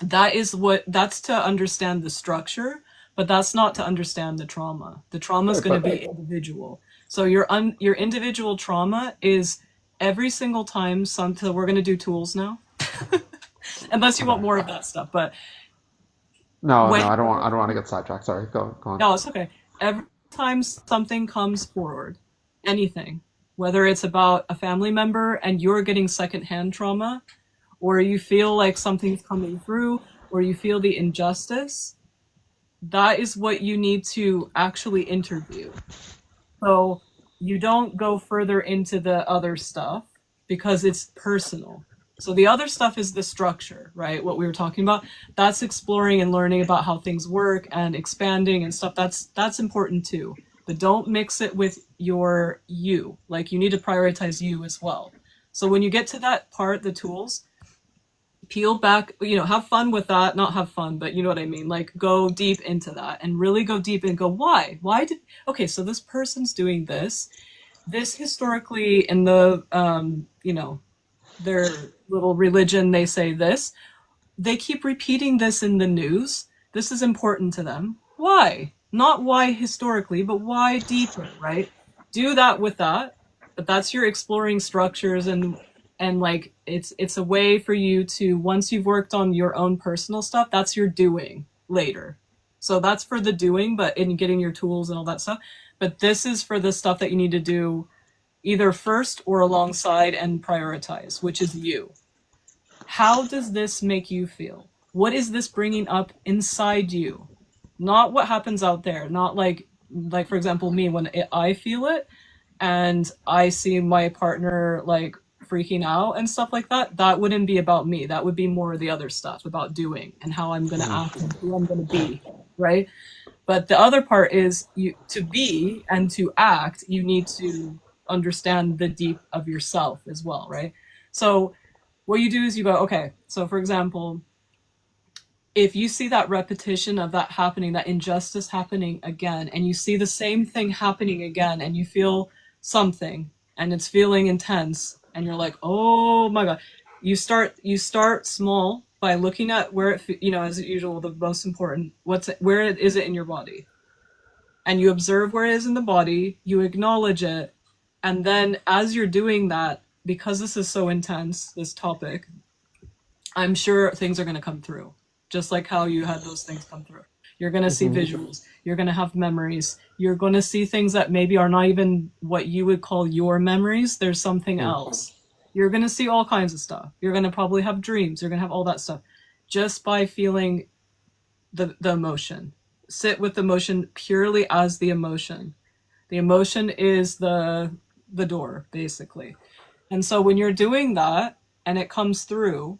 that's to understand the structure, but that's not to understand the trauma. The trauma is going to be individual. So your individual trauma is every single time something. We're going to do tools now, unless you want more of that stuff. But no, I don't want to get sidetracked. Sorry, go on. No, it's okay. Every time something comes forward, anything, whether it's about a family member and you're getting secondhand trauma, or you feel like something's coming through, or you feel the injustice, that is what you need to actually interview. So you don't go further into the other stuff because it's personal. So the other stuff is the structure, right? What we were talking about. That's exploring and learning about how things work and expanding and stuff. That's important too. But don't mix it with your you. Like you need to prioritize you as well. So when you get to that part, the tools, peel back, have fun with that. Not have fun, but you know what I mean? Like go deep into that and really go deep and go, why? Okay, so this person's doing this historically in the, their little religion, they say this. They keep repeating this in the news. This is important to them. Why? Not why historically, but why deeper, right? Do that with that. But that's your exploring structures and like it's a way for you to, once you've worked on your own personal stuff, that's your doing later. So that's for the doing, but in getting your tools and all that stuff. But this is for the stuff that you need to do either first or alongside and prioritize, which is you. How does this make you feel? What is this bringing up inside you? Not what happens out there. Not like for example, me, when I feel it and I see my partner like freaking out and stuff like that, that wouldn't be about me. That would be more of the other stuff about doing and how I'm going to act and who I'm going to be, right? But the other part is to be and to act, you need to understand the deep of yourself as well, right? So what you do is you go, okay, so for example, if you see that repetition of that happening, that injustice happening again, and you see the same thing happening again, and you feel something and it's feeling intense, and you're like, oh my God, you start small by looking at where it, as usual, the most important, where is it in your body? And you observe where it is in the body, you acknowledge it, and then as you're doing that, because this is so intense, this topic, I'm sure things are going to come through, just like how you had those things come through. You're going to see visuals. You're going to have memories. You're going to see things that maybe are not even what you would call your memories. There's something else. You're going to see all kinds of stuff. You're going to probably have dreams. You're going to have all that stuff just by feeling the emotion. Sit with the emotion purely as the emotion. The emotion is the door, basically. And so when you're doing that and it comes through,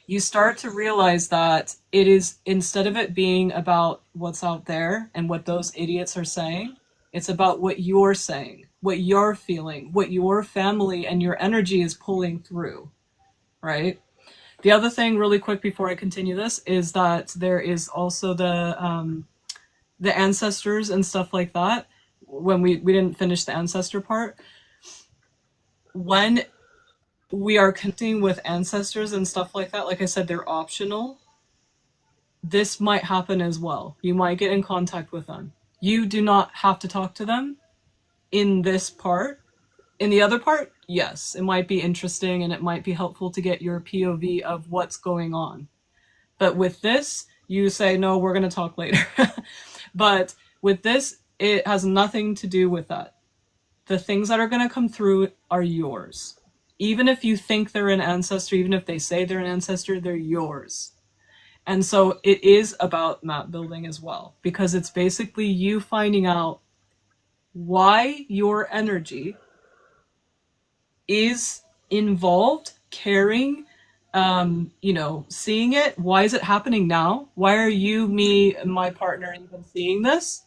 you start to realize that it is, instead of it being about what's out there and what those idiots are saying, it's about what you're saying, what you're feeling, what your family and your energy is pulling through, right? The other thing, really quick before I continue this, is that there is also the ancestors and stuff like that. When we didn't finish the ancestor part, when we are connecting with ancestors and stuff like that, like I said, they're optional. This might happen as well. You might get in contact with them. You do not have to talk to them in this part. In the other part, yes, it might be interesting and it might be helpful to get your POV of what's going on. But with this, you say, no, we're going to talk later. But with this, it has nothing to do with that. The things that are going to come through are yours. Even if you think they're an ancestor, even if they say they're an ancestor, they're yours. And so it is about map building as well, because it's basically you finding out why your energy is involved, caring, seeing it. Why is it happening now? Why are you, me, and my partner even seeing this?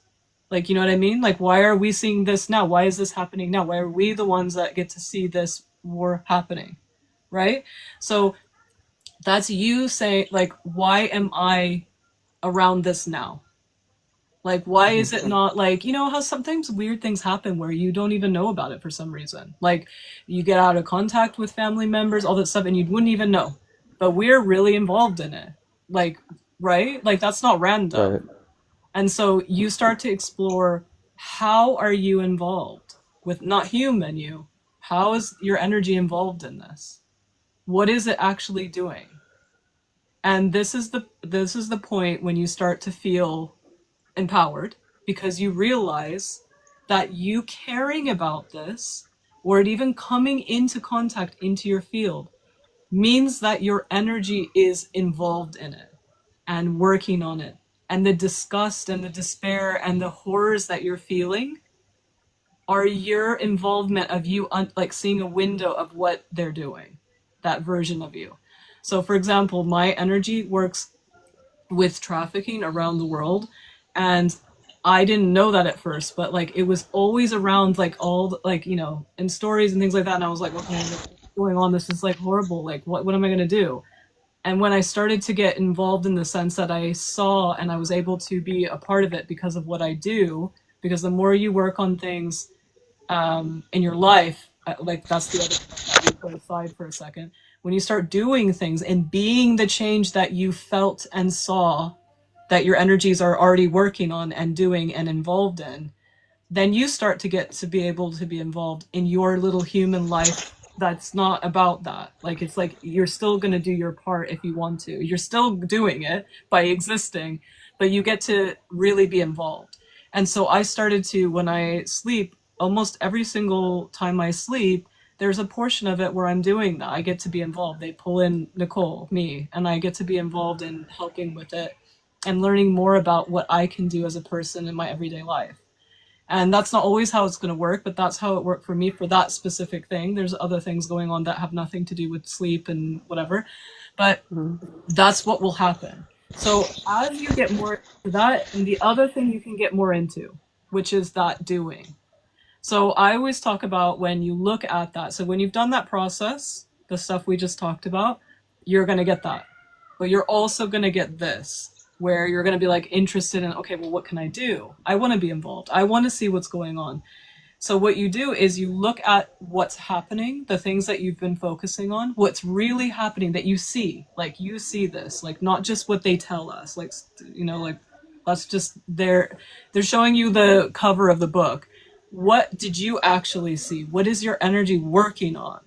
Like, you know what I mean? Like, why are we seeing this now? Why is this happening now? Why are we the ones that get to see this war happening? Right? So that's you saying, like, why am I around this now? Like, why is it not, like, you know how sometimes weird things happen where you don't even know about it for some reason? Like, you get out of contact with family members, all that stuff, and you wouldn't even know. But we're really involved in it. Like, right? Like, that's not random. Right. And so you start to explore, how are you involved with, not human you, how is your energy involved in this? What is it actually doing? And this is the point when you start to feel empowered, because you realize that you caring about this, or it even coming into contact into your field, means that your energy is involved in it and working on it. And the disgust and the despair and the horrors that you're feeling are your involvement of you, like seeing a window of what they're doing, that version of you. So for example, my energy works with trafficking around the world, and I didn't know that at first, but like it was always around, like all the, like, you know, in stories and things like that, and I was like, okay, what's going on? This is like horrible. Like, what am I going to do? And when I started to get involved in the sense that I saw and I was able to be a part of it because of what I do, because the more you work on things in your life, like that's the other thing that we put aside for a second. When you start doing things and being the change that you felt and saw that your energies are already working on and doing and involved in, then you start to get to be able to be involved in your little human life that's not about that. Like, it's like you're still going to do your part if you want to. You're still doing it by existing, but you get to really be involved. And so I started to, when I sleep, almost every single time I sleep, there's a portion of it where I'm doing that. I get to be involved. They pull in Nicole, me, and I get to be involved in helping with it and learning more about what I can do as a person in my everyday life. And that's not always how it's going to work, but that's how it worked for me for that specific thing. There's other things going on that have nothing to do with sleep and whatever, but that's what will happen. So as you get more into that, and the other thing you can get more into, which is that doing. So I always talk about when you look at that. So when you've done that process, the stuff we just talked about, you're going to get that. But you're also going to get this, where you're going to be like interested in, okay, well, what can I do? I want to be involved. I want to see what's going on. So what you do is you look at what's happening, the things that you've been focusing on, what's really happening that you see, like you see this, like not just what they tell us, like, you know, like that's just, they're showing you the cover of the book. What did you actually see? What is your energy working on?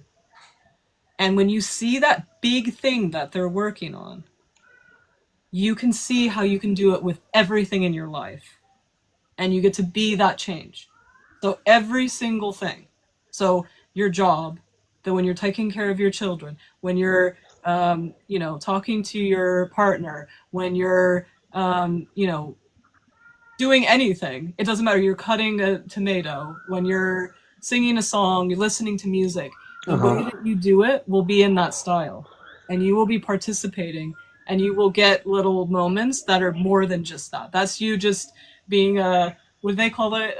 And when you see that big thing that they're working on, you can see how you can do it with everything in your life. And you get to be that change. So every single thing. So your job, that when you're taking care of your children, when you're, you know, talking to your partner, when you're, you know, doing anything, it doesn't matter. You're cutting a tomato, when you're singing a song, you're listening to music, the way that you do it will be in that style. And you will be participating, and you will get little moments that are more than just that. That's you just being a, what do they call it?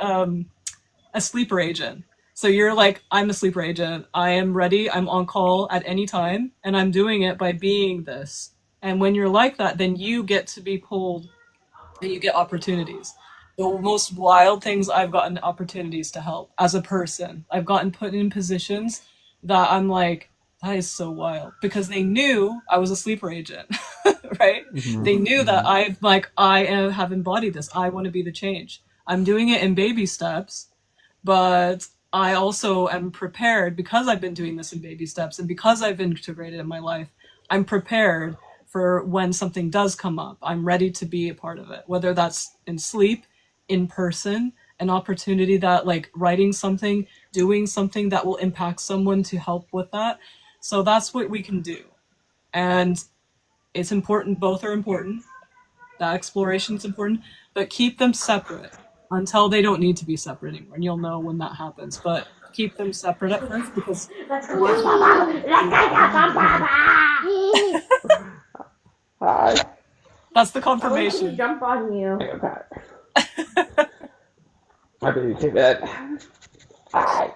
A sleeper agent. So you're like, I'm a sleeper agent. I am ready. I'm on call at any time. And I'm doing it by being this. And when you're like that, then you get to be pulled and you get opportunities. The most wild things I've gotten opportunities to help as a person. I've gotten put in positions that I'm like, that is so wild, because they knew I was a sleeper agent, right? They knew that I have embodied this. I want to be the change. I'm doing it in baby steps, but I also am prepared, because I've been doing this in baby steps and because I've integrated in my life, I'm prepared for when something does come up. I'm ready to be a part of it, whether that's in sleep, in person, an opportunity that, like, writing something, doing something that will impact someone to help with that. So that's what we can do. And it's important, both are important. That exploration is important, but keep them separate until they don't need to be separate anymore. And you'll know when that happens, but keep them separate at first, because Hi. That's the confirmation. Jump on you. Okay. My baby came in. Hi.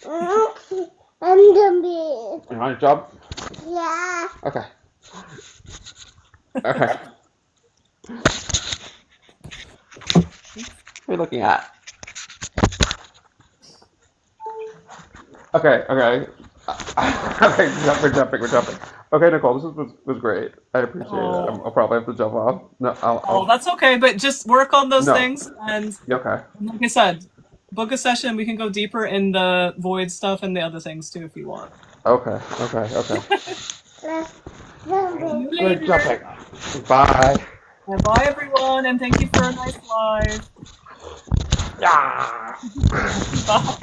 I'm gonna You want a job? yeah. Okay. Okay. What are you looking at? Okay. Okay, we're jumping. Okay, Nicole, this was great. I appreciate it. I'll probably have to jump off. No, I'll that's okay, but just work on those things. And okay. like I said, book a session. We can go deeper in the void stuff and the other things too if you want. Okay. We're jumping. Bye. And bye, everyone, and thank you for a nice live. Yeah. Bye.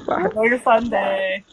Bye. Enjoy your Sunday.